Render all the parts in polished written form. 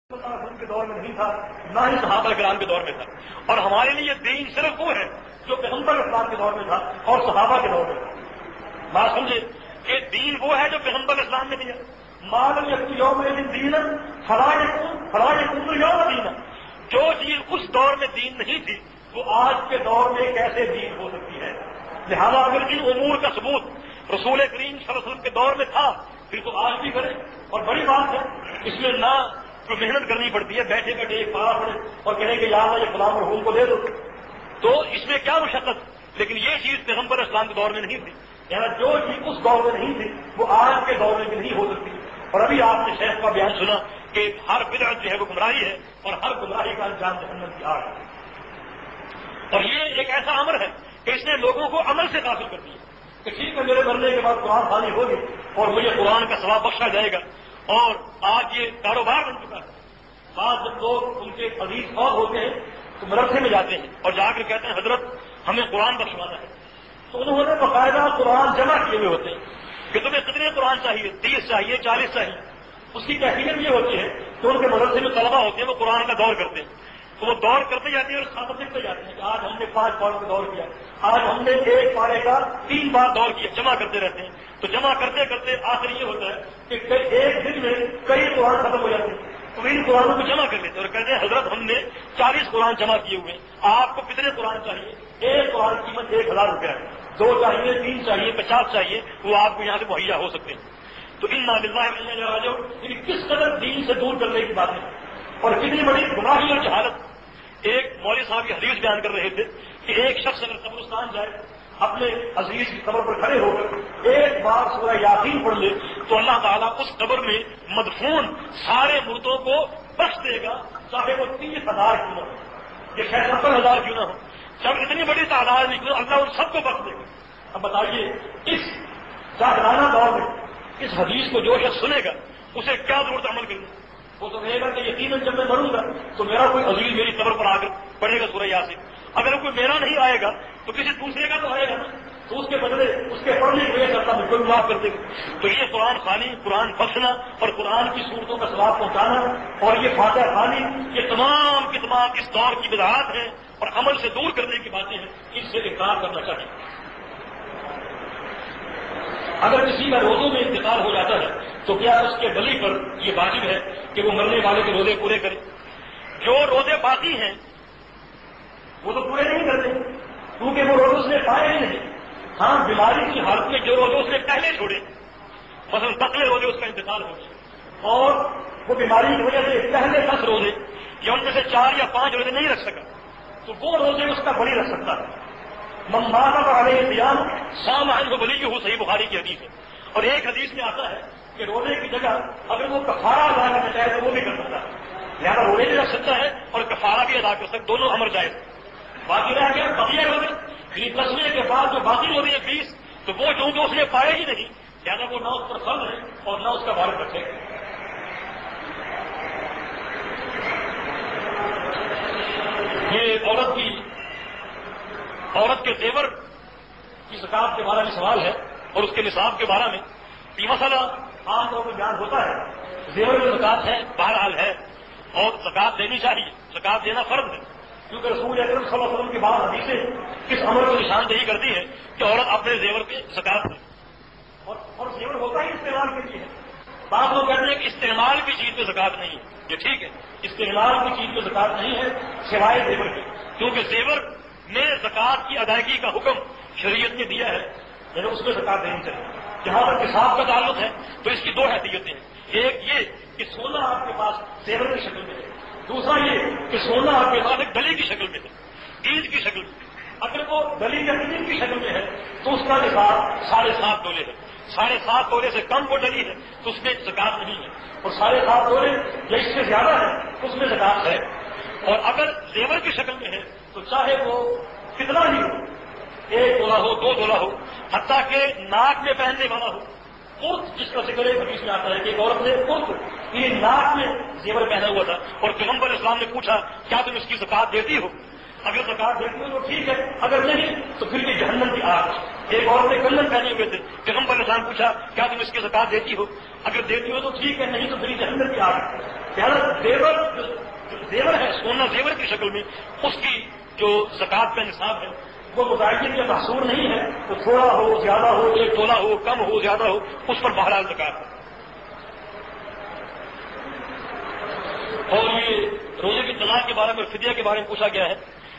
وسلم کے دور میں نہیں تھا، نہ ہی صحابہ کرام کے دور میں تھا، اور ہمارے لیے دین صرف وہ ہے جو پیغمبر اسلام کے دور میں تھا اور صحابہ کے دور میں تھا۔ بات سمجھے کہ دین وہ ہے جو پیغمبر اسلام نے دیا۔ معلوم یوم دین فلاں یوم دین، جو چیز اس دور میں دین نہیں تھی وہ آج کے دور میں کیسے دین ہو سکتی ہے؟ لہذا اگر ان امور کا ثبوت رسول کریم صلی اللہ علیہ وسلم کے دور میں تھا پھر تو آج بھی کرے، اور بڑی بات ہے اس میں نہ تو محنت کرنی پڑتی ہے، بیٹھے بیٹھے ایک پارا پڑے اور کہیں کہ یار یہ فلاں مرحوم کو دے دو، تو اس میں کیا مشقت؟ لیکن یہ چیز پیغمبر اسلام کے دور میں نہیں تھی، یعنی جو چیز اس دور میں نہیں تھی وہ آج کے دور میں بھی نہیں ہو سکتی۔ اور ابھی آپ نے شیخ کا بیان سنا کہ ہر بدعت جو ہے وہ گمراہی ہے اور ہر گمراہی کا انجام جہنم کی آگ ہے، اور یہ ایک ایسا امر ہے کہ اس نے لوگوں کو عمل سے غافل کر دیا کہ ٹھیک ہے میرے مرنے کے بعد قرآن خوانی ہوگی اور مجھے قرآن کا ثواب بخشا جائے گا، اور آج یہ کاروبار بن چکا ہے۔ بعض جب لوگ ان کے عزیز فوت ہوتے ہیں تو مدرسے میں جاتے ہیں اور جا کر کہتے ہیں حضرت ہمیں قرآن بخشوانا ہے، تو انہوں نے باقاعدہ قرآن جمع کیے ہوئے ہوتے ہیں کہ تمہیں کتنے قرآن چاہیے، 30 چاہیے، 40 چاہیے۔ اس کی کیفیت یہ ہوتی ہے کہ ان کے مدرسے میں طلبہ ہوتے ہیں وہ قرآن کا دور کرتے ہیں، تو وہ دور کرتے جاتے ہیں اور خاتم لکھتے جاتے ہیں کہ آج ہم نے 5 پاروں کا دور کیا، آج ہم نے 1 پارے کا 3 بار دور کیا، جمع کرتے رہتے ہیں۔ تو جمع کرتے کرتے آخر یہ ہوتا ہے کہ ایک دن میں کئی قرآن ختم ہو جاتے ہیں، تو ان قرآنوں کو جمع کر لیتے ہیں اور کہتے ہیں حضرت ہم نے 40 قرآن جمع کیے ہوئے ہیں، آپ کو کتنے قرآن چاہیے؟ ایک قرآن کی قیمت 1000 روپیہ ہے، 2 چاہیے، 3 چاہیے، 50 چاہیے، وہ آپ کو یہاں سے مہیا ہو سکتے ہیں۔ تو انا للہ و انا الیہ راجعون، یعنی کس قدر دین سے دور کرنے کی بات ہے اور کتنی بڑی گمراہی اور جہالت۔ ایک مولوی صاحب کی حدیث بیان کر رہے تھے کہ ایک شخص اگر قبرستان جائے اپنے عزیز کی قبر پر کھڑے ہو کر ایک بار سورہ یاسین پڑھ لے تو اللہ تعالیٰ اس قبر میں مدفون سارے مردوں کو بخش دے گا، چاہے وہ 30,000 کیوں نہ ہو، یہ 70,000 کیوں نہ ہو، جب اتنی بڑی تعداد نکلے اللہ ان سب کو بخش دے گا۔ اب بتائیے اس جاہلانہ دور میں اس حدیث کو جو شخص سنے گا اسے کیا ضرورت عمل کرنا؟ وہ تو کہے گا کہ یقیناً جب میں مروں گا تو میرا کوئی عزیز میری قبر پر آ کر پڑھے گا سورہ یاسین، اگر کوئی میرا نہیں آئے گا تو کسی دوسرے کا تو آئے گا نا، تو اس کے بدلے اس کے پڑھنے کی وجہ سے اللہ بالکل معاف کر دے گا۔ تو یہ قرآن خوانی، قرآن بخشنا اور قرآن کی صورتوں کا ثواب پہنچانا اور یہ فاتحہ خوانی، یہ تمام کی تمام اس دور کی بدعات ہیں اور عمل سے دور کرنے کی باتیں ہیں، ان سے انکار کرنا چاہیے۔ اگر کسی کا روزوں میں انتقال ہو جاتا ہے تو کیا اس کے ولی پر یہ واجب ہے کہ وہ مرنے والے کے روزے پورے کرے؟ جو روزے باقی ہیں وہ تو پورے نہیں کرتے کیونکہ وہ روزے اس نے پائے ہی نہیں۔ ہاں بیماری کی حالت میں جو روزے اس نے پہلے چھوڑے، مثلا 10 روزے اس کا انتقال ہو گیا اور وہ بیماری کی وجہ سے پہلے 10 روزے یا ان میں سے 4 یا 5 روزے نہیں رکھ سکا، تو وہ روزے اس کا ولی رکھ سکتا ہے۔ ممانا علیہ الصیام صام عنہ ولیہ، صحیح بخاری کی حدیث ہے۔ اور ایک حدیث میں آتا ہے کہ روزے کی جگہ اگر وہ کفارہ ادا کرنا چاہے تو وہ بھی کر سکتا ہے، لہٰذا روزے بھی رکھ سکتا ہے اور کفارہ بھی ادا کر سکتا ہے، دونوں امر جائز۔ باقی رہ گیا بقیہ روزے، یعنی 10ویں کے بعد جو باقی روزے ہیں 20، تو وہ جو اس نے پائے ہی نہیں، لہٰذا وہ نہ اس پر فرض ہے اور نہ اس کا وارث رکھے۔ یہ عورت کے زیور کی زکات کے بارے میں سوال ہے اور اس کے نصاب کے بارے میں یہ مسئلہ عام طور پر بیان ہوتا ہے۔ زیور میں زکات ہے، بہرحال ہے، اور زکات دینی چاہیے، زکات دینا فرض ہے، کیونکہ رسول اکرم صلی اللہ علیہ وسلم کی بعض حدیثیں اس عمل کو نشاندہی کرتی ہے کہ عورت اپنے زیور پہ زکات دے، اور زیور ہوتا ہی استعمال کے لیے ہے۔ بعض لوگ کہتے ہیں کہ استعمال کی چیز پہ زکات نہیں ہے، یہ ٹھیک ہے، استعمال کی چیز پہ زکات نہیں ہے سوائے زیور کے، کیونکہ زیور میں زکات کی ادائیگی کا حکم شریعت نے دیا ہے، یعنی اس میں زکات دینی چاہیے۔ جہاں پر نصاب کا تعلق ہے تو اس کی 2 حیثیتیں ہیں، ایک یہ کہ سونا آپ کے پاس زیور کی شکل میں ہے، دوسرا یہ کہ سونا آپ کے پاس ایک ڈلی کی شکل میں ہے، عید کی شکل میں۔ اگر وہ ڈلی یا عید کی شکل میں ہے تو اس کا نصاب 7.5 تولے ہے، 7.5 تولے سے کم وہ ڈلی ہے تو اس میں زکات نہیں ہے، اور 7.5 تولے یا اس سے زیادہ ہے تو اس میں زکات ہے۔ اور اگر زیور کی شکل میں ہے تو چاہے وہ کتنا ہی ہو، 1 تولہ ہو، 2 تولہ ہو، حتیٰ کہ ناک میں پہننے والا ہو، قرط جس کا ذکر ایک حدیث میں آتا ہے کہ ایک عورت نے قرط یہ ناک میں زیور پہنا ہوا تھا اور پیغمبر اسلام نے پوچھا کیا تم اس کی زکات دیتی ہو؟ اگر زکات دیتی ہو تو ٹھیک ہے، اگر نہیں تو پھر بھی جہنم کی آگ۔ ایک عورت نے کنگن پہنے ہوئے تھے، پیغمبر اسلام نے پوچھا کیا تم اس کی زکات دیتی ہو؟ اگر دیتی ہو تو ٹھیک ہے، نہیں تو پھر جہنم کی آگ۔ زیور سونا زیور کی شکل میں، اس کی جو زکات کا نصاب ہے وہ متعین یا محصور نہیں ہے، تو تھوڑا ہو زیادہ ہو، 1 تولہ ہو، کم ہو زیادہ ہو، اس پر بہرحال زکات ہے۔ اور یہ روزے کی طلاق کے بارے میں، فدیہ کے بارے میں پوچھا گیا ہے،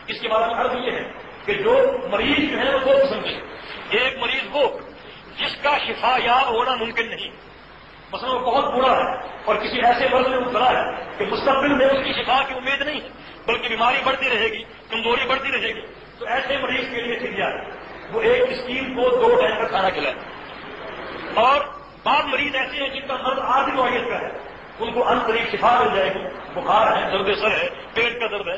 اس کے بارے میں عرض یہ ہے کہ جو مریض جو ہے وہ 2 قسم کے، ایک مریض وہ جس کا شفا یاب ہونا ممکن نہیں، مثلا وہ بہت برا ہے اور کسی ایسے مرض میں مبتلا ہے کہ مستقبل میں اس کی شفا کی امید نہیں ہے، بلکہ بیماری بڑھتی رہے گی، کمزوری بڑھتی رہے گی، تو ایسے مریض کے لیے فدیہ ہے، وہ ایک مسکین کو 2 ٹائم کا کھانا کھلائے۔ اور بعض مریض ایسے ہیں جن کا مرض عارضی نوعیت کا ہے، ان کو ان قریب شفا مل جائے گی، بخار ہے، درد سر ہے، پیٹ کا درد ہے،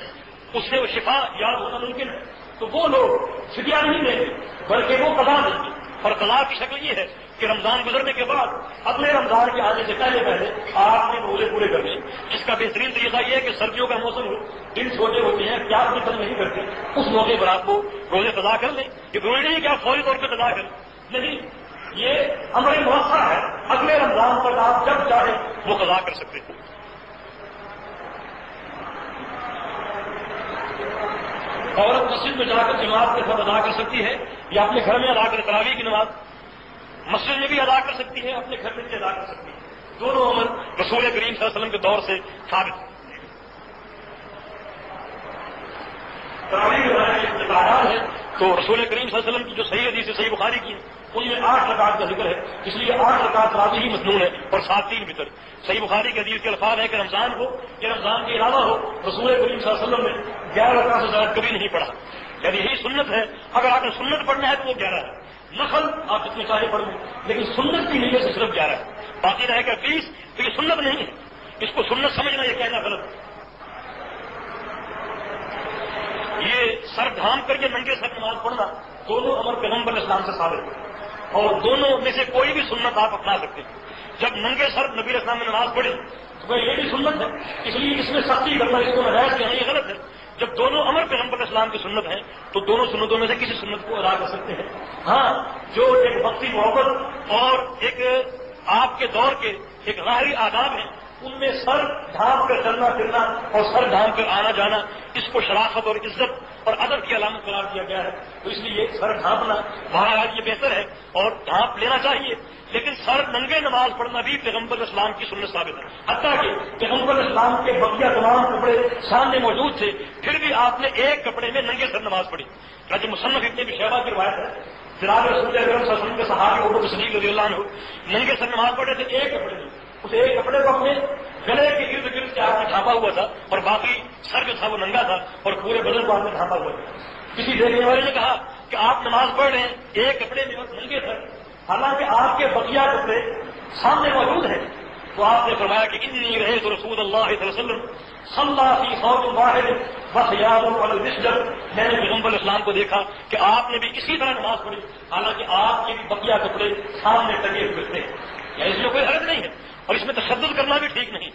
اس سے وہ شفا یاب ہونا ممکن ہے، تو وہ لوگ فدیہ نہیں دیں گے بلکہ وہ قضا دیں گے۔ اور قضا کی شکل یہ ہے کہ رمضان گزرنے کے بعد اگلے رمضان کے آنے سے پہلے آپ نے روزے پورے کرنے، جس کا بہترین طریقہ یہ ہے کہ سردیوں کا موسم ہو، دن چھوٹے ہوتے ہیں، پیاس بھی کم نہیں کرتے، اس موقع پر آپ کو روزے قضا کر لیں۔ یہ ضروری نہیں کہ آپ فوری طور پہ قضا کریں، نہیں، یہ امر مؤخر ہے، اگلے رمضان پر آپ جب چاہیں وہ قضا کر سکتے ہیں۔ عورت مسجد میں جا کر جماعت کے ساتھ ادا کر سکتی ہے یا اپنے گھر میں ادا کر تراویح کی نماز مسجد میں بھی ادا کر سکتی ہے، اپنے گھر میں بھی ادا کر سکتی ہے، دونوں عمل رسول کریم صلی اللہ علیہ وسلم کے دور سے ثابت ہے۔ تراویح کے تعداد ہے تو رسول کریم صلی اللہ علیہ وسلم کی جو صحیح حدیث ہے، صحیح بخاری کی ہے، ان میں 8 رکعت کا ذکر ہے، اس لیے 8 رکعت تراویح ہی مسنون ہے اور 7 3 وتر۔ صحیح بخاری کی حدیث کے الفاظ ہے کہ رمضان ہو یا رمضان کے علاوہ ہو، رسول کریم صلی اللہ علیہ وسلم نے 11 رکعت سے زیادہ کبھی نہیں پڑھا، یعنی یہی سنت ہے۔ اگر آپ نے سنت پڑھنا ہے تو وہ 11 ہے، نفل آپ جتنے چاہے پڑھ لیں، لیکن سنت کی نیت سے صرف 11 ہے، باقی رہے گا 20، تو یہ سنت نہیں ہے، اس کو سنت سمجھنا، یہ کہنا غلط ہے۔ یہ سر ڈھانپ کر کے ننگے سر نماز پڑھنا دونوں امر پیغمبر اسلام سے ثابت ہے، اور دونوں میں سے کوئی بھی سنت آپ اپنا سکتے ہیں۔ جب ننگے سر نبی اسلام نے نماز پڑھی تو یہ بھی سنت ہے، اس لیے اس میں سختی کرنا، اس کو نجائز کہنا یہ غلط ہے۔ جب دونوں امر پیغمبر اسلام کی سنت ہیں تو دونوں سنتوں میں سے کسی سنت کو ادا کر سکتے ہیں۔ ہاں، جو ایک وقتی محبت اور ایک آپ کے دور کے ایک ظاہری آداب ہیں، ان میں سر ڈھانپ کر چلنا پھرنا اور سر ڈھانپ کر آنا جانا، اس کو شرافت اور عزت اور ادب کی علامت قرار دیا گیا ہے، تو اس لیے سر ڈھانپنا بہرحال یہ بہتر ہے اور ڈھانپ لینا چاہیے، لیکن سر ننگے نماز پڑھنا بھی پیغمبر اسلام کی سنت ثابت ہے۔ حتیٰ کہ پیغمبر اسلام کے بقیہ تمام کپڑے سامنے موجود تھے، پھر بھی آپ نے ایک کپڑے میں ننگے سر نماز پڑھی۔ جو مصنف ابن ابی شیبہ کی روایت ہے، جناب رسول اکرم صلی اللہ علیہ وسلم کے صحابی ابو بکر صدیق رضی اللہ عنہ ننگے سر نماز پڑھے تھے ایک کپڑے میں، اس ایک کپڑے کو اپنے گلے کے ارد گرد سے آپ نے ڈھانپا ہوا تھا اور باقی سر جو تھا وہ ننگا تھا اور پورے بدن کو آپ نے ڈھانپا ہوا تھا۔ کسی دیکھنے والے نے کہا کہ آپ نماز پڑھ رہے ہیں ایک کپڑے میں اور ننگے سر، حالانکہ آپ کے بقیہ کپڑے سامنے موجود ہیں، تو آپ نے فرمایا کہ انی رہے تو رسول اللہ صلی اللہ علیہ وسلم صلی فی صوت واحد وثیاب علی المسجد، میں نے پیغمبر اسلام کو دیکھا کہ آپ نے بھی اسی طرح نماز پڑھی، حالانکہ آپ کے بھی بقیہ کپڑے سامنے ٹنگے ہوئے تھے۔ یعنی اس میں کوئی حرج نہیں ہے اور اس میں تشدد کرنا بھی ٹھیک نہیں۔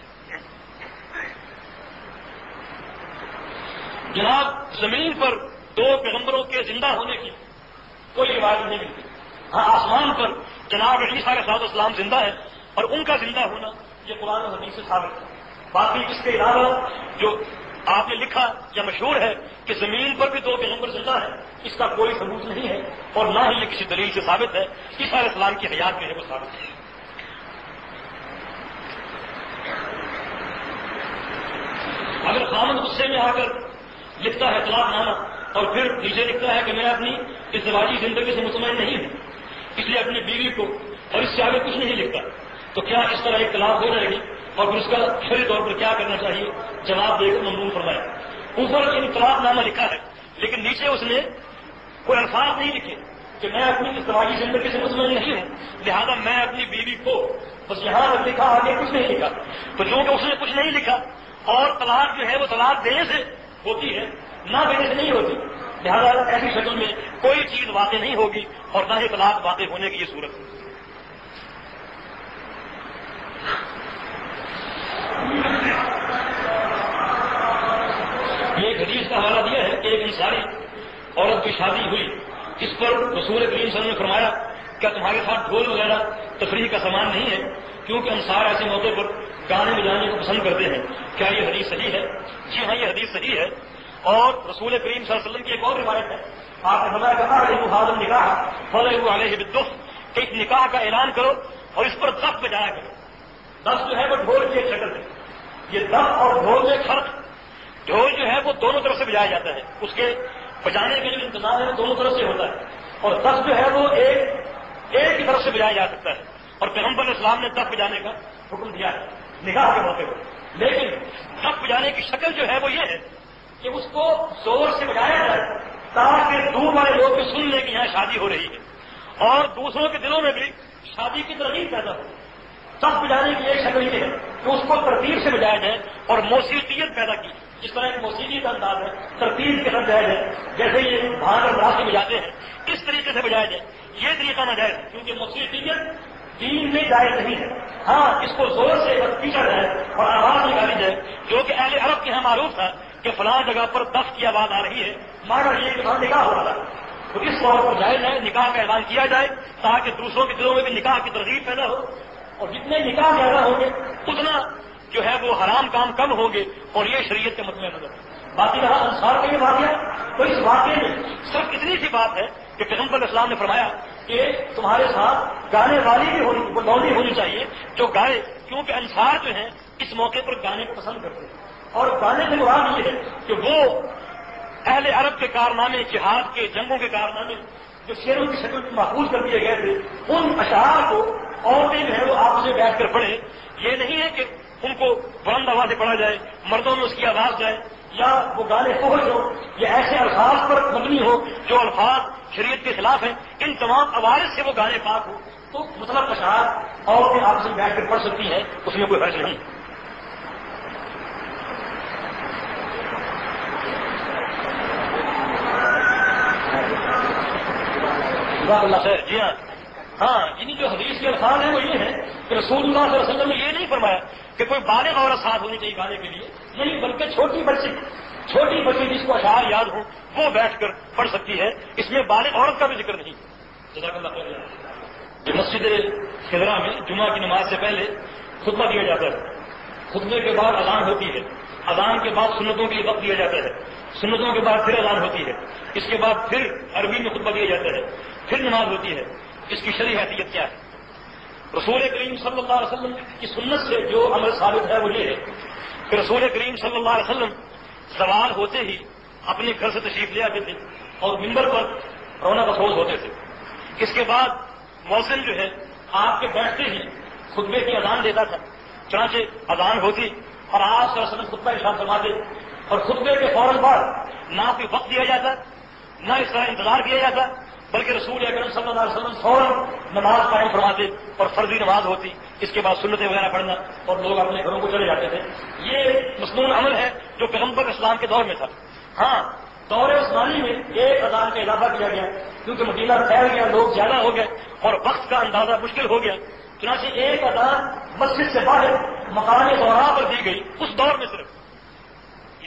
جناب زمین پر 2 پیغمبروں کے زندہ ہونے کی کوئی روایت نہیں ملتی، ہاں آسمان پر جناب عیسیٰ علیہ السلام زندہ ہے اور ان کا زندہ ہونا یہ قرآن و حدیث سے ثابت ہے۔ باقی اس کے علاوہ جو آپ نے لکھا یا مشہور ہے کہ زمین پر بھی 2 پیغمبر زندہ ہیں، اس کا کوئی ثبوت نہیں ہے اور نہ ہی یہ کسی دلیل سے ثابت ہے، عیسیٰ علیہ السلام کی حیات میں ہے وہ ثابت ہے۔ اگر خامد غصے میں آ کر لکھتا ہے طلاق نامہ اور پھر نیچے لکھتا ہے کہ میں اپنی ازدواجی زندگی سے مطمئن نہیں ہوں، اس لیے اپنی بیوی کو اور اس سے آگے کچھ نہیں لکھتا، تو کیا اس طرح ایک طلاق ہو جائے گی اور پھر اس کا شرعی طور پر کیا کرنا چاہیے؟ جواب دے کر ممنون فرمایا۔ اوپر طلاق نامہ لکھا ہے لیکن نیچے اس نے کوئی الفاظ نہیں لکھے کہ میں اپنی ازدواجی زندگی سے مطمئن نہیں ہوں، لہذا میں اپنی بیوی کو، بس یہاں تک لکھا، آگے کچھ نہیں لکھا۔ تو چونکہ اس نے کچھ نہیں لکھا اور طلاق جو ہے وہ طلاق دینے سے ہوتی ہے، نہ دینے سے نہیں ہوتی، لہذا ایسی شکل میں کوئی چیز واقع نہیں ہوگی اور نہ ہی طلاق واقع ہونے کی یہ صورت ہے۔ یہ ایک حدیث کا حوالہ دیا ہے کہ ایک انصاری عورت کی شادی ہوئی، اس پر رسول کریم صلی اللہ علیہ وسلم نے فرمایا کیا تمہارے ساتھ ڈھول وغیرہ تفریح کا سامان نہیں ہے؟ کیونکہ انصار ایسے موقع پر گانے بجانے کو پسند کرتے ہیں، کیا یہ حدیث صحیح ہے؟ جی ہاں، یہ حدیث صحیح ہے، اور رسول کریم صلی اللہ علیہ وسلم کی ایک اور روایت ہے، آپ نے فرمایا کہ نکاح فضل علیہ بالدف، کہ اس نکاح کا اعلان کرو اور اس پر دف بجایا کرو۔ دف جو ہے وہ ڈھول کی ایک شکل ہے، یہ دف اور ڈھول میں فرق، ڈھول جو ہے وہ دونوں طرف سے بجایا جاتا ہے، اس کے بجانے کا جو انتظام ہے وہ دونوں طرف سے ہوتا ہے، اور دف جو ہے وہ ایک ہی طرف سے بجایا جا سکتا ہے، اور پیغمبر اسلام نے دف بجانے کا حکم دیا ہے نکاح کے موقع پر۔ لیکن دف بجانے کی شکل جو ہے وہ یہ ہے کہ اس کو زور سے بجایا جائے تاکہ دور والے لوگ بھی سن لیں کہ یہاں شادی ہو رہی ہے، اور دوسروں کے دلوں میں بھی شادی کی ترغیب پیدا ہو۔ دف بجانے کی ایک شکل یہ ہے کہ اس کو ترتیب سے بجایا جائے اور موسیقیت پیدا کی، جس طرح ایک موسیقی کا انداز ہے ترتیب کے ساتھ بجایا جائے، جیسے یہ بھانگ اور براسی بجاتے ہیں اس طریقے سے بجایا جائے۔ یہ طریقہ ناجائز ہے کیونکہ موسیقیت دین میں جائز نہیں ہے۔ ہاں، اس کو زور سے پیٹا جائے اور آواز نکالی جائے، جو کہ اہل عرب کے یہاں معروف تھا کہ فلاں جگہ پر دف کی آواز آ رہی ہے، مانا یہ کہ وہاں نکاح ہو رہا ہے، تو اس طور پر جائز ہے نکاح کا اعلان کیا جائے تاکہ دوسروں کے دلوں میں بھی نکاح کی ترغیب پیدا ہو، اور جتنے نکاح زیادہ ہوں گے اتنا جو ہے وہ حرام کام کم ہوں گے، اور یہ شریعت کے مطلب نظر۔ باقی رہا انصار کا یہ واقعہ، تو اس واقعے میں صرف اتنی سی بات ہے کہ پیغمبر اسلام نے فرمایا کہ تمہارے ساتھ گانے والی بھی لونڈی ہونی چاہیے جو گائے، کیونکہ انصار جو ہیں اس موقع پر گانے کو پسند کرتے ہیں، اور گانے سے مراد یہ ہے کہ وہ اہل عرب کے کارنامے، جہاد کے، جنگوں کے کارنامے جو شعروں کی شکل میں محفوظ کر دیے گئے تھے، ان اشعار کو عورتیں جو ہے وہ آپس میں بیٹھ کر پڑھیں۔ یہ نہیں ہے کہ ان کو بلند آواز سے پڑھا جائے، مردوں میں اس کی آواز جائے، یا وہ گانے فوج ہو، یا ایسے الفاظ پر مبنی ہو جو الفاظ شریعت کے خلاف ہیں، ان تمام عوارض سے وہ گانے پاک ہو، تو مطلب اشعار عورتیں آپس میں بیٹھ کر پڑھ سکتی ہیں، اس میں کوئی حرج نہیں۔ اللہ خیر، جی ہاں، یعنی جو حدیث کے الفاظ ہیں وہ یہ ہیں کہ رسول اللہ صلی اللہ علیہ وسلم نے یہ نہیں فرمایا کہ کوئی بالغ عورت ساتھ ہونی چاہیے گانے کے لیے، نہیں، بلکہ چھوٹی بچی جس کو اشعار یاد ہو وہ بیٹھ کر پڑھ سکتی ہے، اس میں بالغ عورت کا بھی ذکر نہیں۔ جزاک اللہ خیر۔ یہ مسجد خضرا میں جمعہ کی نماز سے پہلے خطبہ دیا جاتا ہے، خطبے کے بعد اذان ہوتی ہے، اذان کے بعد سنتوں کے لیے وقت دیا جاتا ہے، سنتوں کے بعد پھر اذان ہوتی ہے، اس کے بعد پھر عربی میں خطبہ دیا جاتا ہے، پھر نماز ہوتی ہے۔ اس کی شرعی حیثیت کیا ہے؟ رسول کریم صلی اللہ علیہ وسلم کی سنت سے جو عمل ثابت ہے وہ یہ ہے کہ رسول کریم صلی اللہ علیہ وسلم زوال ہوتے ہی اپنے گھر سے تشریف لے آتے تھے اور منبر پر رونق افروز ہوتے تھے۔ اس کے بعد مؤذن جو ہے آپ کے بیٹھتے ہی خطبے کی اذان دیتا تھا، چنانچہ اذان ہوتی اور آپ صلی اللہ علیہ وسلم خطبہ ارشاد فرماتے، اور خطبے کے فوراً بعد نہ کوئی وقت دیا جاتا، نہ اس طرح انتظار کیا جاتا، بلکہ رسول اکرم صلی اللہ علیہ وسلم فوراً نماز قائم فرماتے اور فرضی نماز ہوتی، اس کے بعد سنتیں وغیرہ پڑھنا اور لوگ اپنے گھروں کو چلے جاتے تھے۔ یہ مسنون عمل ہے جو پیغمبر اسلام کے دور میں تھا۔ ہاں، دور عثمانی میں ایک اذان کا اضافہ کیا گیا کیونکہ مدینہ پھیل گیا، لوگ زیادہ ہو گئے اور وقت کا اندازہ مشکل ہو گیا، چنانچہ ایک اذان مسجد سے باہر مقام غورا پر دی گئی اس دور میں۔ صرف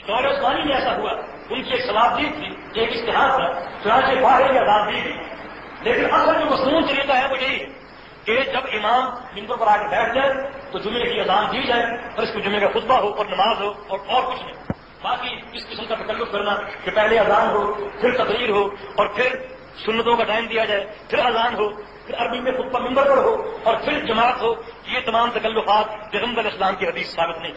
دور عثمانی میں ایسا ہوا، ان کی ایک صلاحیت تھی، ایک اشتہار تھا، چنانچہ باہر کی اذان دی گئی۔ لیکن اصل جو مصنون طریقہ ہے وہ یہی ہے کہ جب امام منبر پر آ کے بیٹھ جائے تو جمعے کی اذان دی جائے اور اس کو جمعے کا خطبہ ہو اور نماز ہو اور کچھ نہیں۔ باقی اس قسم کا تکلف کرنا کہ پہلے اذان ہو، پھر تقریر ہو، اور پھر سنتوں کا ٹائم دیا جائے، پھر اذان ہو، پھر عربی میں خطبہ منبر پر ہو، اور پھر جماعت ہو، یہ تمام تکلفات پیغمبر اسلام کی حدیث ثابت نہیں۔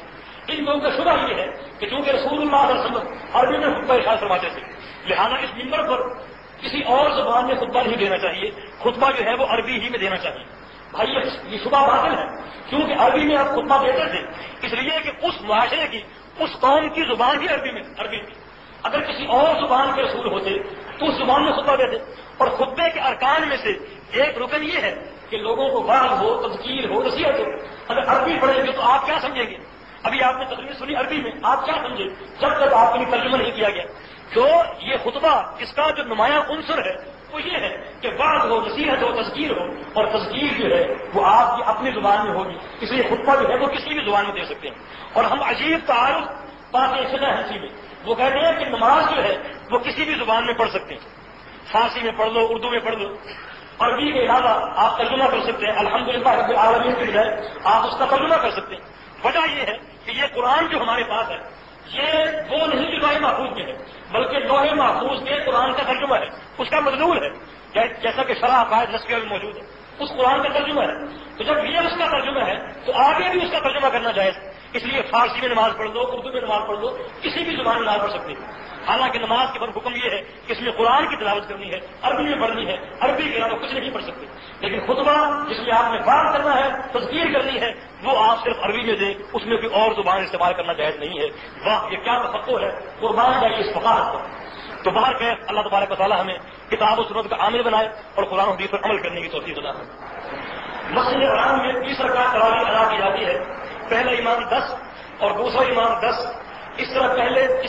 ان لوگوں کا شبہ یہ ہے کہ چونکہ رسول اللہ صلی اللہ علیہ وسلم عربی میں خطبہ ارشاد فرماتے تھے، لہذا اس منبر پر کسی اور زبان میں خطبہ نہیں دینا چاہیے، خطبہ جو ہے وہ عربی ہی میں دینا چاہیے۔ بھائی یہ شبہ باطل ہے، کیونکہ عربی میں آپ خطبہ دیتے تھے اس لیے کہ اس معاشرے کی، اس قوم کی زبان بھی عربی میں تھی۔ اگر کسی اور زبان کے رسول ہوتے تو اس زبان میں خطبہ دیتے، اور خطبے کے ارکان میں سے ایک رکن یہ ہے کہ لوگوں کو وعظ ہو، تذکیر ہو، نصیحت ہو۔ اگر عربی پڑھیں گے تو آپ کیا سمجھیں گے؟ ابھی آپ نے تقریر سنی عربی میں، آپ کیا سمجھے جب تک آپ کے لیے ترجمہ نہیں کیا گیا؟ تو یہ خطبہ اس کا جو نمایاں عنصر ہے وہ یہ ہے کہ وعظ ہو، نصیحت ہو، تذکیر ہو، اور تذکیر جو ہے وہ آپ کی اپنی زبان میں ہوگی، اس لیے خطبہ جو ہے وہ کسی بھی زبان میں دے سکتے ہیں۔ اور ہم عجیب تعارف پاتے ہیں ہنسی میں، وہ کہتے ہیں کہ نماز جو ہے وہ کسی بھی زبان میں پڑھ سکتے ہیں، فارسی میں پڑھ لو، اردو میں پڑھ لو، عربی کے علاوہ آپ ترجمہ کر سکتے ہیں، الحمدللہ رب العالمین کے بجائے آپ اس کا ترجمہ کر سکتے ہیں۔ وجہ یہ ہے کہ یہ قرآن جو ہمارے پاس ہے یہ وہ نہیں جو لوح محفوظ میں ہے، بلکہ لوح محفوظ کے قرآن کا ترجمہ ہے، اس کا مدلول ہے، جیسا کہ شرح عقائد نسخے میں موجود ہے، اس قرآن کا ترجمہ ہے۔ تو جب یہ اس کا ترجمہ ہے تو آگے بھی اس کا ترجمہ کرنا جائز، اس لیے فارسی میں نماز پڑھ لو، اردو میں نماز پڑھ لو، کسی بھی زبان میں نماز پڑھ سکتے ہیں۔ حالانکہ نماز کے بعد حکم یہ ہے کہ اس میں قرآن کی تلاوت کرنی ہے، عربی میں پڑھنی ہے، عربی کے علاوہ کچھ نہیں پڑھ سکتے، لیکن خطبہ جس میں آپ نے بات کرنا ہے، تذکیر کرنی ہے، وہ آپ صرف عربی میں دیں، اس میں کوئی اور زبان استعمال کرنا جائز نہیں ہے۔ واہ، یہ کیا تفقع ہے، قربان جائے اس فقاہت پر۔ تو باہر کہ اللہ تبارک و تعالیٰ ہمیں کتاب و سنت کا عامل بنائے اور قرآن و حدیث پر عمل کرنے کی توفیق عطا فرمائے۔ مسجد حرام میں 20 رکعت تراویح ادا کی جاتی ہے، پہلا امام 10 اور دوسرا امام 10، اس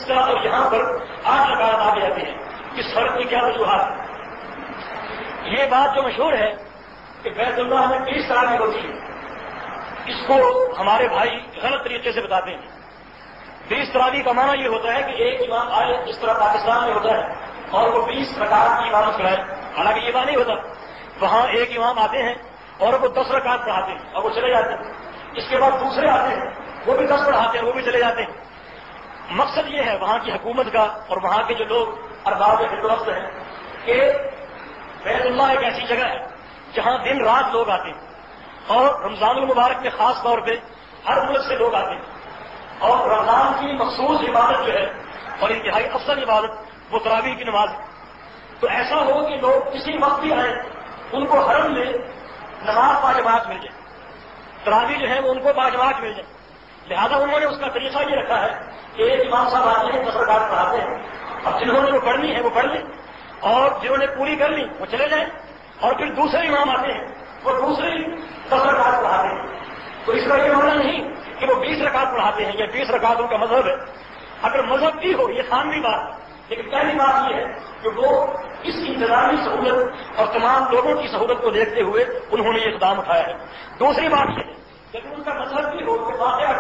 طرح اور یہاں پر 8 رکعت ادا کی جاتی ہے۔ اس فرق کی کیا وجوہات ہے؟ یہ بات جو مشہور ہے کہ بیت اللہ میں 20 تراویح ہوتی ہے، اس کو ہمارے بھائی غلط طریقے سے بتاتے ہیں۔ 20 تراویح کا معنی یہ ہوتا ہے کہ ایک امام آئے، جس طرح پاکستان میں ہوتا ہے، اور وہ 20 رکعت کی امامت کرائے، حالانکہ یہ بات نہیں ہوتا۔ وہاں ایک امام آتے ہیں اور وہ 10 رکعت پڑھاتے ہیں اور وہ چلے جاتے ہیں، اس کے بعد دوسرے آتے ہیں، وہ بھی 10 پڑھاتے ہیں، وہ بھی چلے جاتے ہیں۔ مقصد یہ ہے وہاں کی حکومت کا اور وہاں کے جو لوگ ارباب فکر ہیں کہ بیت اللہ ایک ایسی جگہ ہے جہاں دن رات لوگ آتے ہیں، اور رمضان المبارک میں خاص طور پہ ہر ملک سے لوگ آتے ہیں، اور رمضان کی مخصوص عبادت جو ہے اور انتہائی افضل عبادت وہ تراویح کی نماز ہے۔ تو ایسا ہو کہ لوگ کسی وقت بھی آئیں، ان کو حرم میں نماز باجماعت مل جائے، تراویح جو ہے وہ ان کو باجماعت مل جائے۔ لہذا انہوں نے اس کا طریقہ یہ رکھا ہے کہ ایک امام صاحب آتے ہیں، 10 رکعت پڑھاتے ہیں، اب جنہوں نے وہ پڑھنی ہے وہ پڑھ لیں، اور جنہوں نے پوری کر لی وہ چلے جائیں، اور پھر دوسرے امام آتے ہیں وہ دوسری 10 رکعت پڑھاتے ہیں۔ تو اس کا یہ معنی نہیں کہ وہ 20 رکعت پڑھاتے ہیں یا 20 رکعت ان کا مذہب ہے۔ اگر مذہب بھی ہو یہ ثانوی بات ہے، لیکن پہلی بات یہ ہے کہ وہ اس انتظامی سہولت اور تمام لوگوں کی سہولت کو دیکھتے ہوئے انہوں نے یہ اقدام اٹھایا ہے۔ دوسری بات یہ ہے کہ اگر ان کا مذہب بھی ہو کہ واقعہ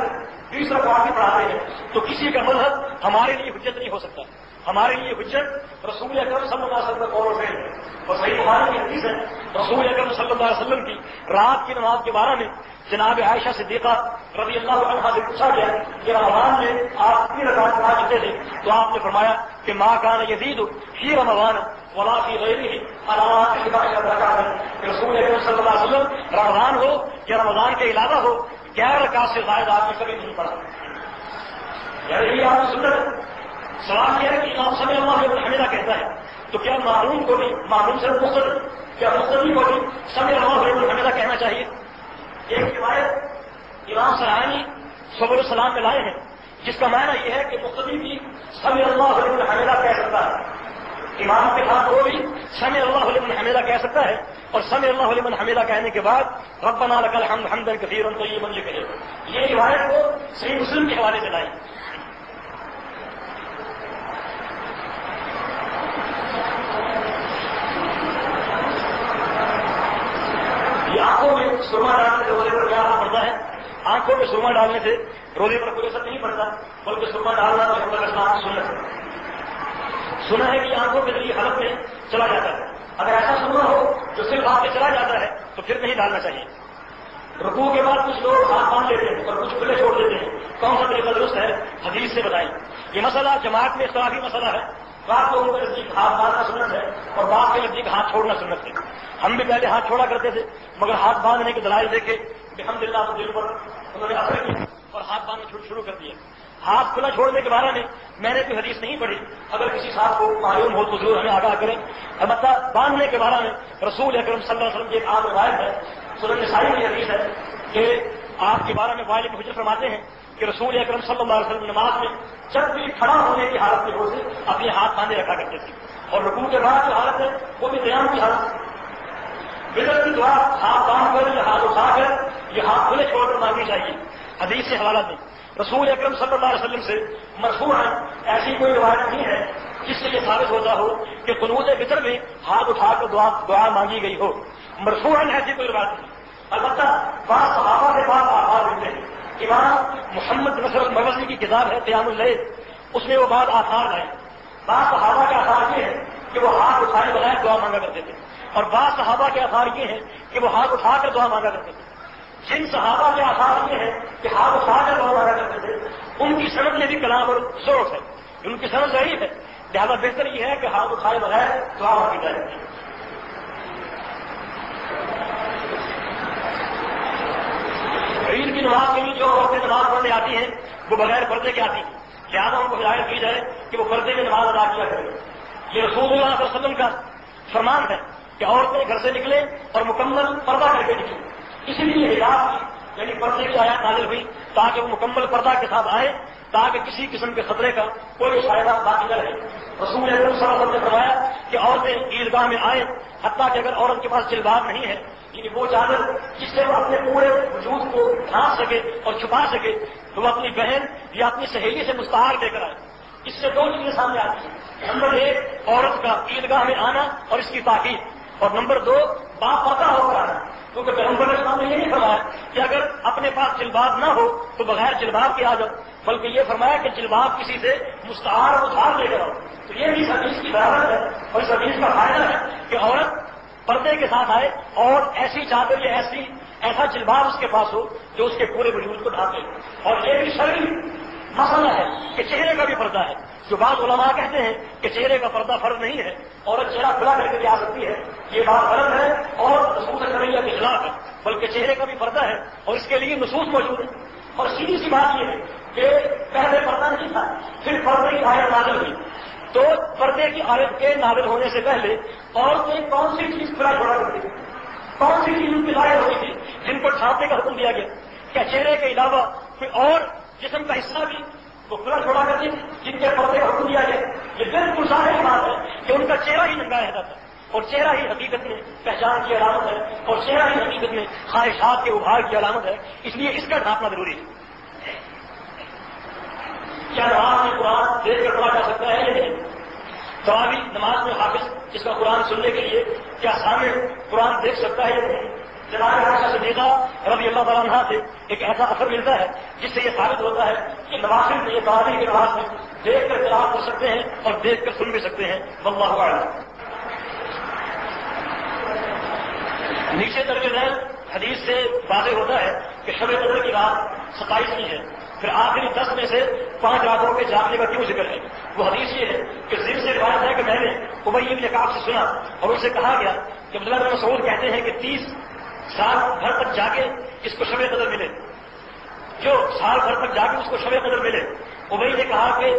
20 رکعت بھی پڑھاتے ہیں تو کسی کا مذہب ہمارے لیے حجت نہیں ہو سکتا۔ ہمارے لیے حجت رسول اکرم صلی اللہ علیہ وسلم کا قول و فعل ہے، اور صحیح بخاری کی حدیث ہے رسول اکرم صلی اللہ علیہ وسلم کی رات کی نماز کے بارے میں جناب عائشہ صدیقہ رضی اللہ عنہا سے پوچھا گیا کہ رمضان میں آپ کتنی رکعت پڑھا چکے تھے، تو آپ نے فرمایا کہ ما کان یزید فی رمضان ولا فی غیرہ علی 11 رکعت۔ رسول اکرم صلی اللہ علیہ وسلم رمضان ہو یا رمضان کے علاوہ ہو 11 رکعت سے زائد آپ نے کبھی نہیں پڑھا۔ یعنی آپ نے سنت سوال یہ ہے کہ امام سمیع اللہ لمن حمدہ کہتا ہے تو کیا معلوم کو بھی، معلوم سے مقتدی، کیا مقتدی کو بھی سمیع اللہ لمن حمدہ کہنا چاہیے؟ ایک روایت امام صنعانی سبل السلام میں لائے ہیں جس کا معنی یہ ہے کہ مقتدی بھی سمیع اللہ لمن حمدہ کہہ سکتا ہے، امام کے ساتھ وہ بھی سمیع اللہ لمن حمدہ کہہ سکتا ہے، اور سمیع اللہ لمن حمدہ کہنے کے بعد ربنا لک الحمد حمدا کثیرا طیبا یہ کہے۔ یہ روایت کو صحیح مسلم کے حوالے سے لائی۔ آنکھوں میں سرما ڈالنے سے روزے پر کیا اثر پڑتا ہے؟ آنکھوں میں سرما ڈالنے سے روزے پر کوئی اثر نہیں پڑتا، بلکہ سرما ڈالنا تو سنت ہے۔ سنا ہے کہ آنکھوں کے ذریعے حلق میں چلا جاتا ہے، اگر ایسا سرما ہو جو صرف آپ کے چلا جاتا ہے تو پھر نہیں ڈالنا چاہیے۔ رکوع کے بعد کچھ لوگ ہاتھ باندھ لیتے ہیں اور کچھ کھلے چھوڑ دیتے ہیں، کون سا طریقہ درست ہے؟ حدیث سے بتائیں۔ یہ مسئلہ جماعت میں اختلافی مسئلہ ہے، بعض لوگوں کے نزدیک ہاتھ باندھنا سنت ہے اور بعض کے نزدیک ہاتھ چھوڑنا سنت ہے۔ ہم بھی پہلے ہاتھ چھوڑا کرتے تھے، مگر ہاتھ باندھنے کے دلائل دیکھے الحمدللہ تو دل پر انہوں نے اثر کیا اور ہاتھ باندھنا شروع کر دیا۔ ہاتھ کھلا چھوڑنے کے بارے میں نے کوئی حدیث نہیں پڑھی، اگر کسی صاحب کو معلوم ہو تو ضرور ہمیں آگاہ کریں۔ البتہ باندھنے کے بارے میں رسول اکرم صلی اللہ علیہ وسلم کی ایک عام روایت ہے، سنن نسائی کی حدیث ہے کہ آپ کے بارے میں وائل بن حجر فرماتے ہیں کہ رسول اکرم صلی اللہ علیہ وسلم نماز میں جب بھی کھڑا ہونے کی حالت میں ہوتے اپنے ہاتھ باندھے رکھا کرتے تھے، اور رکوع کے بعد جو حالت ہے وہ بھی قیام کی حالت۔ بدعت کی دعا ہاتھ باندھ کر یا ہاتھ اٹھا کر یا ہاتھ کھلے چھوڑ کر مانگنی چاہیے۔ حدیث سے حوالہ دیں، رسول اکرم صلی اللہ علیہ وسلم سے مرفوعاً ایسی کوئی روایت نہیں ہے جس سے یہ ثابت ہوتا ہو کہ قنوت وتر میں ہاتھ اٹھا کر دعا مانگی گئی ہو۔ مرفوعاً ایسی کوئی روایت نہیں، البتہ بعض صحابہ کے بعد آثار ملتے ہیں۔ امام محمد نصر المروزی کی کتاب ہے قیام اللیل، اس میں وہ بعض آثار ہیں۔ بعض صحابہ کے آثار یہ ہے کہ وہ ہاتھ اٹھائے بغیر دعا مانگا کرتے تھے، اور بعض صحابہ کے آثار یہ ہیں کہ وہ ہاتھ اٹھا کر دعا مانگا کرتے تھے۔ جن صحابہ کے آثار یہ ہے کہ ہاتھ ساگر وغیرہ کرتے تھے ان کی سند میں بھی کلام اور ضرورت ہے، ان کی سند ضعیف ہے، لہٰذا بہتر یہ ہے کہ ہاتھ اٹھائے بغیر دعا کی جائے۔ عید کی نماز کے لیے جو عورتیں نماز پڑھنے آتی ہیں وہ بغیر پردے کے آتی ہیں، لہٰذا ان کو ہدایت کی جائے کہ وہ پردے میں نماز ادا کیا کریں۔ یہ رسول اللہ صلی اللہ علیہ وسلم کا فرمان ہے کہ عورتیں گھر سے نکلیں اور مکمل پردہ کر کے نکلیں، اسی لیے حجاب یعنی پردے کی آیات نازل ہوئی تاکہ وہ مکمل پردہ کے ساتھ آئے، تاکہ کسی قسم کے خطرے کا کوئی فائدہ باقی نہ رہے۔ رسول اکرم صلی اللہ علیہ وسلم نے فرمایا کہ عورتیں عیدگاہ میں آئیں، حتیٰ کہ اگر عورت کے پاس جلباب نہیں ہے، یعنی وہ چادر جس سے وہ اپنے پورے وجود کو ڈھانپ سکے اور چھپا سکے، تو وہ اپنی بہن یا اپنی سہیلی سے مستعار لے کر آئے۔ اس سے دو چیزیں سامنے آتی ہیں، نمبر ایک عورت کا عیدگاہ میں آنا اور اس کی تاکید، اور نمبر دو باپردہ ہو کر آنا، کیونکہ پیغمبر اسلام نے یہ نہیں فرمایا کہ اگر اپنے پاس جلباب نہ ہو تو بغیر جلباب کے آ جاؤ، بلکہ یہ فرمایا کہ جلباب کسی سے مستعار اور ادھار لے کر آؤ۔ تو یہ بھی اس حدیث کی برابر ہے اور اس حدیث کا فائدہ ہے کہ عورت پردے کے ساتھ آئے اور ایسی چادر یا ایسا جلباب اس کے پاس ہو جو اس کے پورے وجود کو ڈھانپے۔ اور یہ بھی شرعی مسئلہ ہے کہ چہرے کا بھی پردہ ہے، جو بعض علماء کہتے ہیں کہ چہرے کا پردہ فرض نہیں ہے، عورت چہرہ کھلا کر کے آ سکتی ہے، یہ بات غلط ہے اور رسول شرعیہ کے خلاف ہے، بلکہ چہرے کا بھی پردہ ہے اور اس کے لیے نصوص موجود ہے۔ اور سیدھی سی بات یہ ہے کہ پہلے پردہ نہیں تھا، پھر پردے کی آیت نازل ہوئی، تو پردے کی آیت کے نازل ہونے سے پہلے عورتیں کون سی چیز کھلا چھوڑا کرتی تھی، کون سی چیز ان کی ظاہر ہوئی تھی جن کو ڈھانپنے کا حکم دیا گیا؟ کیا چہرے کے علاوہ کوئی اور جسم کا حصہ بھی وہ کھلا چھوڑا کرتی تھی جن کے پردے کا حکم دیا گیا؟ یہ بالکل ظاہر بات ہے کہ ان کا چہرہ ہی ننگا رہتا تھا، اور چہرہ ہی حقیقت میں پہچان کی علامت ہے، اور چہرہ ہی حقیقت میں خواہشات کے ابھار کی علامت ہے، اس لیے اس کا ڈھانپنا ضروری ہے۔ کیا نماز میں قرآن دیکھ کر پڑھا جا سکتا ہے یا نہیں؟ تراوی نماز میں حافظ جس کا قرآن سننے کے لیے کیا سامنے قرآن دیکھ سکتا ہے یا نہیں؟ جناب عائشہ صدیقہ رضی اللہ تعالیٰ عنہا سے ایک ایسا اثر ملتا ہے جس سے یہ ثابت ہوتا ہے کہ نوافل میں، یہ تراویح کی نماز میں دیکھ کر تلاوت کر سکتے ہیں اور دیکھ کر سن بھی سکتے ہیں، واللہ اعلم۔ نیچے درج ذیل حدیث سے واضح ہوتا ہے کہ شب قدر کی رات 27 ہے، پھر آخری 10 میں سے 5 راتوں کے جاگنے کا کیوں ذکر ہے؟ وہ حدیث یہ ہے کہ ذکر سے روایت ہے کہ میں نے ابی بن کعب سے سنا اور ان سے کہا گیا کہ عبداللہ بن مسعود کہتے ہیں کہ 30 سال بھر تک جاگے اس کو شب قدر ملے، جو سال بھر تک جاگے اس کو شب قدر ملے۔ ابی نے کہا کہ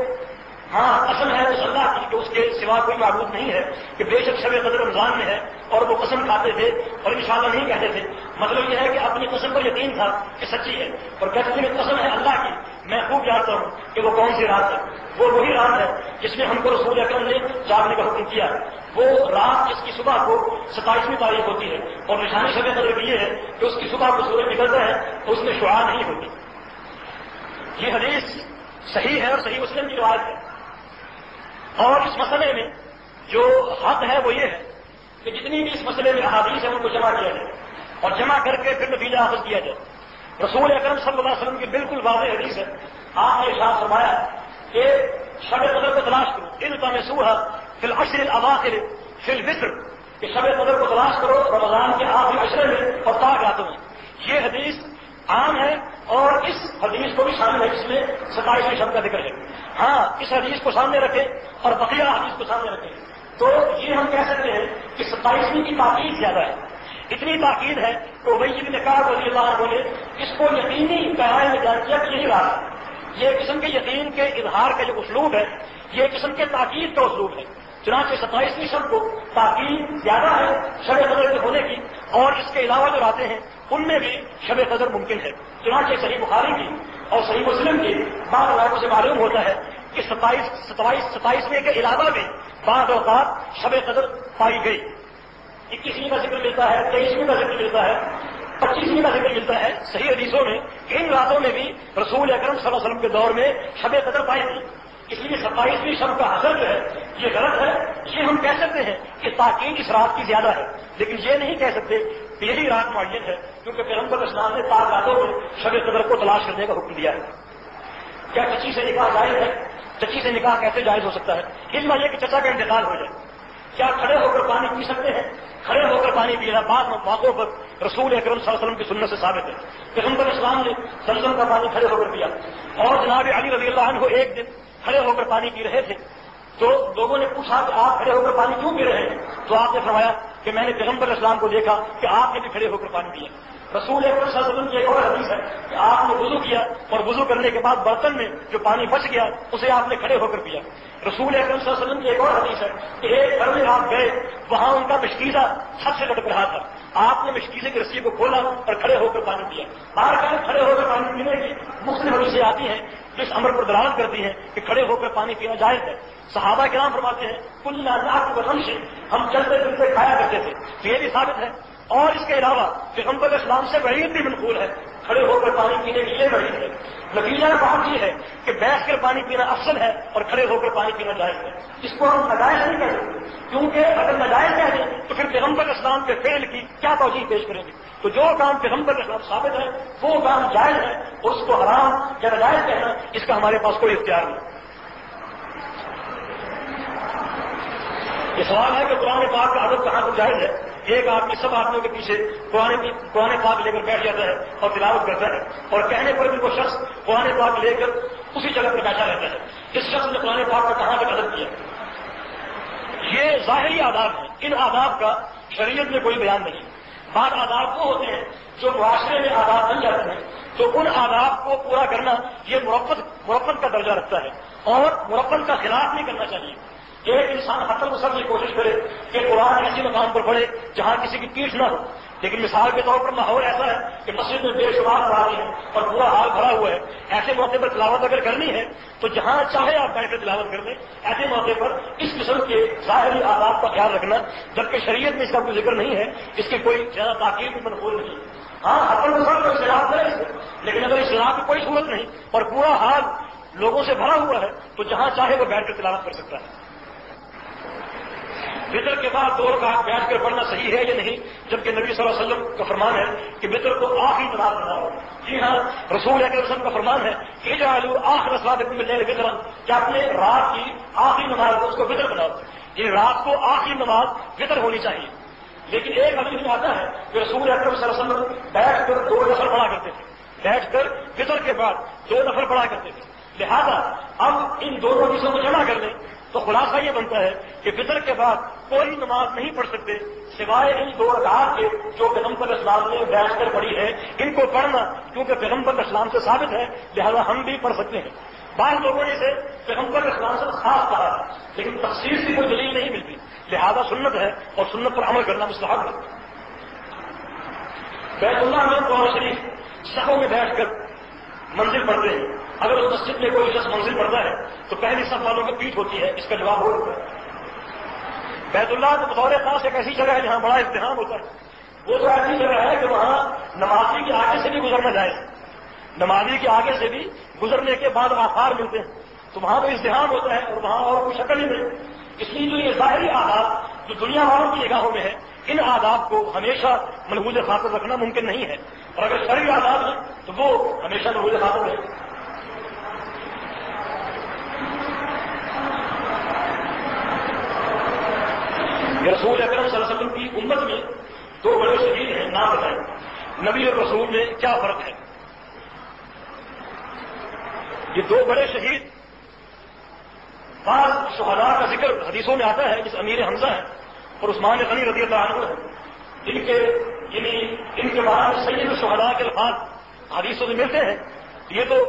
ہاں قسم ہے اس اللہ کی کہ اس کے سوا کوئی معبود نہیں ہے کہ بے شک شب قدر رمضان میں ہے، اور وہ قسم کھاتے تھے اور انشاءاللہ نہیں کہتے تھے۔ مطلب یہ ہے کہ اپنی قسم پر یقین تھا کہ سچی ہے، اور کہتے تھے قسم ہے اللہ کی میں خوب جانتا ہوں کہ وہ کون سی رات ہے، وہ وہی رات ہے جس میں ہم کو رسول اکرم نے جاگنے کا حکم کیا، وہ رات جس کی صبح کو 27ویں تاریخ ہوتی ہے، اور نشانی شب قدر کی یہ ہے کہ اس کی صبح کو سورج نکلتا ہے تو اس میں شعاع نہیں ہوتی۔ یہ حدیث صحیح ہے اور صحیح مسلم کی روایت ہے، اور اس مسئلے میں جو حق ہے وہ یہ ہے کہ جتنی بھی اس مسئلے میں احادیث ہیں ان کو جمع کیا جائے اور جمع کر کے پھر نتیجہ حاصل کیا جائے۔ رسول اکرم صلی اللہ علیہ وسلم کی بالکل واضح حدیث ہے، آپ نے ارشاد فرمایا کہ شب قدر کو تلاش کرو، التمسوها فی العشر الاواخر فی الوتر، کہ شب قدر کو تلاش کرو رمضان کے آخری عشرے میں اور طاق راتوں میں۔ یہ حدیث عام ہے اور اس حدیث کو بھی شامل ہے جس میں 27ویں شب کا ذکر ہے۔ ہاں اس حدیث کو سامنے رکھیں اور بقیہ حدیث کو سامنے رکھیں تو یہ ہم کہہ سکتے ہیں کہ 27ویں کی تاکید زیادہ ہے، اتنی تاکید ہے کہ ابی بن کعب رضی اللہ عنہ نے اس کو یقینی پیمانے میں بیان کیا کہ یہی رات ہے۔ یہ قسم کے یقین کے اظہار کا جو اسلوب ہے یہ قسم کے تاکید کا اسلوب ہے، چنانچہ 27ویں شب کو تاکید زیادہ ہے شب قدر کے ہونے کی، اور اس کے علاوہ جو راتیں ہیں ان میں بھی شب قدر ممکن ہے۔ چنانچہ صحیح بخاری کی اور صحیح مسلم کی بعض روایتوں سے معلوم ہوتا ہے کہ 27ویں کے علاوہ بھی بعض اوقات شب قدر پائی گئی۔ 21ویں کا ذکر ملتا ہے، 23ویں کا ذکر ملتا ہے، 25ویں کا ذکر ملتا ہے صحیح حدیثوں میں کہ ان راتوں میں بھی رسول اکرم صلی اللہ علیہ وسلم کے دور میں شب قدر پائی تھی۔ اس لیے 27ویں شب کا حاصل جو ہے یہ غلط ہے۔ یہ ہم کہہ سکتے ہیں کہ تاکید اس رات کی زیادہ ہے، لیکن یہ نہیں کہہ سکتے کہ یہی رات معین ہے، کیونکہ پیغمبر اسلام نے پاک راتوں میں شب قدر کو تلاش کرنے کا حکم دیا ہے۔ کیا چچی سے نکاح جائز ہے؟ چچی سے نکاح کیسے جائز ہو سکتا ہے؟ علم یہ کہ چچا کا انتقال ہو جائے۔ کیا کھڑے ہو کر پانی پی سکتے ہیں؟ کھڑے ہو کر پانی پینا بعض موقعوں پر رسول اکرم صلی اللہ علیہ وسلم کی سنت سے ثابت ہے. پیغمبر اسلام نے زمزم کا پانی کھڑے ہو کر پیا, اور جناب علی رضی اللہ عنہ ایک دن کھڑے ہو کر پانی پی رہے تھے. تو لوگوں نے پوچھا کہ آپ کھڑے ہو کر پانی کیوں پی رہے ہیں؟ تو آپ نے فرمایا کہ میں نے پیغمبر اسلام کو دیکھا کہ آپ نے بھی کھڑے ہو کر پانی پیا. رسول اکرم صلی اللہ علیہ وسلم کی ایک اور حدیث ہے کہ آپ نے وضو کیا اور وضو کرنے کے بعد برتن میں جو پانی بچ گیا اسے آپ نے کھڑے ہو کر پیا. رسول اکرم صلی اللہ علیہ وسلم کی ایک اور حدیث ہے کہ ایک گھر میں آپ گئے, وہاں ان کا مشکیزہ چھت سے لٹک رہا تھا, آپ نے مشکیزے کی رسی کو کھولا اور کھڑے ہو کر پانی پیا. باہر کھڑے ہو کر پانی پینے کی مختلف حدیثیں آتی ہیں جو اس امر پر دلالت کرتی ہیں کہ کھڑے ہو کر پانی پینا جائز ہے. صحابہ کرام فرماتے ہیں کلنا ناکل ونمشی, ہم چلتے پھرتے کھایا کرتے تھے. تو یہ بھی ثابت ہے. اور اس کے علاوہ پیغمبر اسلام سے وعید بھی منقول ہے, کھڑے ہو کر پانی پینے کی یہ وعید ہے. نتیجہ بات یہ ہے کہ بیٹھ کر پانی پینا افضل ہے اور کھڑے ہو کر پانی پینا جائز ہے. اس کو ہم ناجائز نہیں کہہ سکتے, کیونکہ اگر ناجائز کہہ دیں تو پھر پیغمبر اسلام کے فعل کی کیا توجیہ پیش کریں گے. تو جو کام پیغمبر اسلام ثابت ہے وہ کام جائز ہے, اور اس کو حرام یا ناجائز کہنا اس کا ہمارے پاس کوئی اختیار نہیں. یہ سوال ہے کہ قرآن پاک کا ادب کہاں پر جائز ہے. ایک آدمی سب آدمیوں کے پیچھے قرآن پاک لے کر بیٹھ جاتا ہے اور تلاوت کرتا ہے, اور کہنے پر بھی وہ شخص قرآن پاک لے کر اسی جگہ پر بیٹھا رہتا ہے. اس شخص نے قرآن پاک کا کہاں تک ادب کیا؟ یہ ظاہری آداب ہیں, ان آداب کا شریعت میں کوئی بیان نہیں. بعض آداب وہ ہوتے ہیں جو معاشرے میں آداب بن جاتے ہیں, تو ان آداب کو پورا کرنا یہ مرفت کا درجہ رکھتا ہے, اور مرفت کا خلاف نہیں کرنا چاہیے. ایک انسان حتل مسل کی کوشش کرے کہ قرآن ایسی مقام پر پڑھے جہاں کسی کی پیٹھ نہ ہو, لیکن مثال کے طور پر ماحول ایسا ہے کہ مسجد میں بے شمار قرآن ہے اور پورا حال بھرا ہوا ہے. ایسے موقع پر تلاوت اگر کرنی ہے تو جہاں چاہے آپ بیٹھ کر تلاوت کر لیں. ایسے موقع پر اس قسم کے ظاہری آداب کا خیال رکھنا, جبکہ شریعت میں اس کا کوئی ذکر نہیں ہے, اس کی کوئی زیادہ تاکید بھی منقول نہیں. ہاں حتل مسل کو اختلاف کرے اس سے, لیکن اگر اختلاف کی کوئی صورت نہیں اور پورا حال لوگوں سے بھرا ہوا ہے تو جہاں چاہے وہ بیٹھ کر تلاوت کر سکتا ہے. وطر کے بعد 2 رکعت بیٹھ کر پڑھنا صحیح ہے یا نہیں, جبکہ نبی صلی اللہ علیہ وسلم کا فرمان ہے کہ وطر کو آخری نماز بناؤ. جی ہاں, رسول اکرم صلی اللہ علیہ وسلم کا فرمان ہے کہ اجعلوا آخر صلاتکم باللیل وطرا, کہ اپنے رات کی آخری نماز کو اس کو وطر بناؤ. یہ رات کو آخری نماز وطر ہونی چاہیے. لیکن ایک حدیث میں آتا ہے کہ رسول اکرم صلی اللہ علیہ وسلم بیٹھ کر 2 نفل پڑھا کرتے تھے, بیٹھ کر وطر کے بعد 2 نفل پڑھا کرتے تھے. لہذا اب ان دونوں حدیثوں کو جمع کر لیں تو خلاصہ یہ بنتا ہے کہ فطر کے بعد کوئی نماز نہیں پڑھ سکتے سوائے ان 2 رکعات کے جو پیغمبر اسلام نے بیٹھ کر پڑھی ہے. ان کو پڑھنا کیونکہ پیغمبر اسلام سے ثابت ہے, لہذا ہم بھی پڑھ سکتے ہیں. بعض لوگوں نے اسے پیغمبر اسلام سے خاص کہا, لیکن تفسیر کی کوئی دلیل نہیں ملتی, لہذا سنت ہے اور سنت پر عمل کرنا مستحب ہے. بیت اللہ میں قرآن شریف صفوں میں بیٹھ کر منزل پڑھتے ہیں. اگر اس مسجد میں کوئی شخص منزل پڑتا ہے تو پہلی صف والوں کی پیٹھ ہوتی ہے, اس کا جواب ہو جاتا ہے. بیت اللہ تو بطور خاص ایک ایسی جگہ ہے جہاں بڑا ازدحام ہوتا ہے. وہ تو ایسی جگہ ہے کہ وہاں نمازی کے آگے سے بھی گزرنا جائے, نمازی کے آگے سے بھی گزرنے کے بعد آثار ملتے ہیں, تو وہاں تو ازدحام ہوتا ہے اور وہاں اور کوئی شکل ہی نہیں. اس لیے جو یہ ظاہری آداب جو دنیا والوں کی نگاہوں میں ہے, ان آداب کو ہمیشہ ملحوظ خاطر رکھنا ممکن نہیں ہے, اور اگر شرعی آداب ہیں تو وہ ہمیشہ ملحوظ خاطر ہے. رسول اکرم صلی اللہ علیہ وسلم کی امت میں 2 بڑے شہید ہیں, نام بتائیں. نبی اور رسول میں کیا فرق ہے؟ یہ 2 بڑے شہید, بعض شہداء کا ذکر حدیثوں میں آتا ہے, جس امیر حمزہ ہیں اور عثمان غنی رضی اللہ عنہ ہیں, ان کے بارے میں سید الشہداء کے الفاظ حدیثوں سے ملتے ہیں. یہ تو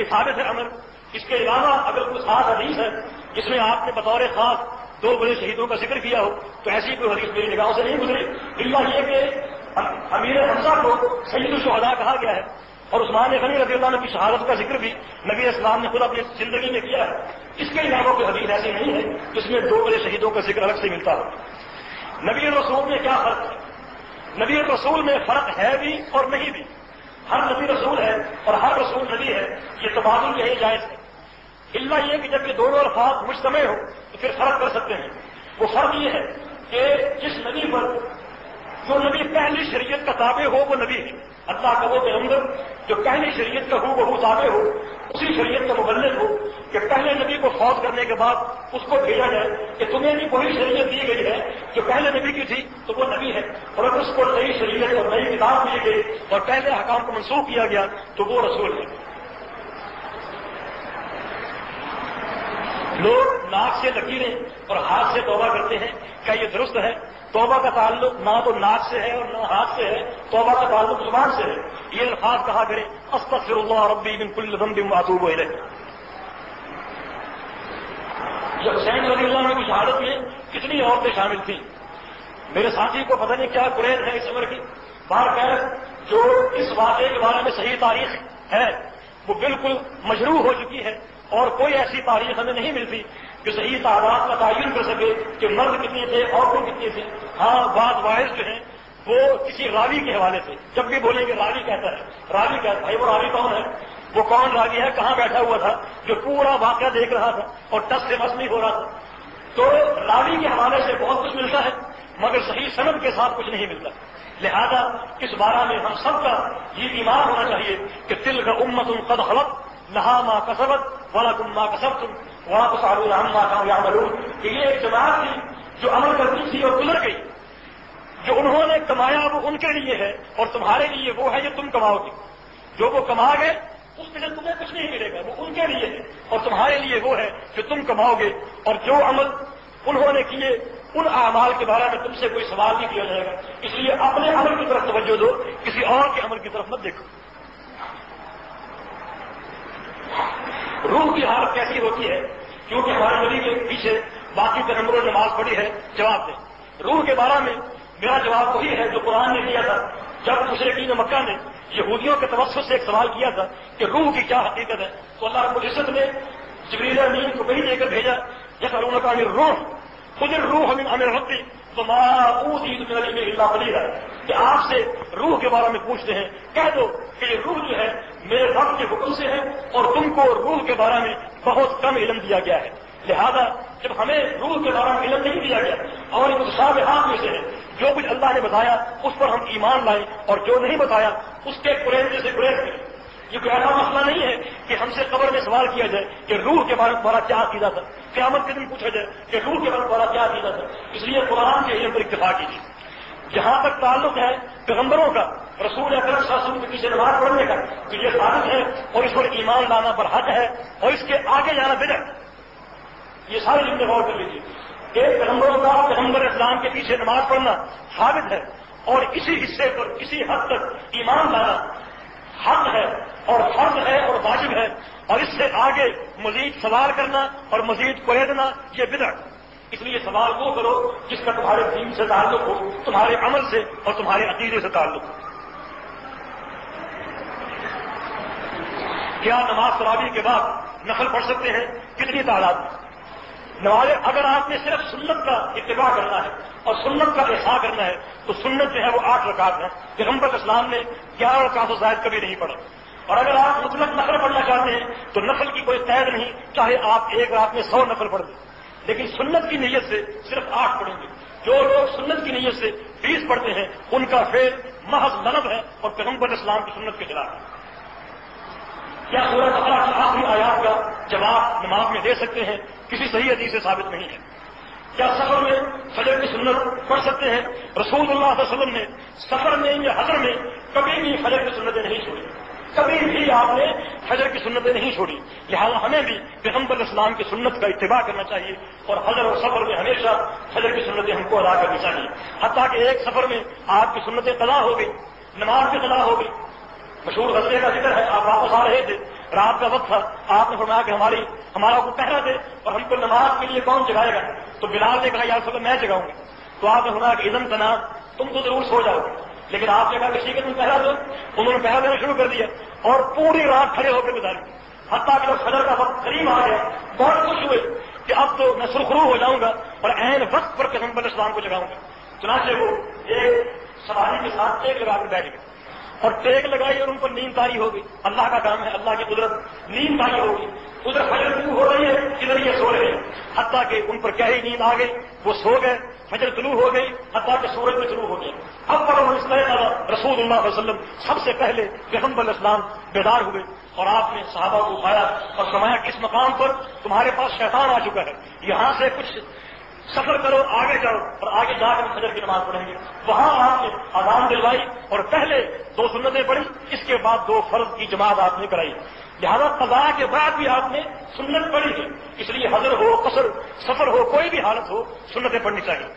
ثابت ہے امر. اس کے علاوہ اگر کوئی خاص حدیث ہے جس میں آپ نے بطور خاص 2 بڑے شہیدوں کا ذکر کیا ہو تو ایسی کوئی حدیث میری نگاہوں سے نہیں گزری. اللہ یہ کہ امیر حمزہ کو سید الشہداء کہا گیا ہے, اور عثمان غنی رضی اللہ عنہ کی شہادت کا ذکر بھی نبی اسلام نے خود اپنی زندگی میں کیا ہے. اس کے علاوہ کوئی حدیث ایسی نہیں ہے جس میں 2 بڑے شہیدوں کا ذکر الگ سے ملتا ہو. نبی رسول میں کیا فرق ہے؟ نبی رسول میں فرق ہے بھی اور نہیں بھی. ہر نبی رسول ہے اور ہر رسول نبی ہے, یہ تبادل یہی جائز ہے. اللہ یہ کہ جب یہ دونوں الفاظ مجتمع ہو تو پھر فرق کر سکتے ہیں. وہ فرق یہ ہے کہ جس نبی پر جو نبی پہلی شریعت کا تابع ہو وہ نبی ہے, اللہ کا وہ پیغمبر جو پہلی شریعت کا ہو وہ تابع ہو، اسی شریعت کا مبلغ ہو، کہ پہلے نبی کو فوت کرنے کے بعد اس کو بھیجا جائے کہ تمہیں بھی وہی شریعت دی گئی ہے جو پہلے نبی کی تھی تو وہ نبی ہے، اور اگر اس کو نئی شریعت اور نئی کتاب دی گئی اور پہلے حکام کو منسوخ کیا گیا تو وہ رسول ہے۔ لوگ ناک سے لکیریں اور ہاتھ سے توبہ کرتے ہیں، کیا یہ درست ہے؟ توبہ کا تعلق نہ تو ناک سے ہے اور نہ ہاتھ سے ہے، توبہ کا تعلق زبان سے ہے۔ یہ الفاظ کہا کرے استغفر اللہ ربی من کل ذنب واتوب الیہ۔ جب حسین رضی اللہ عنہ کی شہادت میں کتنی عورتیں شامل تھیں، میرے ساتھی کو پتہ نہیں کیا قریش ہے اس عمر کی، بہرکیف جو اس واقعے کے بارے میں صحیح تاریخ ہے وہ بالکل مجروح ہو چکی ہے، اور کوئی ایسی تاریخ ہمیں نہیں ملتی جو صحیح تعداد کا تعین کر سکے کہ مرد کتنے تھے عورتیں کتنی تھیں۔ ہاں بعض واعظ جو ہیں وہ کسی راوی کے حوالے سے جب بھی بولیں گے راوی کہتا ہے، راوی کہتا ہے، بھائی وہ راوی کون ہے؟ وہ کون راوی ہے؟ کہاں بیٹھا ہوا تھا جو پورا واقعہ دیکھ رہا تھا اور ٹس سے مس نہیں ہو رہا تھا؟ تو راوی کے حوالے سے بہت کچھ ملتا ہے مگر صحیح سند کے ساتھ کچھ نہیں ملتا۔ لہذا اس بارے میں ہم سب کا یہ ایمان ہونا چاہیے کہ تلک امت قد خلت لها ما کسبت ولکم ما کسبتم ولا تسألون عما كانوا يعملون، کہ یہ ایک جماعت تھی جو عمل کرتی تھی اور گزر گئی، جو انہوں نے کمایا وہ ان کے لیے ہے اور تمہارے لیے وہ ہے جو تم کماؤ گے، جو وہ کما گئے اس میں سے تمہیں کچھ نہیں ملے گا، وہ ان کے لیے ہے اور تمہارے لیے وہ ہے جو تم کماؤ گے، اور جو عمل انہوں نے کیے ان اعمال کے بارے میں تم سے کوئی سوال نہیں کیا جائے گا، اس لیے اپنے عمل کی طرف توجہ دو، کسی اور کے عمل کی طرف مت دیکھو۔ روح کی حالت کیسی ہوتی ہے؟ کیونکہ ہمارے نبی کے پیچھے باقی پیغمبروں نے نماز پڑھی ہے، جواب دیں۔ روح کے بارے میں میرا جواب وہی ہے جو قرآن نے دیا تھا جب مشرکین مکہ نے یہودیوں کے توسط سے ایک سوال کیا تھا کہ روح کی کیا حقیقت ہے، تو اللہ رب العزت نے جبریل امین کو وہی دے کر بھیجا، یسألونک عن الروح قل الروح من امر ربی وما اوتیتم من العلم الا قلیلا، کہ آپ سے روح کے بارے میں پوچھتے ہیں، کہہ دو کہ یہ روح جو ہے میرے رب کے حکم سے ہے اور تم کو روح کے بارے میں بہت کم علم دیا گیا ہے۔ لہذا جب ہمیں روح کے بارے میں علم نہیں دیا گیا اور ان متشابہات میں سے ہے جو کچھ اللہ نے بتایا اس پر ہم ایمان لائیں اور جو نہیں بتایا اس کے قریب سے قریب کریں۔ یہ کوئی ایسا مسئلہ نہیں ہے کہ ہم سے قبر میں سوال کیا جائے کہ روح کے بارے میں تمہارا کیا عقیدہ تھا، قیامت کے دن پوچھا جائے کہ روح کے بارے میں تمہارا کیا عقیدہ تھا۔ اس لیے قرآن کے علم پر اکتفا کیجیے۔ جہاں تک تعلق ہے پیغمبروں کا، رسول اکرم صلی اللہ علیہ وسلم کے پیچھے نماز پڑھنے کا، تو یہ ثابت ہے اور اس پر ایمان لانا برحق ہے اور اس کے آگے جانا بدعت۔ یہ سارے جملے غور کر لیجیے۔ ایک پیغمبروں کا پیغمبر اسلام کے پیچھے نماز پڑھنا ثابت ہے اور اسی حصے پر کسی حد تک ایمان لانا حق ہے اور فرض ہے اور واجب ہے، اور اس سے آگے مزید سوال کرنا اور مزید قیدنا یہ بدعت۔ اس لیے سوال وہ کرو جس کا تمہارے دین سے تعلق ہو، تمہارے عمل سے اور تمہارے عقیدے سے تعلق ہو۔ کیا نماز تراویح کے بعد نفل پڑھ سکتے ہیں؟ کتنی تعداد میں؟ نماز اگر آپ نے صرف سنت کا اتباع کرنا ہے اور سنت کا احساس کرنا ہے تو سنت جو ہے وہ 8 رکعت ہے، پیغمبر اسلام نے 11 رکعت سے زائد کبھی نہیں پڑھا۔ اور اگر آپ مطلق نفل پڑھنا چاہتے ہیں تو نفل کی کوئی قید نہیں، چاہے آپ ایک رات میں 100 نفل پڑھ دیں، لیکن سنت کی نیت سے صرف 8 پڑھیں گے۔ جو لوگ سنت کی نیت سے 20 پڑھتے ہیں ان کا فعل محض لغو ہے اور پیغمبر اسلام کی سنت کے خلاف ہے۔ کیا سورہ بقرہ کی آخری آیات کا جواب نماز میں دے سکتے ہیں؟ کسی صحیح حدیث سے ثابت نہیں ہے۔ کیا سفر میں فجر کی سنت پڑھ سکتے ہیں؟ رسول اللہ صلی اللہ علیہ وسلم نے سفر میں یا حضر میں کبھی بھی فجر کی سنتیں نہیں چھوڑی، کبھی بھی آپ نے فجر کی سنتیں نہیں چھوڑی۔ لہٰذا ہمیں بھی پیغمبر اسلام کی سنت کا اتباع کرنا چاہیے اور حضر اور سفر میں ہمیشہ فجر کی سنتیں ہم کو ادا کرنی چاہیے، حتیٰ کہ ایک سفر میں آپ کی سنتیں قضا ہو گئی، نماز بھی قضا ہو گئی۔ مشہور غزلے کا ذکر ہے، آپ واپس آ رہے تھے، رات کا وقت تھا، آپ نے فرمایا کہ ہمارا کو پہرا دے اور ہم کو نماز کے لیے کون جگائے گا؟ تو بلال نے کہا یا رسول اللہ میں جگاؤں گا۔ تو آپ نے فرمایا کہ اذن تنام، تم تو ضرور سو جاؤ گے، لیکن آپ نے کہا کہ ٹھیک ہے تم پہرا دو۔ انہوں نے پہرا دینا شروع کر دیا اور پوری رات کھڑے ہو کے گزاری، حتیٰ کہ جب فجر کا وقت قریب آ گیا بہت خوش ہوئے کہ اب تو میں سرخرو ہو جاؤں گا اور عین وقت پر پیغمبر اسلام کو جگاؤں گا۔ چنانچہ وہ ایک سواری کے ساتھ ٹیک لگا کر بیٹھ گئے اور ٹیک لگائی اور ان پر نیند طاری ہو گئی۔ اللہ کا کام ہے، اللہ کی قدرت، نیند طاری ہو گئی۔ ادھر فجر طلوع ہو رہی ہے، ادھر یہ سو رہے ہیں، حتیٰ کہ ان پر کیا ہی نیند آ گئی، وہ سو گئے۔ فجر طلوع ہو گئی، حتیٰ کہ سورج میں طلوع ہو گئی۔ اول رسول اللہ صلی اللہ علیہ وسلم، سب سے پہلے پیغمبر اسلام بیدار ہوئے اور آپ نے صحابہ کو اٹھایا اور فرمایا کہ اس مقام پر تمہارے پاس شیطان آ چکا ہے، یہاں سے کچھ سفر کرو، آگے جاؤ اور آگے جا کر فجر کی نماز پڑھیں گے۔ وہاں آپ نے اذان دلوائی اور پہلے 2 سنتیں پڑھی، اس کے بعد 2 فرض کی جماعت آپ نے کرائی۔ لہذا قضاء کے بعد بھی آپ نے سنت پڑھی ہے، اس لیے حضر ہو، قصر، سفر ہو، کوئی بھی حالت ہو، سنتیں پڑھنی چاہیے۔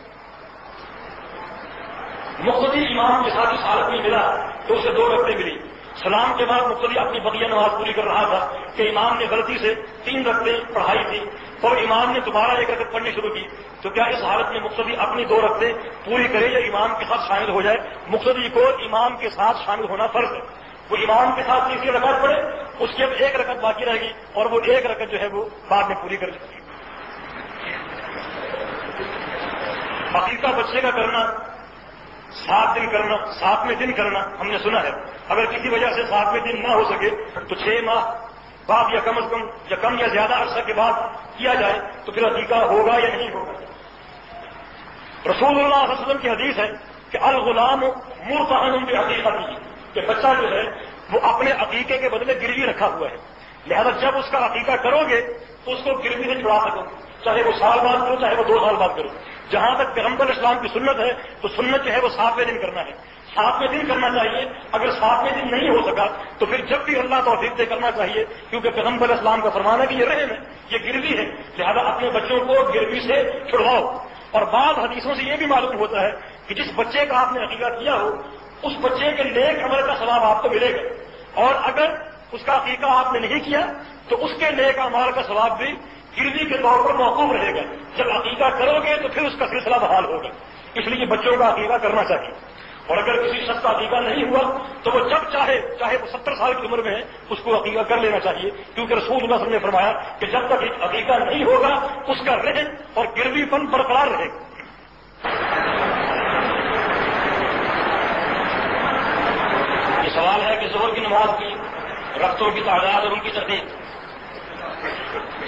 مقتدی امام کے ساتھ اس حالت میں ملا تو اسے 2 رکعتیں ملی۔ سلام کے بعد مقتدی اپنی بقیہ نماز پوری کر رہا تھا کہ امام نے غلطی سے 3 رکعتیں پڑھائی تھی اور امام نے دوبارہ 1 رکعت پڑھنی شروع کی، تو کیا اس حالت میں مقتدی اپنی 2 رکعتیں پوری کرے یا امام کے ساتھ شامل ہو جائے؟ مقتدی کو امام کے ساتھ شامل ہونا فرض ہے، وہ امام کے ساتھ 3 رکعت پڑھے، اس کے بعد 1 رکعت باقی رہے گی اور وہ 1 رکعت جو ہے وہ بعد میں پوری کر لے گی۔ عقیقہ بچے کا کرنا 7 دن کرنا، 7ویں دن کرنا ہم نے سنا ہے، اگر کسی وجہ سے 7ویں دن نہ ہو سکے تو 6 ماہ بعد یا کم از کم یا کم یا زیادہ عرصہ کے بعد کیا جائے تو پھر عقیقہ ہوگا یا نہیں ہوگا۔ رسول اللہ صلی اللہ علیہ وسلم کی حدیث ہے کہ الغلام مرتہن بعقیقتہ، کہ بچہ جو ہے وہ اپنے عقیقے کے بدلے گروی رکھا ہوا ہے، لہذا جب اس کا عقیقہ کرو گے تو اس کو گروی سے چھڑا سکو، چاہے وہ سال بعد کرو چاہے وہ 2 سال بعد کرو۔ جہاں تک پیغمبر اسلام کی سنت ہے تو سنت جو ہے وہ 7ویں دن کرنا ہے، 7ویں دن کرنا چاہیے۔ اگر 7ویں دن نہیں ہو سکا تو پھر جب بھی اللہ توفیق دے کرنا چاہیے، کیونکہ پیغمبر اسلام کا فرمان ہے کہ یہ رحم ہے، یہ گروی ہے، لہذا اپنے بچوں کو گروی سے چھڑواؤ۔ اور بعض حدیثوں سے یہ بھی معلوم ہوتا ہے کہ جس بچے کا آپ نے عقیقہ کیا ہو اس بچے کے نیک عمل کا ثواب آپ کو ملے گا، اور اگر اس کا عقیقہ آپ نے نہیں کیا تو اس کے نیک اعمال کا ثواب بھی گروی کے طور پر موقوف رہے گا۔ جب عقیقہ کرو گے تو پھر اس کا سلسلہ بحال ہوگا، اس لیے بچوں کا عقیقہ کرنا چاہیے۔ اور اگر کسی شخص کا عقیقہ نہیں ہوا تو وہ جب چاہے وہ 70 سال کی عمر میں ہے اس کو عقیقہ کر لینا چاہیے، کیونکہ رسول اللہ صلی اللہ علیہ وسلم نے فرمایا کہ جب تک عقیقہ نہیں ہوگا اس کا رہن اور گروی پن برقرار رہے گا۔ یہ سوال ہے کہ ظہر کی نماز کی رکعتوں کی تعداد اور ان کی ترتیب۔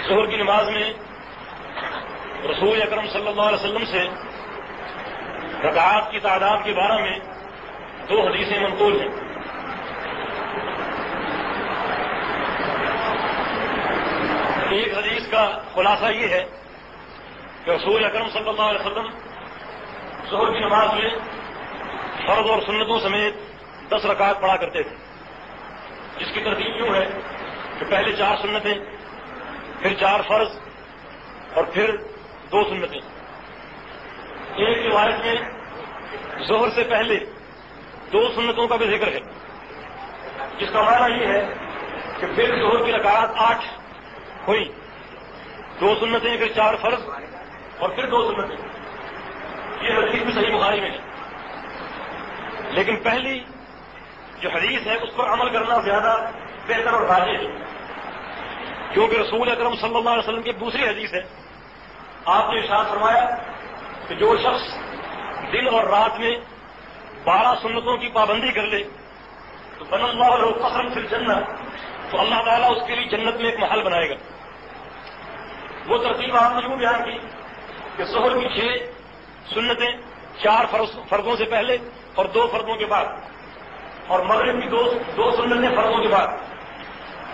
ظہر کی نماز میں رسول اکرم صلی اللہ علیہ وسلم سے رکعات کی تعداد کے بارے میں 2 حدیثیں منقول ہیں۔ ایک حدیث کا خلاصہ یہ ہے کہ رسول اکرم صلی اللہ علیہ وسلم ظہر کی نماز میں فرض اور سنتوں سمیت 10 رکعات پڑھا کرتے تھے، جس کی ترتیب یوں ہے کہ پہلے 4 سنتیں، پھر 4 فرض اور پھر 2 سنتیں۔ ایک روایت میں ظہر سے پہلے 2 سنتوں کا بھی ذکر ہے، جس کا معنی یہ ہے کہ پھر ظہر کی رکعات 8 ہوئی، 2 سنتیں، پھر 4 فرض اور پھر 2 سنتیں۔ یہ حدیث بھی صحیح بخاری میں ہے، لیکن پہلی جو حدیث ہے اس پر عمل کرنا زیادہ بہتر اور راجح ہے، کیونکہ رسول اکرم صلی اللہ علیہ وسلم کی دوسری حدیث ہے، آپ نے ارشاد فرمایا کہ جو شخص دن اور رات میں 12 سنتوں کی پابندی کر لے تو بن اللہ له قصرا فی الجنہ، تو اللہ تعالیٰ اس کے لیے جنت میں ایک محل بنائے گا۔ وہ ترتیب آپ نے یوں بیان کی کہ ظہر کی 6 سنتیں، 4 فرضوں سے پہلے اور 2 فرضوں کے بعد، اور مغرب کی 2 سنتیں فرضوں کے بعد،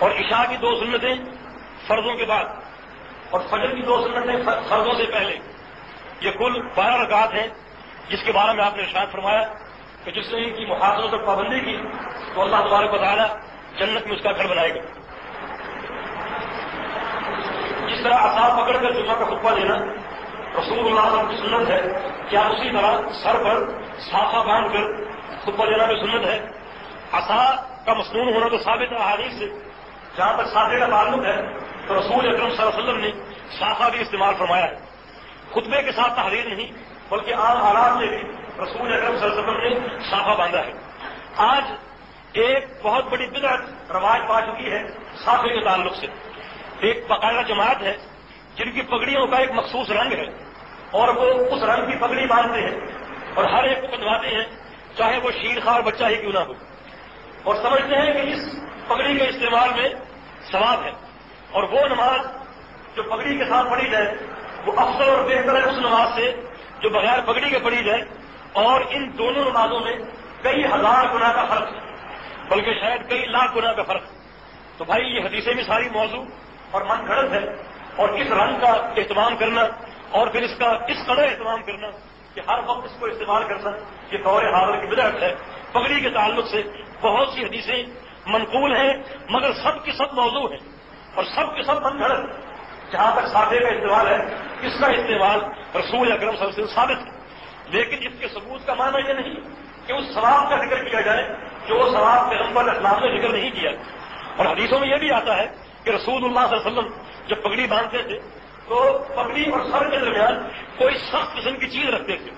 اور عشاء کی 2 سنتیں فرضوں کے بعد، اور فجر کی 2 سنتیں فرضوں سے پہلے۔ یہ کل 12 رکعات ہیں، جس کے بارے میں آپ نے ارشاد فرمایا کہ جس نے ان کی محافظت اور پابندی کی تو اللہ تبارک و تعالیٰ جنت میں اس کا گھر بنائے گا۔ جس طرح عصا پکڑ کر جمعہ کا خطبہ دینا رسول اللہ صلی اللہ علیہ وسلم کی سنت ہے، کیا اسی طرح سر پر صافہ باندھ کر خطبہ دینا بھی سنت ہے؟ عصا کا مسنون ہونا تو ثابت ہے احادیث سے، جہاں تک صافے کا تعلق ہے تو رسول اکرم صلی اللہ علیہ وسلم نے صافہ بھی استعمال فرمایا ہے۔ خطبے کے ساتھ تحریر نہیں بلکہ عام حالات میں بھی رسول اکرم صلی اللہ علیہ وسلم نے صافہ باندھا ہے۔ آج ایک بہت بڑی بدعت رواج پا چکی ہے صافے کے تعلق سے۔ ایک باقاعدہ جماعت ہے جن کی پگڑیوں کا ایک مخصوص رنگ ہے اور وہ اس رنگ کی پگڑی باندھتے ہیں اور ہر ایک کو بندھواتے ہیں، چاہے وہ شیر خوار بچہ ہی کیوں نہ ہو، اور سمجھتے ہیں کہ اس پگڑی کے استعمال میں ثواب ہے، اور وہ نماز جو پگڑی کے ساتھ پڑھی جائے وہ افضل اور بہتر ہے اس نماز سے جو بغیر پگڑی کے پڑھی جائے، اور ان دونوں نمازوں میں کئی ہزار گنا کا فرق ہے، بلکہ شاید کئی لاکھ گنا کا فرق ہے۔ تو بھائی یہ حدیثیں بھی ساری موضوع اور من گھڑت ہے، اور اس رنگ کا اہتمام کرنا اور پھر اس کا اس قدر اہتمام کرنا کہ ہر وقت اس کو استعمال کرنا، یہ دور حاضر کی بدعت ہے۔ پگڑی کے تعلق سے بہت سی حدیثیں منقول ہیں، مگر سب کی سب موضوع ہیں اور سب کے سب من گھڑت۔ جہاں تک سادے کا استعمال ہے، اس کا استعمال رسول اکرم صلی اللہ علیہ وسلم ثابت ہے، لیکن اس کے ثبوت کا معنی یہ نہیں کہ اس ثواب کا ذکر کیا جائے جو وہ ثواب پیغمبر اسلام نے ذکر نہیں کیا۔ اور حدیثوں میں یہ بھی آتا ہے کہ رسول اللہ صلی اللہ علیہ وسلم جب پگڑی باندھتے تھے تو پگڑی اور سر کے درمیان کوئی سخت قسم کی چیز رکھتے تھے،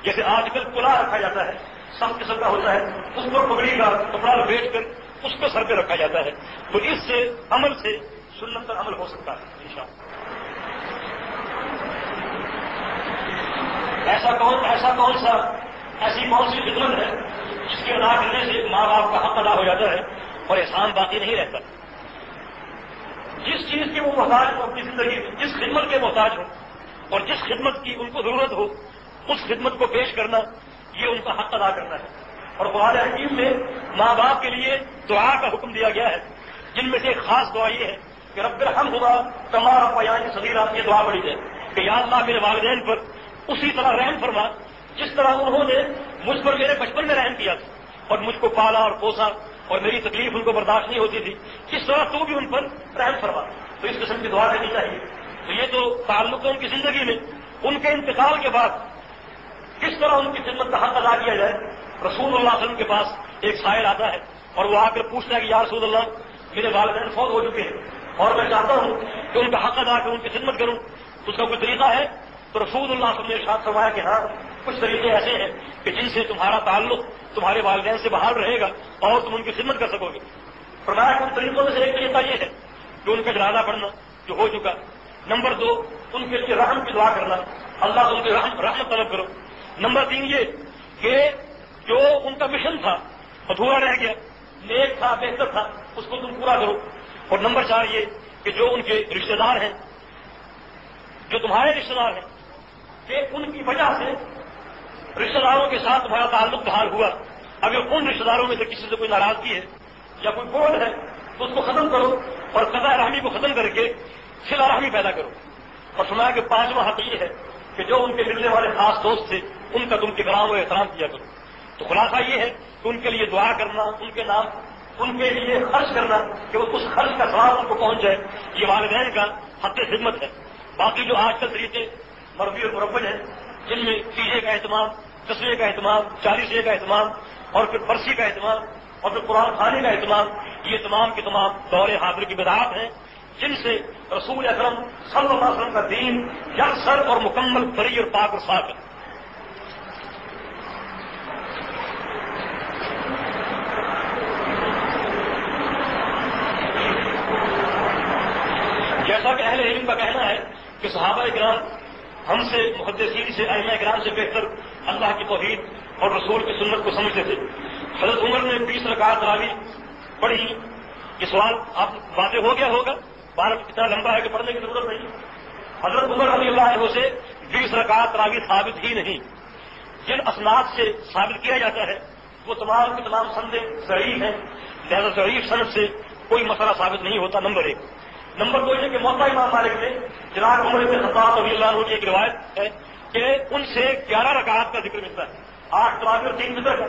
جیسے آج کل کلا رکھا جاتا ہے، سخت قسم کا ہوتا ہے، اس کو پگڑی کا کپڑا لپیٹ کر اس کو سر پہ رکھا جاتا ہے۔ تو اس سے عمل سے سنت پر عمل ہو سکتا ہے انشاءاللہ۔ ایسی کون سی خدمت ہے جس کے ادا کرنے سے ماں باپ کا حق ادا ہو جاتا ہے اور احسان باقی نہیں رہتا؟ جس چیز کے وہ محتاج ہو اپنی زندگی میں، جس خدمت کے محتاج ہو اور جس خدمت کی ان کو ضرورت ہو، اس خدمت کو پیش کرنا یہ ان کا حق ادا کرنا ہے۔ اور قرآن حکیم میں ماں باپ کے لیے دعا کا حکم دیا گیا ہے، جن میں سے ایک خاص دعا یہ ہے کہ رب ارحمہما کما ربیانی صغیرا، یہ دعا پڑھی جائے کہ یا اللہ میرے والدین پر اسی طرح رحم فرما جس طرح انہوں نے مجھ پر میرے بچپن میں رحم کیا تھا اور مجھ کو پالا اور پوسا اور میری تکلیف ان کو برداشت نہیں ہوتی تھی، اس طرح تو بھی ان پر رحم فرما۔ تو اس قسم کی دعا کرنی چاہیے۔ تو یہ تو تعلق ہے ان کی زندگی میں، ان کے انتقال کے بعد کس طرح ان کی خدمت کا حق ادا کیا جائے۔ رسول اللہ صلی اللہ علیہ وسلم کے پاس ایک سائل آتا ہے اور وہ آ کر پوچھتا ہے کہ یا رسول اللہ میرے والدین فوت ہو چکے ہیں اور میں چاہتا ہوں کہ ان کا حق ادا کروں، ان کی خدمت کروں، تو اس کا کوئی طریقہ ہے؟ تو رسول اللہ صلی اللہ علیہ وسلم نے ارشاد فرمایا کہ ہاں کچھ طریقے ایسے ہیں کہ جن سے تمہارا تعلق تمہارے والدین سے بحال رہے گا اور تم ان کی خدمت کر سکو گے۔ فرمایا کہ ان طریقوں میں سے ایک طریقہ یہ ہے کہ ان کا جنازہ پڑھنا جو ہو چکا، نمبر 2 ان کے لیے رحم کی دعا کرنا، اللہ سے ان کے رحمت طلب کرو، نمبر 3 یہ کہ جو ان کا مشن تھا ادھورا رہ گیا، نیک تھا بہتر تھا، اس کو تم پورا کرو، اور نمبر 4 یہ کہ جو ان کے رشتہ دار ہیں، جو تمہارے رشتہ دار ہیں، کہ ان کی وجہ سے رشتہ داروں کے ساتھ تمہارا تعلق بحال ہوا، اگر ان رشتہ داروں میں سے کسی سے کوئی ناراضگی ہے یا کوئی بوجھ ہے تو اس کو ختم کرو اور قضاء رحمی کو ختم کر کے صلہ رحمی پیدا کرو۔ اور سنا کہ 5واں حق یہ ہے کہ جو ان کے ملنے والے خاص دوست تھے ان کا تم اکرام و احترام کیا کرو۔ تو خلاصہ یہ ہے کہ ان کے لیے دعا کرنا، ان کے نام ان کے لیے خرچ کرنا کہ اس خرچ کا ثواب ان کو پہنچ جائے، یہ والدین کا حق خدمت ہے۔ باقی جو آج کل طریقے مرضی اور مربج ہیں جن میں تیجے کا اہتمام، دسویں کا اہتمام، 40ویں کا اہتمام اور پھر برسی کا اہتمام اور پھر قرآن خوانی کا اہتمام، یہ تمام کے تمام دور حاضر کی بدعات ہیں جن سے رسول اکرم صلی اللہ علیہ وسلم کا دین یکسر اور مکمل بری اور پاک اور صاف ہے۔ جیسا کہ اہل علم کا کہنا ہے کہ صحابہ کرام ہم سے، محدثین سے، ائمہ کرام سے بہتر اللہ کی توحید اور رسول کی سنت کو سمجھتے تھے۔ حضرت عمر نے 20 رکعت تراویح پڑھی۔ یہ سوال آپ واضح ہو گیا ہوگا، بارہ اتنا لمبا ہے کہ پڑھنے کی ضرورت نہیں۔ حضرت عمر رضی اللہ عنہ سے 20 رکعت تراویح ثابت ہی نہیں۔ جن اسناد سے ثابت کیا جاتا ہے وہ تمام کی تمام سندیں ضعیف ہیں، لہذا ضعیف سند سے کوئی مسئلہ ثابت نہیں ہوتا، نمبر 1۔ نمبر 2 یہ کہ موطا امام مالک نے جناب عمر بن خطاب رضی اللہ عنہ کی ایک روایت ہے کہ ان سے 11 رکعات کا ذکر ملتا ہے، 8 تراویح اور 3 وتر کا۔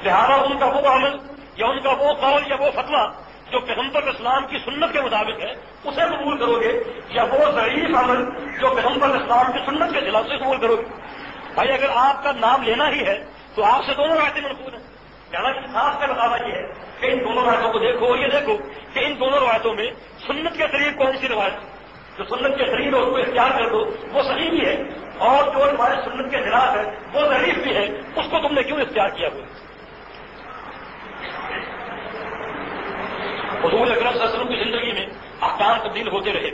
لہذا ان کا وہ عمل یا ان کا وہ قول یا وہ فتویٰ جو پیغمبر اسلام کی سنت کے مطابق ہے اسے قبول کرو گے، یا وہ ضعیف عمل جو پیغمبر اسلام کی سنت کے خلاف سے قبول کرو گے؟ بھائی اگر آپ کا نام لینا ہی ہے تو آپ سے دونوں روایتیں منقول ہیں۔ انصاف کا مطالبہ یہ ہے کہ ان دونوں روایتوں کو دیکھو اور یہ دیکھو کہ ان دونوں روایتوں میں سنت کے قریب کون سی روایت ہے، جو سنت کے قریب ہے اس کو اختیار کر دو، وہ صحیح بھی ہے، اور جو روایت سنت کے خلاف ہے وہ ضعیف بھی ہے، اس کو تم نے کیوں اختیار کیا ہوا؟ حضور اکرم صلی اللہ علیہ وسلم کی زندگی میں احکام تبدیل ہوتے رہے۔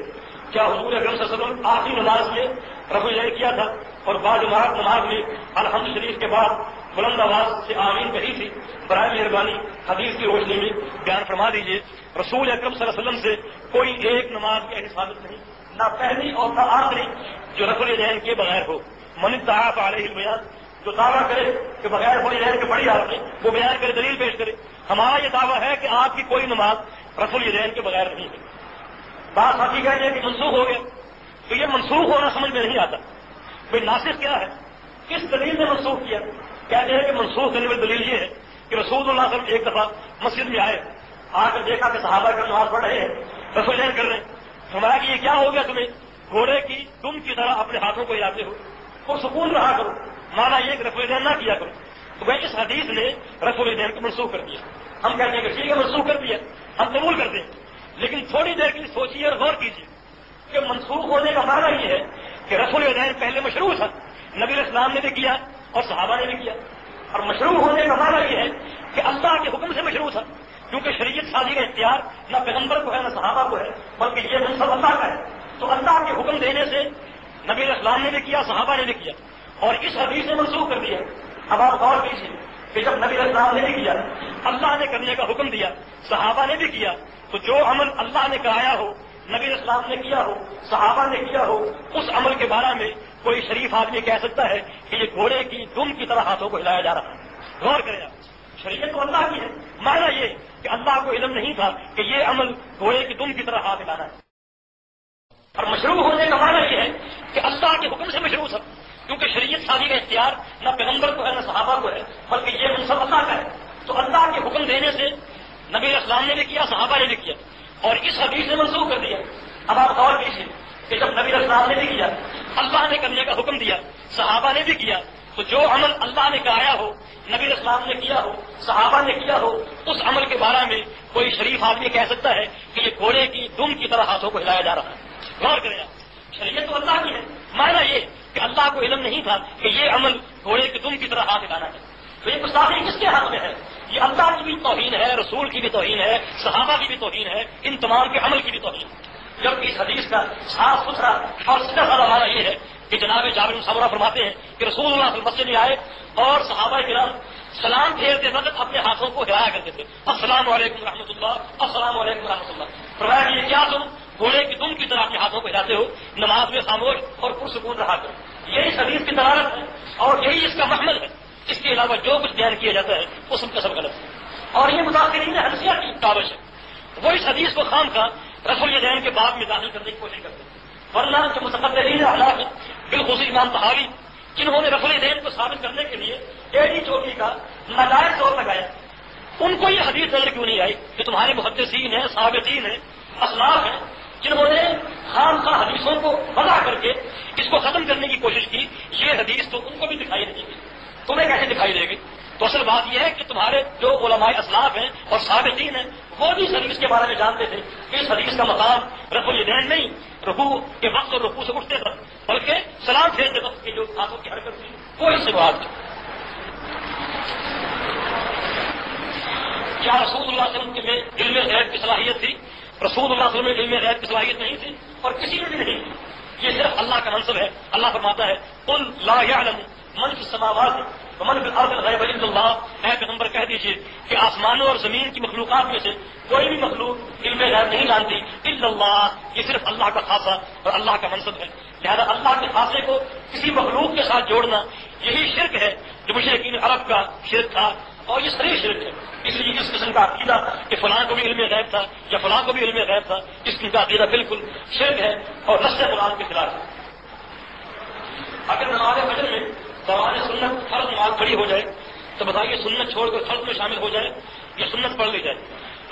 کیا حضور اکرم صلی اللہ علیہ وسلم آخری نماز میں رفع کیا تھا اور بعد نماز میں الحمد شریف کے بعد بلند آواز سے آمین کہی تھی؟ برائے مہربانی حدیث کی روشنی میں بیان فرما دیجیے۔ رسول اکرم صلی اللہ علیہ وسلم سے کوئی ایک نماز کی ثابت نہیں، نہ پہلی اور نہ آخری جو رفع یدین کے بغیر ہو۔ من ادعا فعلیہ البیان، جو دعویٰ کرے کہ بغیر رفع الیدین کے پڑھی آپ نے وہ بیان کرے، دلیل پیش کرے. ہمارا یہ دعویٰ ہے کہ آپ کی کوئی نماز رفع الیدین کے بغیر نہیں ہے. بات ساتھی کہتے ہیں کہ منسوخ ہو گیا، تو یہ منسوخ ہونا سمجھ میں نہیں آتا. بھائی ناسخ کیا ہے، کس دلیل نے منسوخ کیا؟ کہتے ہیں کہ منسوخ کرنے والی دلیل یہ ہے کہ رسول اللہ صلی اللہ علیہ وسلم ایک دفعہ مسجد میں آئے، آ کر دیکھا کہ صحابہ کا نماز پڑھ رہے ہیں، رفع الیدین کر رہے ہیں. فرمایا کہ یہ کیا ہو گیا تمہیں؟ گھوڑے کی دم کی طرح اپنے ہاتھوں کو ہلاتے ہو، اور سکون رہا کرو، مانا یہ کہ رفع الیدین نہ کیا کرو. تو بھائی اس حدیث نے رفع الیدین کو منسوخ کر دیا. ہم کہتے ہیں کہ ٹھیک ہے منسوخ کر دیا، ہم قبول کرتے ہیں، لیکن تھوڑی دیر کے لیے سوچیے اور غور کیجیے کہ منسوخ ہونے کا معنی یہ ہے کہ رفع الیدین پہلے مشروع تھا، نبی علیہ السلام نے بھی کیا اور صحابہ نے بھی کیا. اور مشروع ہونے کا معنی یہ ہے کہ اللہ کے حکم سے مشروع تھا، کیونکہ شریعت سازی کا اختیار نہ پیغمبر کو ہے نہ صحابہ کو ہے، بلکہ یہ منصب اللہ کا ہے. تو اللہ کے حکم دینے سے نبی علیہ السلام نے بھی کیا، صحابہ نے بھی کیا، اور اس حدیث نے منسوخ کر دیا. اب آپ غور کیجیے کہ جب نبی علیہ السلام نے بھی کیا، اللہ نے کرنے کا حکم دیا، صحابہ نے بھی کیا، تو جو عمل اللہ نے کرایا ہو، نبی علیہ السلام نے کیا ہو، صحابہ نے کیا ہو، اس عمل کے بارے میں کوئی شریف آدمی کہہ سکتا ہے کہ یہ گھوڑے کی دم کی طرح ہاتھوں کو ہلایا جا رہا ہے؟ غور کریں آپ، شریعت تو اللہ کی ہے، معنی یہ کہ اللہ کو علم نہیں تھا کہ یہ عمل گھوڑے کی دم کی طرح ہاتھ ہلانا ہے. اور مشروع ہونے کا معنی یہ ہے کہ اللہ کے حکم سے مشروع تھا، کیونکہ شریعت سازی کا اختیار نہ پیغمبر کو ہے نہ صحابہ کو ہے، بلکہ یہ منصب اللہ کا ہے. تو اللہ کے حکم دینے سے نبی علیہ السلام نے بھی کیا، صحابہ نے بھی کیا، اور اس حدیث نے منسوخ کر دیا. اب آپ غور کیجیے کہ جب نبی علیہ السلام نے بھی کیا، اللہ نے کرنے کا حکم دیا، صحابہ نے بھی کیا، تو جو عمل اللہ نے کرایا ہو، نبی علیہ السلام نے کیا ہو، صحابہ نے کیا ہو، اس عمل کے بارے میں کوئی شریف آدمی کہہ سکتا ہے کہ یہ گھوڑے کی دم کی طرح ہاتھوں کو ہلایا جا رہا ہے؟ غور کریں آپ، شریعت تو اللہ کی ہے، معنی یہ کہ اللہ کو علم نہیں تھا کہ یہ عمل گھوڑے کی دم کی طرح ہاتھ ہلانا ہے. تو یہ گستاخی کس کے ہاتھ میں ہے؟ یہ اللہ کی بھی توہین ہے، رسول کی بھی توہین ہے، صحابہ کی بھی توہین ہے، ان تمام کے عمل کی بھی توہین ہے. جبکہ اس حدیث کا صاف ستھرا اور سیدھا سادہ معنی یہ ہے کہ جناب جابر بن سمرہ فرماتے ہیں کہ رسول اللہ صلی اللہ علیہ وسلم مسجد میں آئے اور صحابہ کرام سلام پھیرتے وقت اپنے ہاتھوں کو ہلایا کرتے تھے، السلام علیکم رحمۃ اللہ، السلام علیکم رحمۃ اللہ. فرمایا کہ یہ کیا تم گھوڑے کی دم کی طرح اپنے ہاتھوں کو ہلاتے ہو، نماز میں خاموش اور پرسکون رہا کرو. یہی اس حدیث کی دلالت ہے اور یہی اس کا محمل ہے. اس کے علاوہ جو کچھ بیان کیا جاتا ہے وہ سب کا سب غلط ہے، اور یہ متاثرین حنفیہ کی کاوش ہے. وہ اس حدیث کو خام کا رفع الیدین کے باب میں داخل کرنے کی کوشش کرتے ہیں، ورنہ جو متقدرین احناف ہیں، بالخصوص امام طحاوی، جنہوں نے رفع الیدین کو ثابت کرنے کے لیے ایڑی چوٹی کا ناجائز طور لگایا، ان کو یہ حدیث نظر کیوں نہیں آئی کہ تمہارے محدثین ہیں، ثابتین ہیں، اسلاف ہیں، جنہوں نے خام خواہ حدیثوں کو وضع کر کے اس کو ختم کرنے کی کوشش کی؟ یہ حدیث تو ان کو بھی دکھائی نہیں گی، تمہیں کیسے دکھائی دے گی؟ تو اصل بات یہ ہے کہ تمہارے جو علماء اسلاف ہیں اور ثابتین ہیں وہ بھی اس حدیث کے بارے میں جانتے تھے کہ اس حدیث کا مقام رفع الیدین نہیں، رکوع کے وقت اور رکوع سے اٹھتے تھے، بلکہ سلام پھیرتے وقت کی جو ہاتھوں کی حرکت تھی وہ اس سے بات تھی. کیا رسول اللہ صلی اللہ علیہ وسلم میں علم غیب کی صلاحیت تھی؟ رسول اللہ صلی اللہ علیہ وسلم میں علم غیب کی صلاحیت نہیں تھی اور کسی میں بھی نہیں تھی. یہ صرف اللہ کا منصب ہے. اللہ فرماتا ہے قل لا يعلم من في السماوات ومن في الارض الغیب الا اللہ. اے پیغمبر کہہ دیجیے کہ آسمانوں اور زمین کی مخلوقات میں سے کوئی بھی مخلوق علم غیب نہیں جانتی الا اللہ. یہ صرف اللہ کا خاصہ اور اللہ کا منصب ہے. لہذا اللہ کے خاصے کو کسی مخلوق کے ساتھ جوڑنا یہی شرک ہے جو مشرکین عرب کا شرک تھا، اور یہ صریح شرک ہے. اس لیے اس قسم کا عقیدہ کہ فلاں کو بھی علم غیب تھا یا فلاں کو بھی علم غیب تھا، اس قسم کا عقیدہ بالکل شرک ہے اور نص قرآن کے خلاف ہے. اگر نماز فجر میں دوران سنت فرض نماز کھڑی ہو جائے تو بتائیے سنت چھوڑ کر فرض میں شامل ہو جائے یا سنت پڑھ لی جائے؟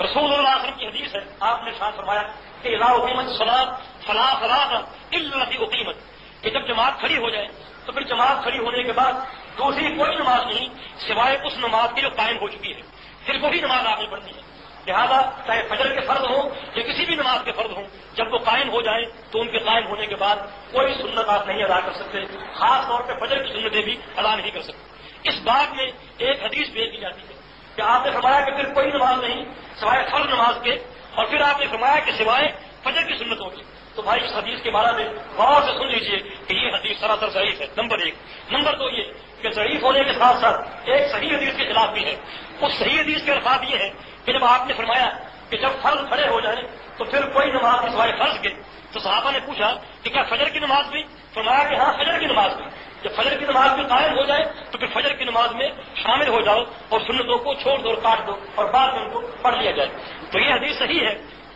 رسول اللہ صلی اللہ علیہ وسلم کی حدیث ہے، آپ نے ارشاد فرمایا کہ اذا اقیمت الصلاۃ فلا صلاۃ الا التي اقیمت، کہ جب جماعت کھڑی ہو جائے تو پھر جماعت کھڑی ہونے کے بعد دوسری کوئی نماز نہیں سوائے اس نماز کی جو قائم ہو چکی ہے، پھر وہی نماز آپ نے پڑھنی ہے. لہٰذا چاہے فجر کے فرض ہوں یا کسی بھی نماز کے فرض ہوں، جب وہ قائم ہو جائیں تو ان کے قائم ہونے کے بعد کوئی سنت آپ نہیں ادا کر سکتے، خاص طور پہ فجر کی سنتیں بھی ادا نہیں کر سکتے. اس بات میں ایک حدیث پیش کی جاتی ہے کہ آپ نے فرمایا کہ پھر کوئی نماز نہیں سوائے فرض نماز کے، اور پھر آپ نے فرمایا کہ سوائے فجر کی سنت ہوگی. تو بھائی اس حدیث کے بارے میں غور سے سن لیجیے کہ یہ حدیث سراسر ضعیف ہے، نمبر ایک. نمبر دو یہ کہ ضعیف ہونے کے ساتھ ساتھ ایک صحیح حدیث کے خلاف بھی ہے. اس صحیح حدیث کے الفاظ یہ ہے کہ جب آپ نے فرمایا کہ جب فرض کھڑے ہو جائیں تو پھر کوئی نماز نہیں سوائے فرض کے، تو صحابہ نے پوچھا کہ کیا فجر کی نماز بھی؟ فرمایا کہ ہاں فجر کی نماز بھی. جب فجر کی نماز میں قائم ہو جائے تو پھر فجر کی نماز میں شامل ہو جاؤ اور سنتوں کو چھوڑ دو اور کاٹ دو اور بعد میں ان کو پڑھ لیا جائے. تو یہ حدیث صحیح ہے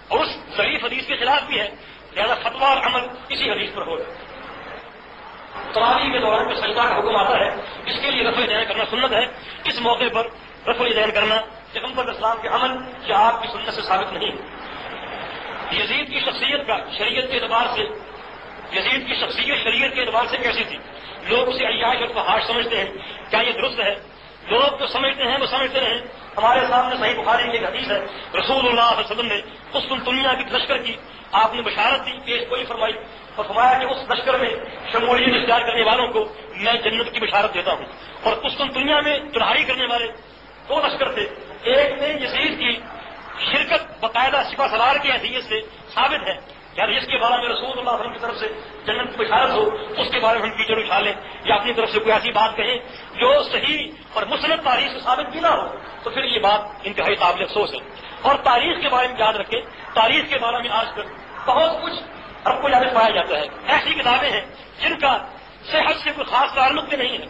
اور اس ضعیف حدیث کے خلاف بھی ہے، لہذا فتویٰ اور عمل اسی حدیث پر ہوگا. تراویح کے دوران جو سجدہ کا حکم آتا ہے اس کے لیے رفع دین کرنا سنت ہے. اس موقع پر رفع دین کرنا پیغمبر اسلام کے عمل یا آپ کی سنت سے ثابت نہیں. یزید کی شخصیت کا شریعت کے اعتبار سے یزید کی شخصیت شریعت کے اعتبار سے کیسی تھی؟ لوگ اسے عیاش اور فحاش سمجھتے ہیں، کیا یہ درست ہے؟ لوگ جو سمجھتے ہیں وہ سمجھتے رہیں. ہمارے سامنے صحیح بخاری کی ایک حدیث ہے، رسول اللہ صلی اللہ علیہ وسلم نے قسطنطنیہ کی لشکر کی آپ نے بشارت دی، پیش گوئی فرمائی اور فرمایا کہ اس لشکر میں شمولیت اختیار کرنے والوں کو میں جنت کی بشارت دیتا ہوں. اور قسطنطنیہ میں چڑھائی کرنے والے 2 لشکر تھے، ایک میں یزید کی شرکت باقاعدہ سپہ سالار کی حیثیت سے ثابت ہے، یعنی جس کے بارے میں رسول اللہ علیہ وسلم کی طرف سے جنت کی بشارت ہو اس کے بارے میں ہم کیچڑ اچھالیں یا اپنی طرف سے کوئی ایسی بات کہیں جو صحیح اور مسند تاریخ سے ثابت بھی نہ ہو، تو پھر یہ بات انتہائی قابل افسوس ہے. اور تاریخ کے بارے میں یاد رکھیں، تاریخ کے بارے میں آج کل بہت کچھ اب کو یاد پایا جاتا ہے. ایسی کتابیں ہیں جن کا صحت سے کوئی خاص تعلق بھی نہیں ہے،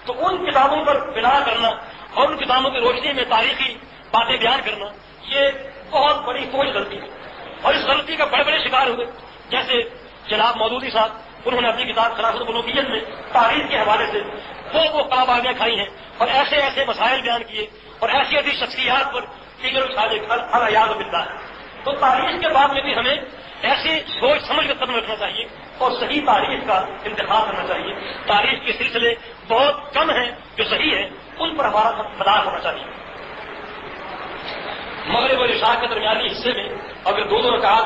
تو ان کتابوں پر بنا کرنا اور ان کتابوں کی روشنی میں تاریخی باتیں بیان کرنا یہ بہت بڑی فوج غلطی ہے. اور اس غلطی کا بڑے بڑے شکار ہوئے، جیسے جناب مودودی صاحب، انہوں نے اپنی کتاب خلافت الملوکیت میں تاریخ کے حوالے سے وہ کلاباغیاں کھائی ہیں اور ایسے ایسے مسائل بیان کیے اور ایسی ایسی شخصیات پر فکر اچھالے الیاذ باللہ. تو تاریخ کے بعد میں بھی ہمیں ایسی سوچ سمجھ کا قدم رکھنا چاہیے اور صحیح تاریخ کا انتخاب کرنا چاہیے. تاریخ کے سلسلے بہت کم ہیں جو صحیح ہیں، ان پر ہمارا مدار ہونا چاہیے. مغرب اور عشاء کے درمیانی حصے میں اگر 2 رکعات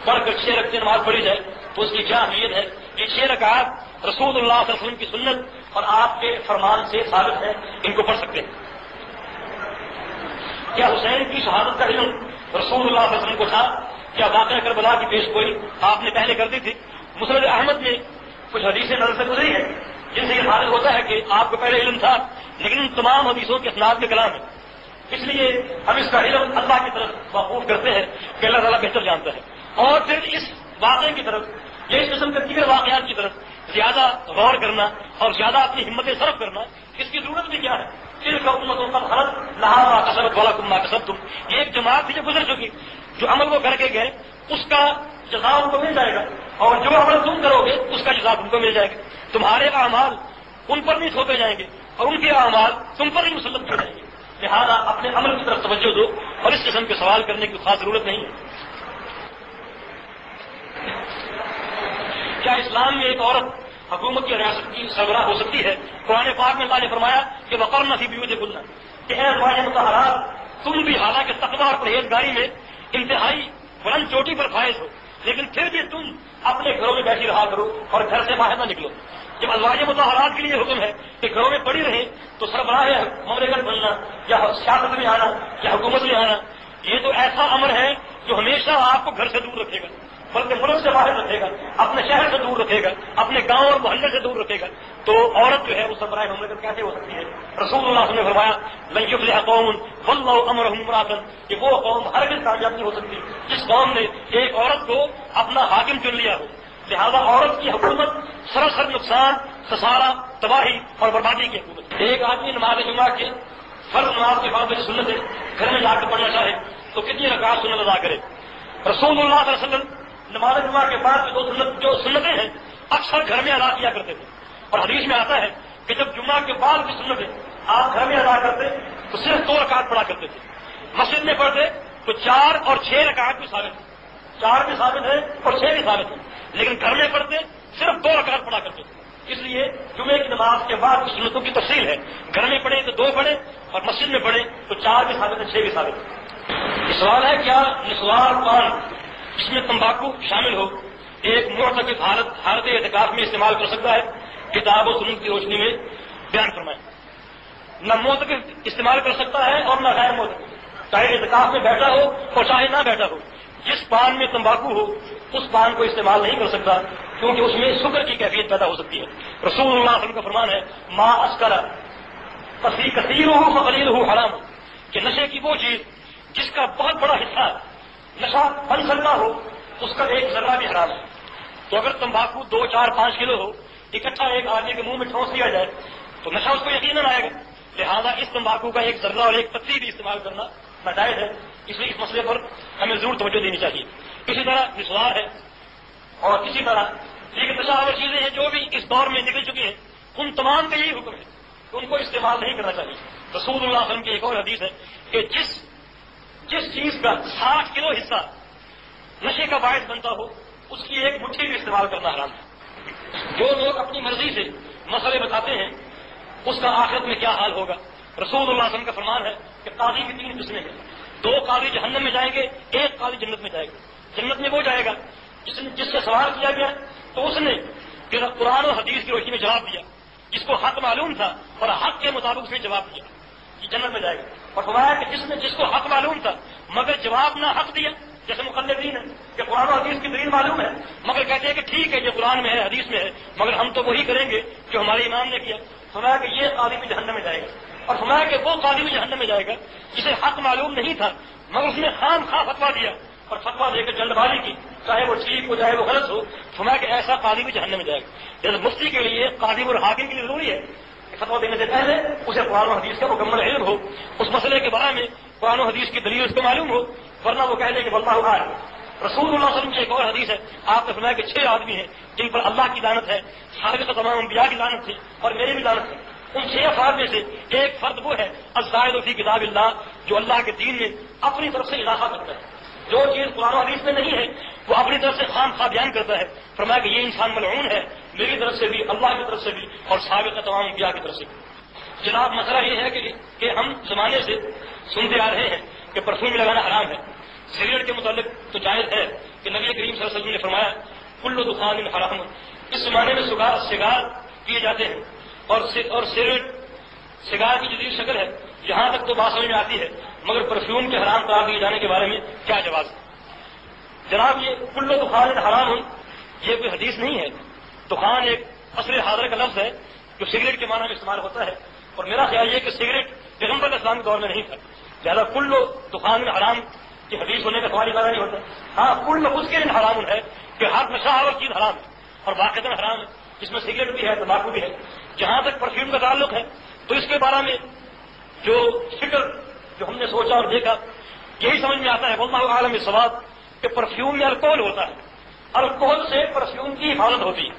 پڑھ کر 6 رکعتیں نماز پڑھی جائے تو اس کی کیا اہمیت ہے؟ یہ 6 رکعات رسول اللہ صلی اللہ علیہ وسلم کی سنت اور آپ کے فرمان سے ثابت ہے، ان کو پڑھ سکتے ہیں. کیا حسین کی شہادت کا علم رسول اللہ صلی اللہ علیہ وسلم کو تھا؟ کیا واقعہ کربلا کی پیش گوئی آپ نے پہلے کر دی تھی؟ مسند احمد میں کچھ حدیثیں نظر سے گزری ہیں جن سے یہ ثابت ہوتا ہے کہ آپ کو پہلے علم تھا، لیکن ان تمام حدیثوں کے اسناد میں کلام ہے. اس لیے ہم اس کا علم اللہ کی طرف موقوف کرتے ہیں کہ اللہ تعالیٰ بہتر جانتا ہے. اور پھر اس واقعے کی طرف یا اس قسم کے دیگر واقعات کی طرف زیادہ غور کرنا اور زیادہ اپنی ہمتیں صرف کرنا، اس کی ضرورت بھی کیا ہے؟ ان کا امتوں کا خلط لہا ما کسبت ولکم ما کسبتم. یہ ایک جماعت تھی جو گزر چکی، جو عمل وہ کر کے گئے اس کا جزا ان کو مل جائے گا، اور جو عمل تم کرو گے اس کا جزا تم کو مل جائے گا. تمہارے اعمال ان پر نہیں تھوپے جائیں گے اور ان کے اعمال تم پر نہیں مسلط کیے جائیں گے. لہٰذا اپنے عمل کی طرف توجہ دو اور اس قسم کے سوال کرنے کی خاص ضرورت نہیں ہے. کیا اسلام میں ایک عورت حکومت کی ریاست کی سربراہ ہو سکتی ہے؟ قرآن پاک میں اللہ نے فرمایا کہ وقرن فی بیوتکن، کہ اے ازواج مطہرات تم بھی حالانکہ تقویٰ اور پرہیزگاری میں انتہائی بلند چوٹی پر فائز ہو، لیکن پھر بھی تم اپنے گھروں میں بیٹھی رہا کرو اور گھر سے باہر نہ نکلو. جب ازواج مطہرات کے لیے حکم ہے کہ گھروں میں پڑی رہیں تو سربراہ مملکت بننا یا سیاست میں آنا یا حکومت میں آنا یہ تو ایسا امر ہے جو ہمیشہ آپ کو گھر سے دور رکھے گا، بلکہ ملک سے باہر رکھے گا، اپنے شہر سے دور رکھے گا، اپنے گاؤں اور محلے سے دور رکھے گا. تو عورت جو ہے وہ سربراہ مملکت کیسے ہو سکتی ہے؟ رسول اللہ صلی اللہ علیہ وسلم نے فرمایا لن یفلح قوم ولوا امرهم امرأة، کہ وہ قوم ہرگز کامیاب نہیں ہو سکتی جس قوم نے ایک عورت کو اپنا حاکم چن لیا ہو. لہذا عورت کی حکومت سراسر نقصان، خسارہ، تباہی اور بربادی کی حکومت. ایک آدمی نماز جمعہ کے فرض نماز کے بعد سنت ہے گھر میں جا کے پڑھنا چاہے تو کتنی رکعت سنت ادا کرے؟ رسول اللہ صلی اللہ علیہ وسلم نماز جمعہ کے بعد جو سنتیں ہیں اکثر گھر میں ادا کیا کرتے تھے. اور حدیث میں آتا ہے کہ جب جمعہ کے بعد کی سنتیں آپ گھر میں ادا کرتے تو صرف 2 رکعت پڑھا کرتے تھے. مسجد میں پڑھتے تو 4 اور 6 رکعت بھی ثابت ہے، 4 بھی ثابت ہے اور 6 بھی ثابت ہے، لیکن گھر میں پڑھتے صرف 2 رکعت پڑھا کرتے تھے. اس لیے جمعے کی نماز کے بعد کی سنتوں کی تفصیل ہے، گھر میں پڑھے تو 2 پڑھے اور مسجد میں پڑھے تو 4 بھی ثابت ہے، 6 بھی ثابت ہے. سوال ہے کیا نسوار پان جس میں تمباکو شامل ہو ایک معتکف حالت اعتکاف میں استعمال کر سکتا ہے؟ کتاب و سنت کی روشنی میں بیان فرمائیں. نہ معتکف استعمال کر سکتا ہے اور نہ غیر معتکف، چاہے اعتکاف میں بیٹھا ہو اور چاہے نہ بیٹھا ہو. جس پان میں تمباکو ہو اس پان کو استعمال نہیں کر سکتا کیونکہ اس میں شکر کی کیفیت پیدا ہو سکتی ہے. رسول اللہ صلی اللہ علیہ وسلم کا فرمان ہے ما اسکر کثیرہ فقلیلہ حرام، کہ نشے کی وہ چیز جس کا بہت بڑا حصہ نشہ بن سکتا ہو اس کا 1 ذرہ بھی حرام ہے. تو اگر تمباکو 2، 4، 5 کلو ہو اکٹھا ایک آدمی کے منہ میں ٹھونس دیا جائے تو نشہ اس کو یقیناً آئے گا. لہذا اس تمباکو کا ایک ذرہ اور ایک پتی بھی استعمال کرنا ناجائز ہے. اس لیے اس مسئلے پر ہمیں ضرور توجہ دینی چاہیے. اسی طرح مسوار ہے اور اسی طرح یہ تشابہ چیزیں ہیں جو بھی اس دور میں نکل چکی ہیں ان تمام کا یہی حکم ہے کہ ان کو استعمال نہیں کرنا چاہیے. رسول اللہ علیہ وسلم کی ایک اور حدیث ہے کہ جس چیز کا 60 کلو حصہ نشے کا باعث بنتا ہو اس کی ایک مٹھی بھی استعمال کرنا حرام ہے. جو لوگ اپنی مرضی سے مسئلے بتاتے ہیں اس کا آخرت میں کیا حال ہوگا. رسول اللہ علیہ وسلم کا فرمان ہے کہ قاضی کی 3 قسمیں ہیں. 2 قاضی جہنم میں جائیں گے, 1 قاضی جنت میں جائے گا. جنت میں وہ جائے گا جس سے سوال کیا گیا تو اس نے قرآن و حدیث کی روشنی میں جواب دیا, جس کو حق معلوم تھا اور حق کے مطابق اس نے جواب دیا کہ جنت میں جائے گا. اور فرمایا کہ جس کو حق معلوم تھا مگر جواب نہ حق دیا, جیسے مقلدین ہے کہ قرآن و حدیث کی دلیل معلوم ہے مگر کہتے ہیں کہ ٹھیک ہے یہ قرآن میں ہے حدیث میں ہے مگر ہم تو وہی کریں گے جو ہمارے امام نے کیا. فرمایا کہ یہ قاضی بھی جہنم میں جائے گا. اور فرمایا کہ وہ قاضی بھی جہنم میں جائے گا جسے حق معلوم نہیں تھا مگر اس نے خام خواہ فتوا دیا اور فتوا دے کر جلد بازی کی, چاہے وہ ٹھیک ہو چاہے وہ غلط ہو. فرمایا کہ ایسا قاضی بھی جہنم میں جائے گا. جیسے مفتی کے لیے قاضی اور حاکم کے لیے ضروری ہے کہ فتوا دینے سے پہلے اسے قرآن و حدیث کا مکمل علم ہو, اس مسئلے کے بارے میں قرآن و حدیث کی دلیل اس کو معلوم ہو, ورنہ وہ کہہ دے کہ واللہ اعلم. رسول اللہ صلی اللہ علیہ وسلم کی ایک اور حدیث ہے, آپ نے فرمایا کہ 6 آدمی ہیں جن پر اللہ کی لعنت ہے, سابق تمام انبیاء کی لعنت تھی اور میری بھی لعنت ہے. ان 6 افراد میں سے ایک فرد وہ ہے الزاہد فی کتاب اللہ, جو اللہ کے دین میں اپنی طرف سے اضافہ کرتا ہے. جو چیز قرآن و حدیث میں نہیں ہے وہ اپنی طرف سے خام خواہ بیان کرتا ہے. فرمایا کہ یہ انسان ملعون ہے میری طرف سے بھی, اللہ کی طرف سے بھی اور سابق تمام انبیاء کی طرف سے بھی. جناب مسئلہ یہ ہے کہ ہم زمانے سے سنتے آ رہے ہیں کہ پرفیوم لگانا حرام ہے. سگریٹ کے متعلق تو جائز ہے کہ نبی کریم صلی اللہ علیہ وسلم نے فرمایا کل دخان حرام. اس زمانے میں سگار پیے جاتے ہیں اور سگار کی جدید شکل ہے, یہاں تک تو بات سمجھ میں آتی ہے مگر پرفیوم کے حرام قرار دیے جانے کے بارے میں کیا جواز ہے. جناب یہ کل دخان حرام یہ کوئی حدیث نہیں ہے. دخان ایک عصر حاضر کا لفظ ہے جو سگریٹ کے معنی میں استعمال ہوتا ہے, اور میرا خیال یہ کہ سگریٹ پیغمبر اسلام کے دور میں نہیں تھا. لہٰذا کل دخان حرام کی حدیث ہونے کا سوال ادارہ نہیں ہوتا. ہاں کل اس کے لیے حرام ہے کہ ہر نشہ اور چیز حرام ہے اور باقاعدہ حرام ہے, جس میں سگریٹ بھی ہے تمباکو بھی ہے. جہاں تک پرفیوم کا تعلق ہے تو اس کے بارے میں جو فکر جو ہم نے سوچا اور دیکھا یہی سمجھ میں آتا ہے واللہ اعلم بالصواب کہ پرفیوم میں الکوہل ہوتا ہے. الکوہل سے پرفیوم کی حفاظت ہوتی ہے.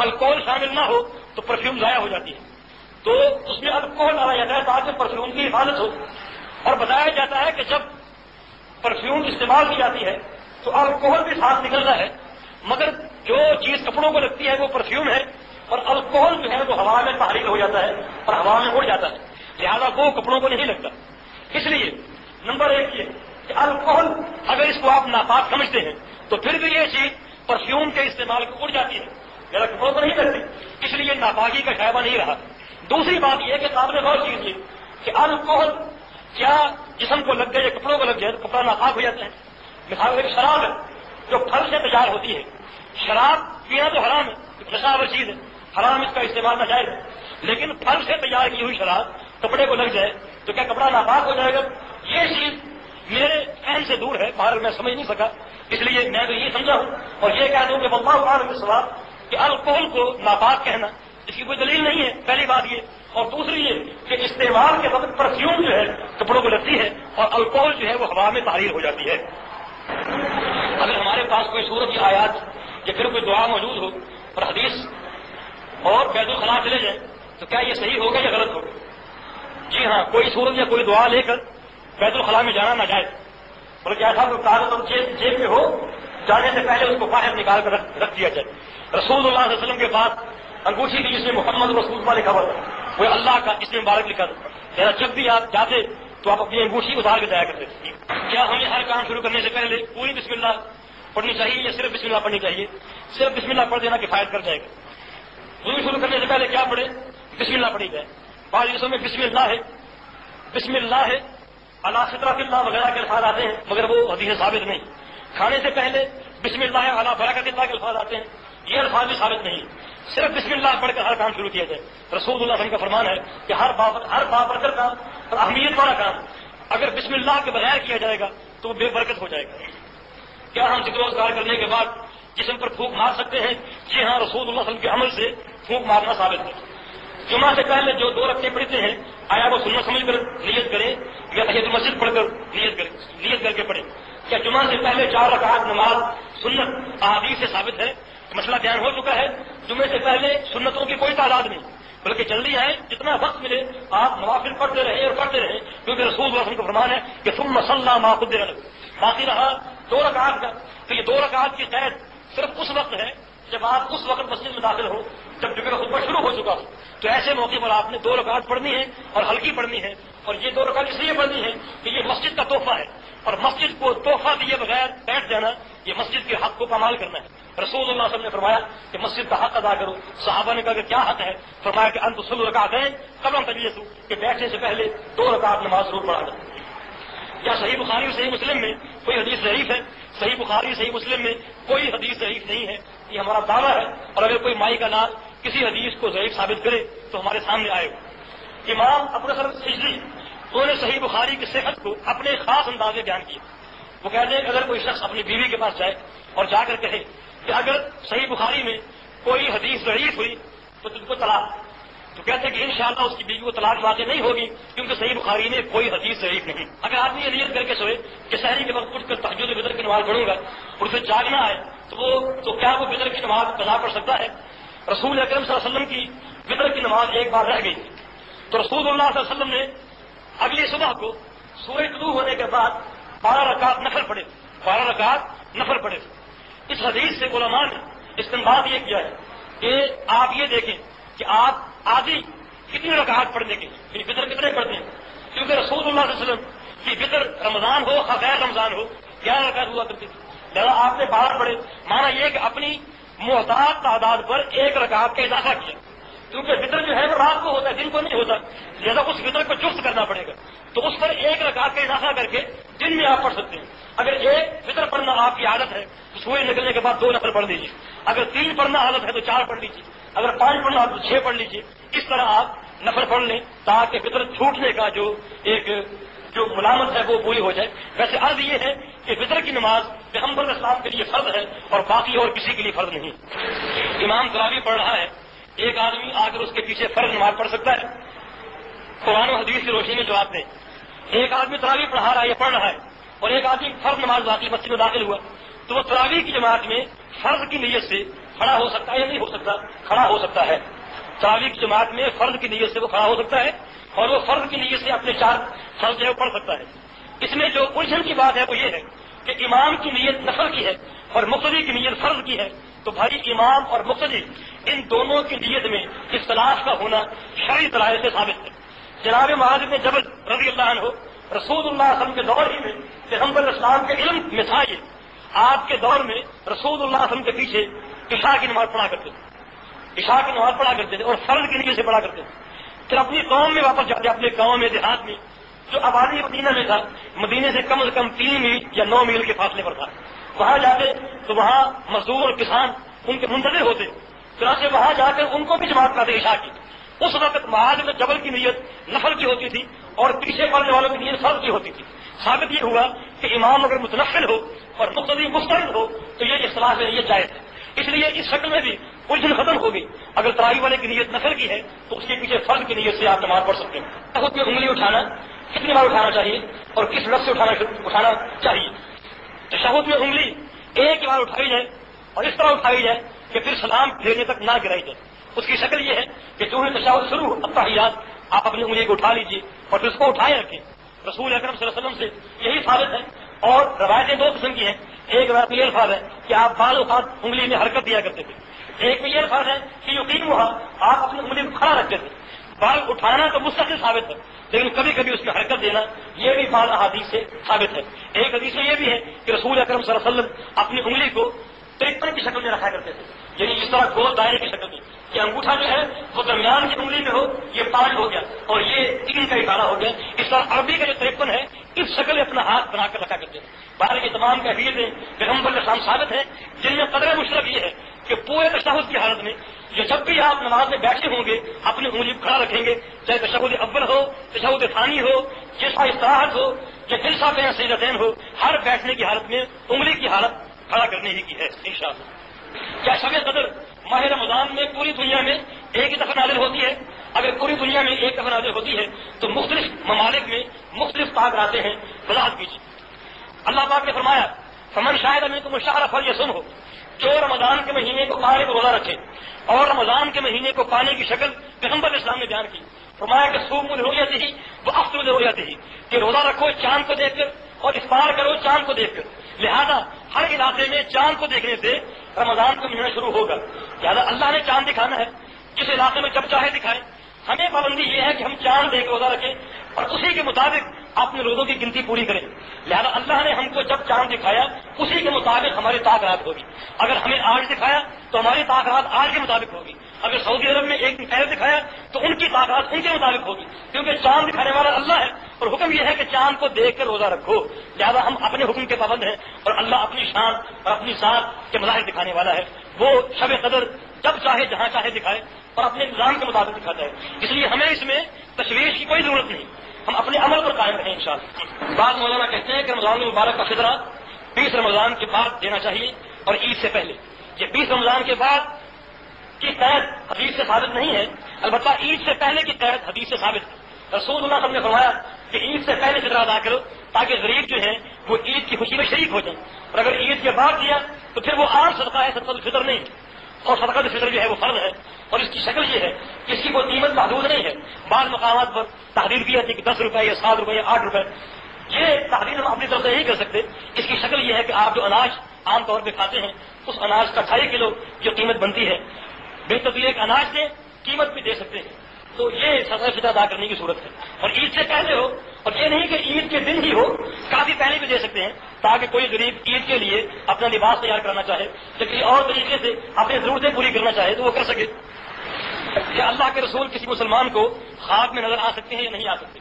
الکوہل شامل نہ ہو تو پرفیوم ضائع ہو جاتی ہے, تو اس میں الکوہل ڈالا جاتا ہے تاکہ پرفیوم کی حفاظت ہو. اور بتایا جاتا ہے کہ جب پرفیوم استعمال کی جاتی ہے تو الکوہل بھی ساتھ نکلتا ہے, مگر جو چیز کپڑوں کو لگتی ہے وہ پرفیوم ہے اور الکوہل جو ہے وہ ہوا میں تحریک ہو جاتا ہے اور ہوا میں اڑ جاتا ہے, لہذا وہ کپڑوں کو نہیں لگتا. اس لیے نمبر 1 یہ کہ الکوہل اگر اس کو آپ ناپاک سمجھتے ہیں تو پھر بھی یہ چیز پرفیوم کے استعمال کو اڑ جاتی ہے, میرا کپڑوں کو نہیں لگتی, اس لیے ناپاکی کا شائبہ نہیں رہا. دوسری بات یہ کہ قابل غور چیز یہ کہ الکوہل کیا جسم کو لگ جائے یا کپڑوں کو لگ جائے تو کپڑا ناپاک ہو جاتا ہے. مثال ایک شراب ہے جو پھل سے تیار ہوتی ہے. شراب پینا تو حرام ہے, نشہ چیز ہے, حرام اس کا استعمال ناجائز ہے, لیکن پھل سے تیار کی ہوئی شراب کپڑے کو لگ جائے تو کیا کپڑا ناپاک ہو جائے گا؟ یہ چیز میرے فہم سے دور ہے, بہر میں سمجھ نہیں سکا, اس لیے میں تو یہ سمجھا ہوں اور یہ کہہ دوں کہ واللہ اعلم بالصواب کہ الکوہل کو ناپاک کہنا اس کی کوئی دلیل نہیں ہے. پہلی بات یہ, اور دوسری یہ کہ استعمال کے وقت پرفیوم جو ہے کپڑوں کو لگتی ہے اور الکوہل جو ہے وہ ہوا میں تحریر ہو جاتی ہے. اگر ہمارے پاس کوئی سورت یا آیات یا پھر کوئی دعا موجود ہو اور حدیث اور بیت الخلاء چلے جائیں تو کیا یہ صحیح ہوگا یا غلط ہوگا؟ جی ہاں, کوئی سورت یا کوئی دعا لے کر بیت الخلاء میں جانا ناجائز, بلکہ ایسا کوئی کاغذ اور جیب میں ہو جانے سے پہلے اس کو باہر نکال کر رکھ دیا جائے. رسول اللہ صلی اللہ علیہ وسلم کے پاس انگوٹھی تھی جس میں محمد رسول اللہ لکھا ہوا تھا, وہ اللہ کا اس میں مبارک لکھا تھا. جب بھی آپ جاتے تو آپ اپنی انگوٹھی اتار کے جایا کرتے. کیا ہمیں ہر کام شروع کرنے سے پہلے پوری بسم اللہ پڑھنی چاہیے یا صرف بسم اللہ پڑھنی چاہیے؟ صرف بسم اللہ پڑھ دینا کفایت کر جائے گا. وضو شروع کرنے سے پہلے کیا پڑھے؟ بسم اللہ پڑھی جائے. بعض حدیثوں میں بسم اللہ ہے اللہ فطرۃ اللہ وغیرہ کے الفاظ آتے ہیں مگر وہ حدیث ثابت نہیں. کھانے سے پہلے بسم اللہ اللہ برکت اللہ کے الفاظ آتے ہیں, یہ الفاظ بھی ثابت نہیں. صرف بسم اللہ پڑھ کر ہر کام شروع کیا جائے. رسول اللہ صلی اللہ علیہ وسلم کا فرمان ہے کہ ہر بابرکت کام اور اہمیت والا کام اگر بسم اللہ کے بغیر کیا جائے گا تو وہ بے برکت ہو جائے گا. کیا ہم ذکر و اذکار کرنے کے بعد جسم پر پھونک مار سکتے ہیں؟ جی ہاں, رسول اللہ صلی اللہ علیہ وسلم کے عمل سے پھونک مارنا ثابت ہے۔ جمعہ سے پہلے جو 2 رکعتیں پڑھتے ہیں آیا وہ سنت سمجھ کر نیت کریں یا تحیۃ المسجد پڑھ کر نیت کر کے پڑھیں؟ کیا جمعہ سے پہلے 4 رکعت نماز سنت احادیث سے ثابت ہے؟ مسئلہ بیان ہو چکا ہے۔ جمعے سے پہلے سنتوں کی کوئی تعداد نہیں، بلکہ جلدی ہے جتنا وقت ملے آپ نوافل پڑھتے رہے اور پڑھتے رہے، کیونکہ رسول اللہ صلی اللہ علیہ وسلم کا فرمان ہے کہ ثم صلی ما قدر له، باقی رہا 2 رکعت کا، تو یہ 2 رکعت کی قید صرف اس وقت ہے جب آپ اس وقت مسجد میں داخل ہو جب جمعے کا خطبہ شروع ہو چکا ہو، تو ایسے موقع پر آپ نے 2 رکعت پڑھنی ہے اور ہلکی پڑھنی ہے، اور یہ 2 رکعت اس لیے پڑھنی ہے کہ یہ مسجد کا تحفہ ہے، اور مسجد کو تحفہ دیے بغیر بیٹھ جانا یہ مسجد کے حق کو پامال کرنا ہے۔ رسول اللہ صلی اللہ علیہ وسلم نے فرمایا کہ مسجد کا حق ادا کرو۔ صحابہ نے کہا کہ کیا حق ہے؟ فرمایا کہ ان تصلوا رکعتین قبل ان تجلسوا، کہ بیٹھنے سے پہلے 2 رکعت نماز ضرور پڑھا کرو۔ یا صحیح بخاری اور صحیح مسلم میں کوئی حدیث ضعیف ہے؟ صحیح بخاری صحیح مسلم میں کوئی حدیث ضعیف نہیں ہے، یہ ہمارا دعویٰ ہے، اور اگر کوئی مائی کا نام کسی حدیث کو ضعیف ثابت کرے تو ہمارے سامنے آئے گا۔ امام ابو نصر سجدی انہوں نے صحیح بخاری کی صحت کو اپنے خاص انداز میں بیان کیا۔ وہ کہتے ہیں کہ اگر کوئی شخص اپنی بیوی کے پاس جائے اور جا کر کہے کہ اگر صحیح بخاری میں کوئی حدیث ضعیف ہوئی تو تجھ کو طلاق، تو کہتے ہیں کہ انشاءاللہ اس کی بیوی کو طلاق واقع نہیں ہوگی، کیونکہ صحیح بخاری میں کوئی حدیث ضعیف نہیں۔ اگر آدمی یہ نیت کر کے سوئے کہ سحری کے وقت اٹھ کر تہجد وتر کی نماز پڑھوں گا اور اسے جاگنا ہے تو کیا وہ وتر کی نماز قضا پڑھ سکتا ہے؟ رسول اکرم صلی اللہ علیہ وسلم کی وتر کی نماز ایک بار رہ گئی تو رسول اللہ صلی اللہ علیہ وسلم نے اگلی صبح کو سورج طلوع ہونے کے بعد 12 رکعت نفل پڑھے۔ اس حدیث سے علماء نے استنباط یہ کیا ہے کہ آپ یہ دیکھیں کہ آپ آدھی کتنی رکعت پڑھنے کے لیے وتر کتنے پڑھتے ہیں، کیونکہ رسول اللہ صلی اللہ علیہ وسلم کی وتر رمضان ہو غیر رمضان ہو 11 رکعت ہوا کرتی تھی، لہٰذا آپ نے 12 پڑھے۔ مانا یہ کہ اپنی محتاط تعداد پر 1 رکعت کا اضافہ کیا، کیونکہ وتر جو ہے وہ رات کو ہوتا ہے، دن کو نہیں ہوتا، لہٰذا اس وتر کو جفت کرنا پڑے گا، تو اس پر 1 رکعت کا اضافہ کر کے دن میں آپ پڑھ سکتے ہیں۔ اگر 1 وتر پڑھنا آپ کی عادت ہے تو سورج نکلنے کے بعد 2 نفل پڑھ لیجیے، اگر 3 پڑھنا عادت ہے تو 4 پڑھ لیجیے، اگر 5 پڑھنا تو 6 پڑھ لیجیے۔ اس طرح آپ نفل پڑھ لیں تاکہ وتر چھوٹنے کا جو ملامت ہے وہ پوری ہو جائے۔ ویسے عرض یہ ہے کہ وتر کی نماز پیغمبر اسلام کے لیے فرض ہے اور باقی اور کسی کے لیے فرض نہیں۔ امام تراویح پڑھ رہا ہے، ایک آدمی آ کر اس کے پیچھے فرض نماز پڑھ سکتا ہے؟ قرآن و حدیث کی روشنی میں جواب دیں۔ ایک آدمی تراویح پڑھا رہا ہے یا پڑھ رہا ہے اور ایک آدمی فرض نماز باقی مسجد میں داخل ہوا، تو وہ تراویح کی جماعت میں فرض کی نیت سے کھڑا ہو سکتا ہے یا نہیں ہو سکتا؟ کھڑا ہو سکتا ہے۔ تراویح کی جماعت میں فرض کی نیت سے وہ کھڑا ہو سکتا ہے اور وہ فرض کی نیت سے اپنے 4 فرض جو ہے پڑھ سکتا ہے۔ اس میں جو الجھن کی بات ہے وہ یہ ہے کہ امام کی نیت نفل کی ہے اور مقتدی کی نیت فرض کی ہے، تو بھائی امام اور مقتدی ان دونوں کی نیت میں اختلاف کا ہونا شرعی دلائل سے ثابت ہے۔ جناب معاذ بن جبل رضی اللہ عنہ رسول اللہ صلی اللہ علیہ وسلم کے دور ہی میں پیغمبر اسلام کے علم میں تھا، یہ آپ کے دور میں رسول اللہ صلی اللہ علیہ وسلم کے پیچھے عشاء کی نماز پڑھا کرتے تھے اور فرض کی نیت سے پڑھا کرتے تھے۔ پھر اپنی قوم میں واپس جاتے، اپنے گاؤں میں دیہات میں جو آبادی مدینہ میں تھا، مدینے سے کم از کم 3 میل یا 9 میل کے فاصلے پر تھا، وہاں جاتے تو وہاں مزدور اور کسان ان کے منتظر ہوتے، چنانچہ وہاں جا کر ان کو بھی جماعت کرتے عشاء کی۔ اس وقت معاذ بن جبل کی نیت نفل کی ہوتی تھی اور پیچھے پڑنے والوں کی نیت فرض کی ہوتی تھی۔ ثابت یہ ہوا کہ امام اگر متنفل ہو اور مقتدی مستند ہو تو یہ اختلاف ہے، یہ جائز ہے۔ اس لیے اس شکل میں بھی الجھن ختم ہوگی۔ اگر تراویح والے کی نیت نفل کی ہے تو اس کے پیچھے فرض کی نیت سے آپ نماز پڑھ سکتے ہیں۔ تشہد میں انگلی اٹھانا کتنی بار اٹھانا چاہیے اور کس لفظ سے اٹھانا چاہیے؟ تشہد میں انگلی ایک بار اٹھائی جائے اور اس طرح اٹھائی جائے کہ پھر سلام پھیرنے تک نہ گرائی جائے۔ اس کی شکل یہ ہے کہ جو تشہد شروع ہو التحیات آپ اپنی انگلی کو اٹھا لیجیے اور پھر اس کو اٹھائے رکھیں۔ رسول اکرم صلی اللہ علیہ وسلم سے یہی ثابت ہے، اور روایتیں 2 قسم کی ہیں۔ ایک روایت میں یہ الفاظ ہے کہ آپ بعض اوقات انگلی میں حرکت دیا کرتے تھے، ایک میں یہ الفاظ ہے کہ یقیمھا آپ اپنی انگلی کو کھڑا رکھتے تھے۔ بال اٹھانا تو مستقل ثابت ہے، لیکن کبھی کبھی اس میں حرکت دینا یہ بھی بعض احادیث سے ثابت ہے۔ ایک حدیث میں یہ بھی ہے کہ رسول اکرم صلی اللہ علیہ وسلم اپنی انگلی کو 53 کی شکل میں رکھا کرتے تھے، یعنی اس طرح گول دائرے کی شکل میں، کہ انگوٹھا جو ہے وہ درمیان کی انگلی میں ہو، یہ 5 ہو گیا اور یہ 3 کا اشارہ ہو گیا۔ اس طرح عربی کا جو 53 ہے اس شکل میں اپنا ہاتھ بنا کر رکھا کرتے ہیں۔ باہر یہ تمام کیفیتیں پیغمبر کے سامنے ثابت ہے، جن میں قدر مشرف یہ ہے کہ پورے تشہد کی حالت میں جب بھی آپ نماز میں بیٹھے ہوں گے اپنی انگلی کھڑا رکھیں گے، چاہے تشہد اول ہو، تشہد ثانی ہو، جلسہ استراحت ہو یا جلسہ بین سجدتین ہو، ہر بیٹھنے کی حالت میں انگلی کی حالت کھڑا کرنے ہی کی ہے انشاءاللہ۔ کیا شب قدر ماہ رمضان میں پوری دنیا میں ایک ہی دفعہ نازل ہوتی ہے. اگر پوری دنیا میں ایک دفعہ نازل ہوتی ہے تو مختلف ممالک میں مختلف طاق آتے ہیں. وضاحت کیجیے. اللہ پاک نے فرمایا فمن شاہد منکم الشہر فلیصمہ، جو رمضان کے مہینے کو پانے کو روزہ رکھے. اور رمضان کے مہینے کو پانے کی شکل پیغمبر اسلام نے بیان کی. فرمایا کہ صوموا لرؤیتہ وافطروا لرؤیتہ، کہ روزہ رکھو چاند کو دیکھ کر اور افطار کرو چاند کو دیکھ کر. لہذا ہر علاقے میں چاند کو دیکھنے سے رمضان کا مہینہ شروع ہوگا. لہذا اللہ نے چاند دکھانا ہے، جس علاقے میں جب چاہے دکھائے. ہمیں پابندی یہ ہے کہ ہم چاند دیکھ روزہ رکھیں اور اسی کے مطابق اپنے روزوں کی گنتی پوری کریں. لہذا اللہ نے ہم کو جب چاند دکھایا اسی کے مطابق ہماری طاق رات ہوگی. اگر ہمیں آج دکھایا تو ہماری طاق رات آج کے مطابق ہوگی. اگر سعودی عرب میں ایک دن پہلے دکھایا تو ان کی طاق رات ان کے مطابق ہوگی، کیونکہ چاند دکھانے والا اللہ ہے اور حکم یہ ہے کہ چاند کو دیکھ کر روزہ رکھو. لہذا ہم اپنے حکم کے پابند ہیں اور اللہ اپنی شان اور اپنی ذات کے مظاہر دکھانے والا ہے. وہ شب قدر جب چاہے جہاں چاہے دکھائے اور اپنے نظام کے مطابق دکھاتا ہے. اس لیے ہمیں اس میں تشویش کی کوئی ضرورت نہیں، ہم اپنے عمل پر قائم رہیں انشاءاللہ. بعض مولانا کہتے ہیں کہ رمضان المبارک کا فطرہ 20 رمضان کے بعد دینا چاہیے اور عید سے پہلے. یہ 20 رمضان کے بعد کی قید حدیث سے ثابت نہیں ہے، البتہ عید سے پہلے کی قید حدیث سے ثابت ہے. رسول اللہ صلی اللہ علیہ وسلم نے فرمایا کہ عید سے پہلے فطرہ ادا کرو تاکہ غریب جو ہیں وہ عید کی خوشی میں شریک ہو جائیں. اور اگر عید کے بعد دیا تو پھر وہ عام صدقہ ہے، صدقۃ الفطر نہیں. اور صدقۃ الفطر جو ہے وہ فرض ہے اور اس کی شکل یہ ہے کہ اس کی کوئی قیمت محدود نہیں ہے. بعض مقامات پر تحریر کی جاتی ہے کہ 10 روپے یا 7 روپے یا 8 روپے. یہ تحریر ہم اپنی طرف سے نہیں کر سکتے. اس کی شکل یہ ہے کہ آپ جو اناج عام طور پہ کھاتے ہیں اس اناج کا 2.5 کلو جو قیمت بنتی ہے بہتر ایک اناج دیں، قیمت بھی دے سکتے ہیں. تو یہ صدقہ فطر ادا کرنے کی صورت ہے. اور عید سے پہلے ہو، اور یہ نہیں کہ عید کے دن ہی ہو، کافی پہلے بھی دے سکتے ہیں تاکہ کوئی غریب عید کے لیے اپنا لباس تیار کرنا چاہے یا کسی اور طریقے سے اپنی ضرورتیں پوری کرنا چاہے تو وہ کر سکے. کیا اللہ کے رسول کسی مسلمان کو خواب میں نظر آ سکتے ہیں یا نہیں آ سکتے؟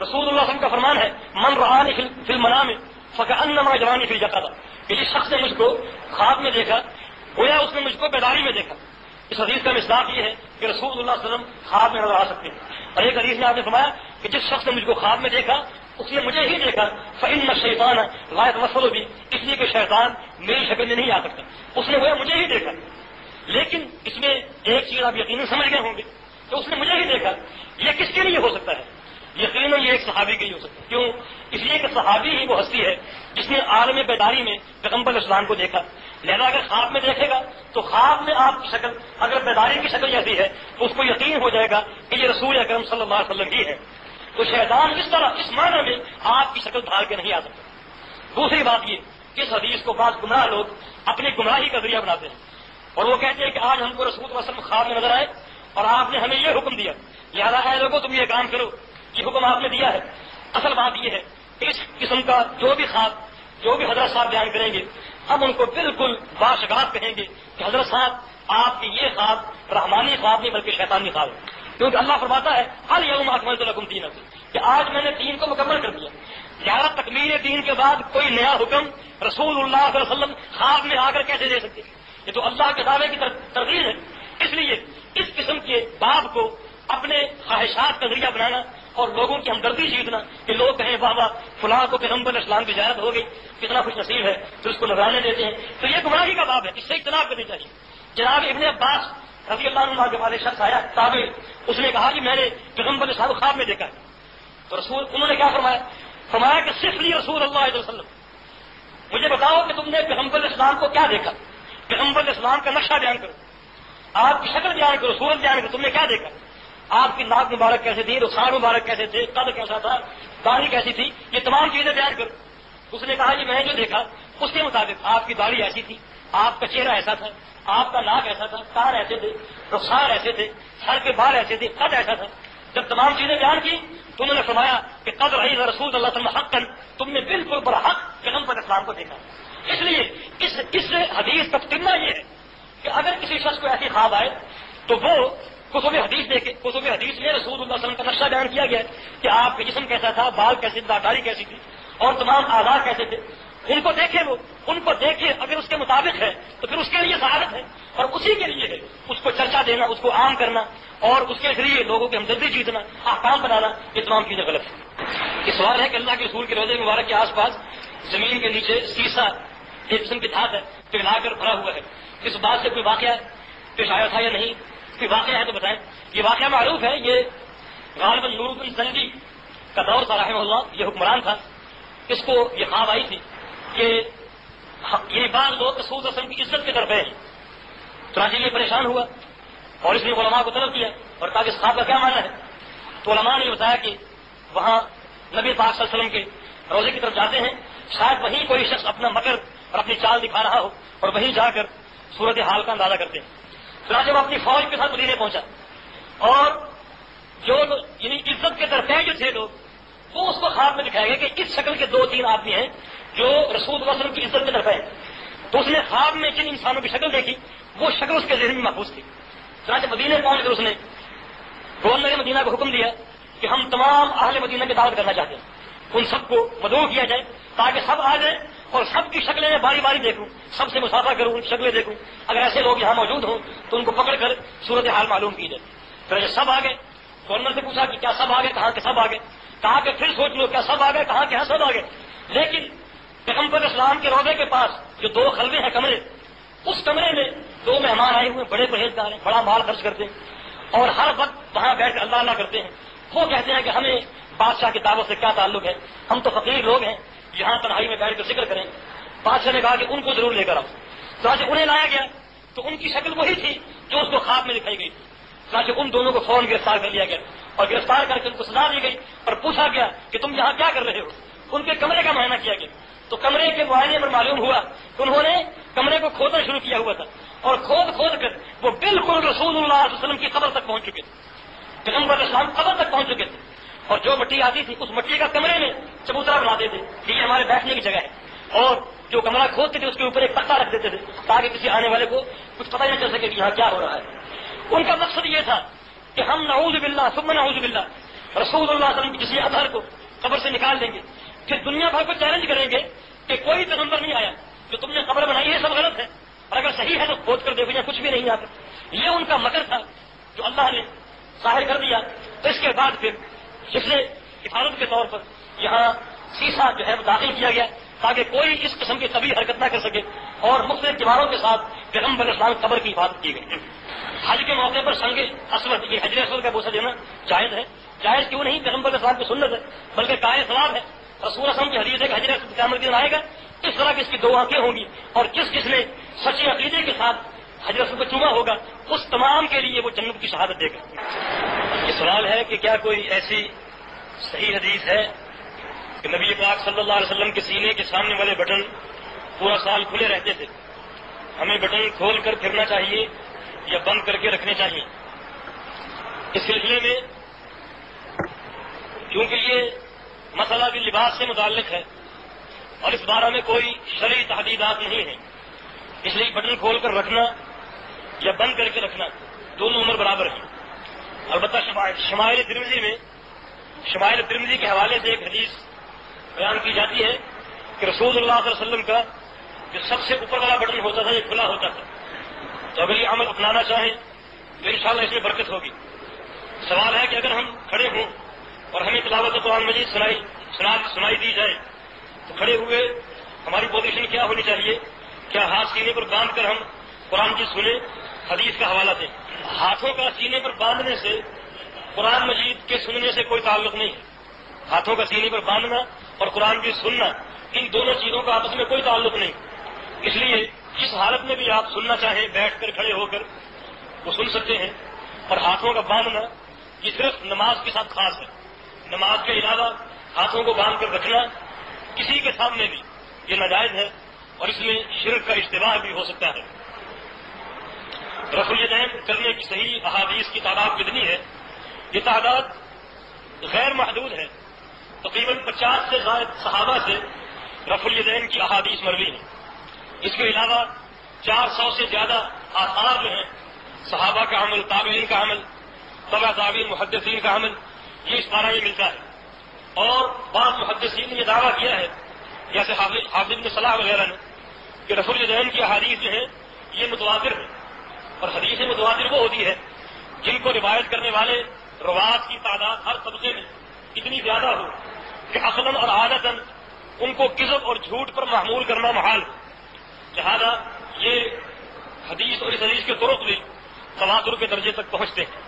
رسول اللہ صلی اللہ علیہ وسلم کا فرمان ہے من رآنی فی المنام فکأنما یرانی فی اليقظہ، کہ جس شخص نے مجھ کو خواب میں دیکھا گویا اس نے مجھ کو بیداری میں دیکھا. اس حدیث کا مصداق یہ ہے کہ رسول اللہ صلی اللہ علیہ وسلم خواب میں نظر آ سکتے ہیں. اور ایک حدیث میں آپ نے فرمایا کہ جس شخص نے مجھ کو خواب میں دیکھا اس نے مجھے ہی دیکھا فإن الشیطان لا يتمثل بی، اس لیے کہ شیطان میری شکل میں نہیں آ سکتا. اس نے گویا مجھے ہی دیکھا. لیکن اس میں ایک چیز آپ یقیناً سمجھ گئے ہوں گے کہ اس نے مجھے ہی دیکھا. یہ کس کے لیے ہو سکتا ہے؟ یقیناً یہ ایک صحابی کے لیے ہو سکتا ہے. کیوں؟ اس لیے کہ صحابی ہی وہ ہستی ہے جس نے عالم بیداری میں پیغمبر اسلام کو دیکھا. لہذا اگر خواب میں دیکھے گا تو خواب میں آپ کی شکل اگر بیداری کی شکل ایسی ہے تو اس کو یقین ہو جائے گا کہ یہ رسول اکرم صلی اللہ علیہ وسلم ہی ہے. تو شیطان اس طرح اس معنی میں آپ کی شکل ڈھال کے نہیں آ سکتا. دوسری بات یہ کہ اس حدیث کو بعض گمراہ لوگ اپنی گمراہی کا ذریعہ بناتے ہیں اور وہ کہتے ہیں کہ آج ہم کو رسول صلی اللہ علیہ وسلم خواب میں نظر آئے اور آپ نے ہمیں یہ حکم دیا، لہٰذا اے لوگوں تم یہ کام کرو، یہ حکم آپ نے دیا ہے. اصل بات یہ ہے کہ اس قسم کا جو بھی خواب جو بھی حضرت صاحب بیان کریں گے ہم ان کو بالکل باشگاف کہیں گے کہ حضرت صاحب آپ کی یہ خواب رحمانی خواب نہیں بلکہ شیطانی خواب ہے. کیونکہ اللہ فرماتا ہے الیوم اکملت لکم دینکم، کہ آج میں نے دین کو مکمل کر دیا. یار تکمیل دین کے بعد کوئی نیا حکم رسول اللہ صلی اللہ علیہ وسلم خواب میں آ کر کیسے دے سکتے؟ یہ تو اللہ کے دعوے کی ترغیب ہے. اس لیے اس قسم کے باب کو اپنے خواہشات کا ذریعہ بنانا اور لوگوں کی ہمدردی جیتنا کہ لوگ کہیں بابا فلاں کو پیغمبر اسلام کی زیارت ہو گئی کتنا خوش نصیب ہے تو اس کو نذرانے دیتے ہیں، تو یہ گمراہی کا باب ہے. اس سے اجتناب کرنی چاہیے. جناب ابن عباس رضی اللہ عنہ کے والد شخص آیا تابع، اس نے کہا کہ میں نے پیغمبر اسلام خواب میں دیکھا ہے. تو رسول انہوں نے کیا فرمایا کہ صرف لی رسول اللہ علیہ وسلم، مجھے بتاؤ کہ تم نے پیغمبر اسلام کو کیا دیکھا. پیغمبر اسلام کا نقشہ بیان کرو، آپ کی شکل بیان کرو، صورت بیان کرو، تم نے کیا دیکھا، آپ کی ناک مبارک کیسے تھی، رخسار مبارک کیسے تھے، قد کیسا تھا، داڑھی کیسی تھی، یہ تمام چیزیں بیان کرو. اس نے کہا کہ میں نے جو دیکھا اس کے مطابق آپ کی داڑھی ایسی تھی، آپ کا چہرہ ایسا تھا، آپ کا ناک ایسا تھا، کان ایسے تھے، رخسار ایسے تھے، سر کے بال ایسے تھے، قد ایسا تھا. جب تمام چیزیں بیان کی تو انہوں نے فرمایا کہ قد رہی رسول اللہ صلی اللہ علیہ وسلم حقا، تم نے بالکل برحق پیغمبر اسلام کو دیکھا. اس لیے اس حدیث کا تتمہ یہ ہے کہ اگر کسی شخص کو ایسی خواب آئے تو وہ کتب حدیث دیکھے. کتب حدیث میں رسول اللہ صلی اللہ علیہ وسلم کا نقشہ بیان کیا گیا ہے کہ آپ کا جسم کیسا تھا، بال کیسے تھے، داڑھی کیسی تھی اور تمام اعضاء کیسے تھے. ان کو دیکھے، وہ ان کو دیکھے، اگر اس کے مطابق ہے تو پھر اس کے لیے سعادت ہے اور اسی کے لیے ہے اس کو چرچا دینا، اس کو عام کرنا اور اس کے ذریعے لوگوں کی ہمدردی جیتنا، احکام بنانا، یہ تمام چیزیں غلط ہیں. یہ سوال ہے کہ اللہ کے رسول کے روضے مبارک کے آس پاس زمین کے نیچے سیسا ایک قسم کی دھات ہے پگھلا کر بھرا ہوا ہے، اس بات سے کوئی واقعہ ہے؟ پیش آیا تھا یا نہیں، کوئی واقعہ ہے تو بتائیں۔ یہ واقعہ معروف ہے، یہ غالباً نور الدین زنگی کا دور تھا رحمہ اللہ، یہ حکمران تھا، اس کو یہ خواب آئی تھی کہ یہ بعض لوگ رسول صلی اللہ علیہ وسلم کی عزت کے طرف ہیں، چنانچہ یہ پریشان ہوا اور اس نے علماء کو طلب کیا اور کہا کہ اس خواب کا کیا معنی ہے؟ تو علماء نے بتایا کہ وہاں نبی پاک صلی اللہ علیہ وسلم کے روزے کی طرف جاتے ہیں، شاید وہیں کوئی شخص اپنا مکر اور اپنی چال دکھا رہا ہو اور وہیں جا کر صورت حال کا اندازہ کرتے ہیں۔ چنانچہ وہ اپنی فوج کے ساتھ مدینے پہنچا اور جو یعنی عزت کے درپے جو تھے لوگ وہ اس کو خواب میں دکھایا گیا کہ اس شکل کے 2-3 آدمی ہیں جو رسول اللہ صلی اللہ علیہ وسلم کی عزت کے درپے ہیں۔ تو اس نے خواب میں جن انسانوں کی شکل دیکھی وہ شکل اس کے ذہن میں محفوظ تھی۔ چنانچہ مدینے پہنچ کر اس نے گورنر مدینہ کو حکم دیا کہ ہم تمام اہل مدینہ کی دعوت کرنا چاہتے ہیں، ان سب کو مدعو کیا جائے تاکہ سب آ جائیں اور سب کی شکلیں میں باری باری دیکھوں، سب سے مسافہ کروں، ان کی شکلیں دیکھوں، اگر ایسے لوگ یہاں موجود ہوں تو ان کو پکڑ کر صورت حال معلوم کی جائے۔ پھر جب سب آ گئے، گورنر سے پوچھا کہ کیا سب آ گئے؟ کہاں کے سب آ گئے؟ کہا کہ پھر سوچ لو کیا سب آ گئے؟ کہاں کے سب آ گئے؟ لیکن پیغمبر اسلام کے روضے کے پاس جو 2 خلوے ہیں کمرے، اس کمرے میں 2 مہمان آئے ہوئے بڑے پرہیزگار ہیں، بڑا مال خرچ کرتے ہیں اور ہر وقت وہاں بیٹھ کر اللہ اللہ کرتے ہیں۔ وہ کہتے ہیں کہ ہمیں بادشاہ کی دعوت سے کیا تعلق ہے، ہم تو فقیر لوگ ہیں، یہاں تنہائی میں بیٹھ کر ذکر کریں۔ بادشاہ نے کہا کہ ان کو ضرور لے کر آؤ۔ چنانچہ انہیں لایا گیا تو ان کی شکل وہی تھی جو اس کو خواب میں دکھائی گئی۔ چنانچہ ان دونوں کو فوراً گرفتار کر لیا گیا اور گرفتار کر کے ان کو سزا دی گئی اور پوچھا گیا کہ تم یہاں کیا کر رہے ہو؟ ان کے کمرے کا معائنہ کیا گیا تو کمرے کے معائنے پر معلوم ہوا کہ انہوں نے کمرے کو کھودنا شروع کیا ہوا تھا اور کھود کر وہ بالکل رسول اللہ صلی اللہ علیہ وسلم کی قبر تک پہنچ چکے تھے، پیغمبر اسلام قبر تک پہنچ چکے تھے اور جو مٹی آتی تھی اس مٹی کا کمرے میں چبوترا بناتے تھے کہ یہ ہمارے بیٹھنے کی جگہ ہے، اور جو کمرہ کھودتے تھے اس کے اوپر ایک تختہ رکھ دیتے تھے تاکہ کسی آنے والے کو کچھ پتہ ہی نہ چل سکے کہ یہاں کیا ہو رہا ہے۔ ان کا مقصد یہ تھا کہ ہم نعوذ باللہ ثم نعوذ باللہ رسول اللہ صلی اللہ علیہ وسلم کی کسی اطہر کو قبر سے نکال دیں گے، پھر دنیا بھر کو چیلنج کریں گے کہ کوئی پیغمبر نہیں آیا، جو تم نے قبر بنائی ہے سب غلط ہے، اور اگر صحیح ہے تو کھود کر دیکھو یا کچھ بھی نہیں یہاں پر۔ یہ ان کا مکر تھا جو اللہ نے ظاہر کر دیا۔ تو اس کے بعد پھر حفظ حفاظت کے طور پر یہاں شیشہ جو ہے وہ داخل کیا گیا تاکہ کوئی اس قسم کی کبھی حرکت نہ کر سکے، اور مختلف دیواروں کے ساتھ پیغمبر اسلام قبر کی حفاظت کی گئی۔ حج کے موقع پر سنگ اسود، یہ حجر اسود کا بوسہ دینا جائز ہے۔ جائز کیوں نہیں؟ پیغمبر اسلام کی سنت ہے، بلکہ قائل ثواب ہے۔ رسول اسلام کی حدیث ہے کہ حجر اسود قیامت کے دن آئے گا، اس طرح کی اس کی 2 آنکھیں ہوں گی، اور جس جس نے سچے عقیدے کے ساتھ حجر اسود کو چوما ہوگا اس تمام کے لیے وہ جنت کی شہادت دے گا۔ یہ سوال ہے کہ کیا کوئی ایسی صحیح حدیث ہے کہ نبی پاک صلی اللہ علیہ وسلم کے سینے کے سامنے والے بٹن پورا سال کھلے رہتے تھے، ہمیں بٹن کھول کر پھرنا چاہیے یا بند کر کے رکھنے چاہیے؟ اس سلسلے میں کیونکہ یہ مسئلہ بھی لباس سے متعلق ہے اور اس بارے میں کوئی شرعی تحدیدات نہیں ہے، اس لیے بٹن کھول کر رکھنا یا بند کر کے رکھنا دونوں عمر برابر ہیں۔ البتہ شمائل ترمذی کے حوالے سے ایک حدیث بیان کی جاتی ہے کہ رسول اللہ صلی اللہ علیہ وسلم کا جو سب سے اوپر والا بٹن ہوتا تھا یہ کھلا ہوتا تھا، تو اگر یہ عمل اپنانا چاہیں تو انشاءاللہ اس میں برکت ہوگی۔ سوال ہے کہ اگر ہم کھڑے ہوں اور ہمیں تلاوت قرآن مجید سنائی دی جائے تو کھڑے ہوئے ہماری پوزیشن کیا ہونی چاہیے؟ کیا ہاتھ سینے پر باندھ کر ہم قرآن کی سنیں؟ حدیث کا حوالہ دیں۔ ہاتھوں کا سینے پر باندھنے سے قرآن مجید کے سننے سے کوئی تعلق نہیں ہے۔ ہاتھوں کا سینے پر باندھنا اور قرآن کی سننا، ان دونوں چیزوں کا آپس میں کوئی تعلق نہیں، اس لیے جس حالت میں بھی آپ سننا چاہیں بیٹھ کر کھڑے ہو کر وہ سن سکتے ہیں۔ اور ہاتھوں کا باندھنا یہ صرف نماز کے ساتھ خاص ہے، نماز کے علاوہ ہاتھوں کو باندھ کر رکھنا کسی کے سامنے بھی یہ ناجائز ہے اور اس میں شرک کا اشتباہ بھی ہو سکتا ہے۔ رفع الیدین کرنے کی صحیح احادیث کی تعداد کتنی ہے؟ یہ تعداد غیر محدود ہے، تقریباً 50 سے زائد صحابہ سے رفع الیدین کی احادیث مروی ہیں۔ اس کے علاوہ 400 سے زیادہ آثار جو ہیں صحابہ کا عمل، تابعین کا عمل، تبع تابعین، محدثین کا عمل، یہ اس بارے میں ملتا ہے۔ اور بعض محدثین نے یہ دعویٰ کیا ہے جیسے حافظ بن صلاح وغیرہ نے کہ رفع الیدین کی احادیث جو ہے یہ متواتر ہے، اور حدیث متواتر وہ ہوتی ہے جن کو روایت کرنے والے روات کی تعداد ہر طبقے میں اتنی زیادہ ہو کہ عقلاً اور عادتاً ان کو کذب اور جھوٹ پر محمول کرنا محال ہو۔ لہذا یہ حدیث اور اس حدیث کے طرق بھی تواتر کے درجے تک پہنچتے ہیں.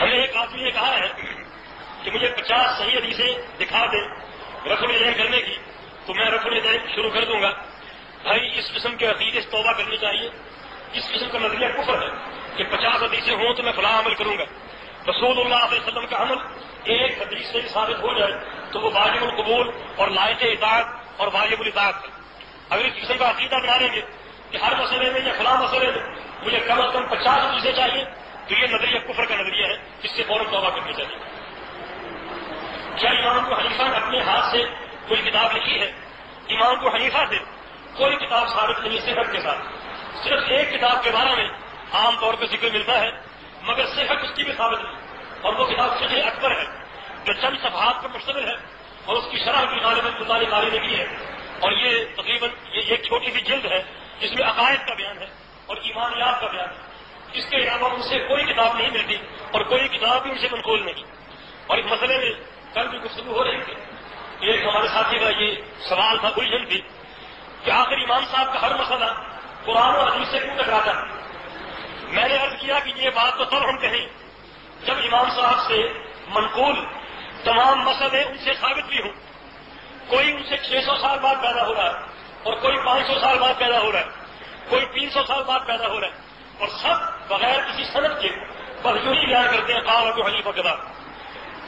ہمیں ایک آدمی نے کہا ہے کہ مجھے 50 صحیح حدیثیں دکھا دیں رفع الیدین کرنے کی تو میں رفع الیدین شروع کر دوں گا. بھائی اس قسم کے عقیدے سے توبہ کرنی چاہیے. اس قسم کا نظریہ کفر ہے کہ 50 حدیثیں ہوں تو میں فلاں عمل کروں گا. رسول اللہ علیہ وسلم کا عمل ایک حدیث سے ثابت ہو جائے تو وہ واجب القبول اور لائق اطاعت اور واجب الاطاعت ہے. اگر اس قسم کا عقیدہ بنا لیں گے کہ ہر مسئلے میں یا فلاں مسئلے میں مجھے کم از کم 50 حدیثیں چاہیے تو یہ نظریہ کفر کا نظریہ ہے جس سے فوراً توبہ کرنی چاہیے. کیا امام ابو حنیفہ نے اپنے ہاتھ سے کوئی کتاب لکھی ہے؟ امام ابو حنیفہ سے کوئی کتاب ثابت نہیں صحت کے ساتھ. صرف ایک کتاب کے بارے میں عام طور پہ ذکر ملتا ہے مگر صحت اس کی بھی ثابت نہیں اور وہ کتاب فقہ اکبر ہے جو چند صفحات پر مشتمل ہے اور اس کی شرح بھی غالباً اللہ علیہ نے کی ہے اور یہ تقریباً یہ ایک چھوٹی سی جلد ہے جس میں عقائد کا بیان ہے اور ایمانیات کا بیان ہے. اس کے علاوہ ان سے کوئی کتاب نہیں ملتی اور کوئی کتاب بھی ان سے منقول نہیں. اور اس مسئلے میں کل بھی گفتگو ہو رہی تھی. ایک ہمارے ساتھی کا یہ سوال تھا, الجھن تھی کہ آخر امام صاحب کا ہر مسئلہ قرآن و حدیث سے کیوں ٹکراتا ہے. میں نے عرض کیا کہ یہ بات تو تب ہم کہیں جب امام صاحب سے منقول تمام مسئلے ان سے ثابت بھی ہوں. کوئی ان سے 600 سال بعد پیدا ہو رہا ہے اور کوئی 500 سال بعد پیدا ہو رہا ہے, کوئی 300 سال بعد پیدا ہو رہا ہے اور سب بغیر کسی سند کے بس یوں ہی بیان کرتے ہیں قال ابو حنیفہ کذا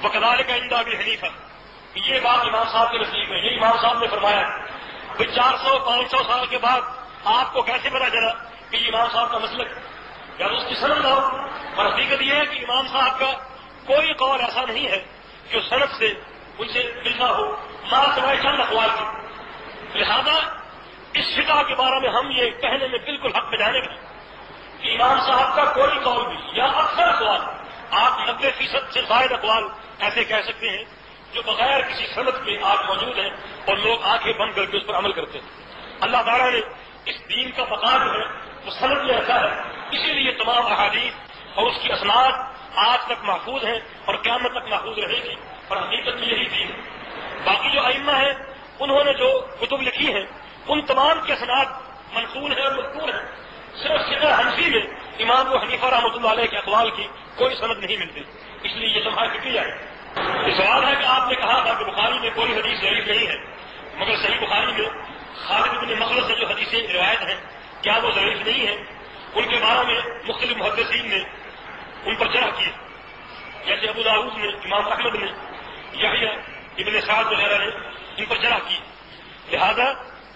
وکذالک عند ابی حنیفہ. یہ بات امام صاحب کے نزدیک ہے. یہ امام صاحب نے فرمایا کہ 400-500 سال کے بعد آپ کو کیسے پتا چلا کہ یہ امام صاحب کا مسلک یا اس کی سند لاؤ. اور حقیقت یہ ہے کہ امام صاحب کا کوئی قول ایسا نہیں ہے جو سند سے ان سے ملتا ہو مال سوائے چند اقوال کی. لہذا اس فقہ کے بارے میں ہم یہ کہنے میں بالکل حق بجانے گا کہ امام صاحب کا کوئی قول بھی یا اکثر اقوال آپ 90% سے زائد اقوال ایسے کہہ سکتے ہیں جو بغیر کسی سند کے آج موجود ہیں اور لوگ آنکھیں بند کر کے اس پر عمل کرتے ہیں. اللہ تعالیٰ نے اس دین کا بقا جو ہے وہ سند میں رکھا ہے. اسی لیے تمام احادیث اور اس کی اسناد آج تک محفوظ ہیں اور قیامت تک محفوظ رہے گی اور حقیقت میں یہی دین ہے. باقی جو ائمہ ہیں انہوں نے جو کتب لکھی ہیں ان تمام کے اسناد منقول ہیں اور مذکور ہیں. صرف فقہ حنفی میں امام ابو حنیفہ رحمۃ اللہ علیہ کے اقوال کی کوئی سند نہیں ملتی. اس لیے یہ تمہارا فکریہ ہے. یہ سوال ہے کہ آپ نے کہا تھا کہ بخاری میں کوئی حدیث ضعیف نہیں ہے مگر صحیح بخاری میں خالد بن مخلد سے جو حدیثیں روایت ہیں کیا وہ ضعیف نہیں ہیں؟ ان کے بارے میں مختلف محدثین نے ان پر جرح کی, جیسے ابو داؤد نے, امام احمد نے, یحییٰ ابن سعد وغیرہ نے ان پر جرح کی. لہذا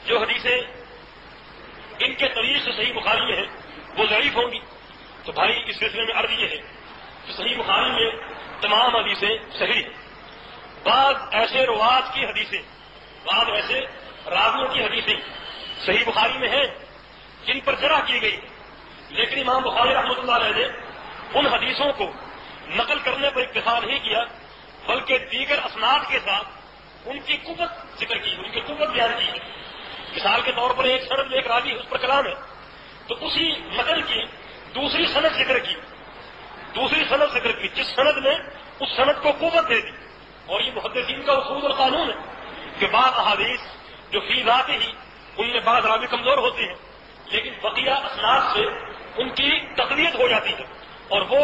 جو حدیثیں ان کے طریق سے صحیح بخاری میں ہیں وہ ضعیف ہوں گی. تو بھائی اس سلسلے میں عرض یہ ہے کہ صحیح بخاری میں تمام حدیثیں صحیح ہیں. بعض ایسے روات کی حدیثیں, بعض ایسے راویوں کی حدیثیں صحیح بخاری میں ہیں جن پر جرح کی گئی, لیکن امام بخاری رحمۃ اللہ علیہ نے ان حدیثوں کو نقل کرنے پر اکتفا نہیں کیا بلکہ دیگر اسناد کے ساتھ ان کی قوت ذکر کی, ان کی قوت بیان کی. مثال کے طور پر ایک سند ایک راوی اس پر کلام ہے تو اسی متن کی دوسری سند ذکر کی, جس سند نے اس سند کو قوت دے دی. اور یہ محدثین کا اصول اور قانون ہے کہ بعض احادیث جو فی ذات ہی ان میں بعض راوی کمزور ہوتے ہیں لیکن بقیہ اسناد سے ان کی تقویت ہو جاتی ہے اور وہ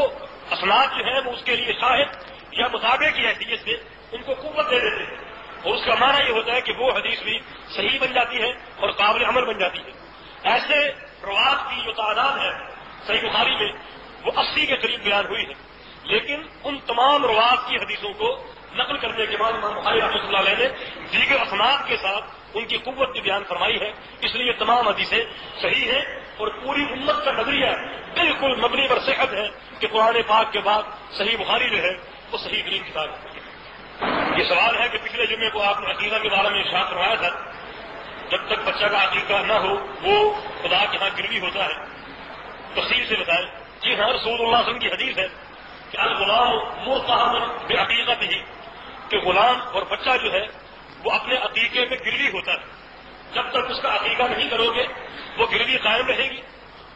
اسناد جو ہے وہ اس کے لیے شاہد یا مطابق کی حیثیت سے ان کو قوت دے دیتے ہیں. اور اس کا معنی یہ ہوتا ہے کہ وہ حدیث بھی صحیح بن جاتی ہے اور قابل عمل بن جاتی ہے. ایسے روات کی جو تعداد ہے صحیح بخاری میں وہ 80 کے قریب بیان ہوئی ہے, لیکن ان تمام روات کی حدیثوں کو نقل کرنے کے بعد امام بخاری رحمۃ اللہ علیہ نے دیگر اسناد کے ساتھ ان کی قوت کی بیان فرمائی ہے. اس لیے تمام حدیثیں صحیح ہیں اور پوری امت کا نظریہ بالکل مبنی پر صحت ہے کہ قرآن پاک کے بعد صحیح بخاری جو ہے وہ صحیح ترین کتاب ہے. یہ سوال ہے کہ پچھلے جمعے کو آپ نے عقیدہ کے بارے میں ارشاد فرمایا تھا جب تک بچہ کا عقیقہ نہ ہو وہ خدا کے ہاں گروی ہوتا ہے. تفصیل سے بتائیں. جی ہاں, رسول اللہ صلی اللہ علیہ وسلم کی حدیث ہے کہ الغلام مرتہن بعقیقتہ, کہ غلام اور بچہ جو ہے وہ اپنے عقیقے میں گروی ہوتا ہے. جب تک اس کا عقیقہ نہیں کرو گے وہ گروی قائم رہے گی,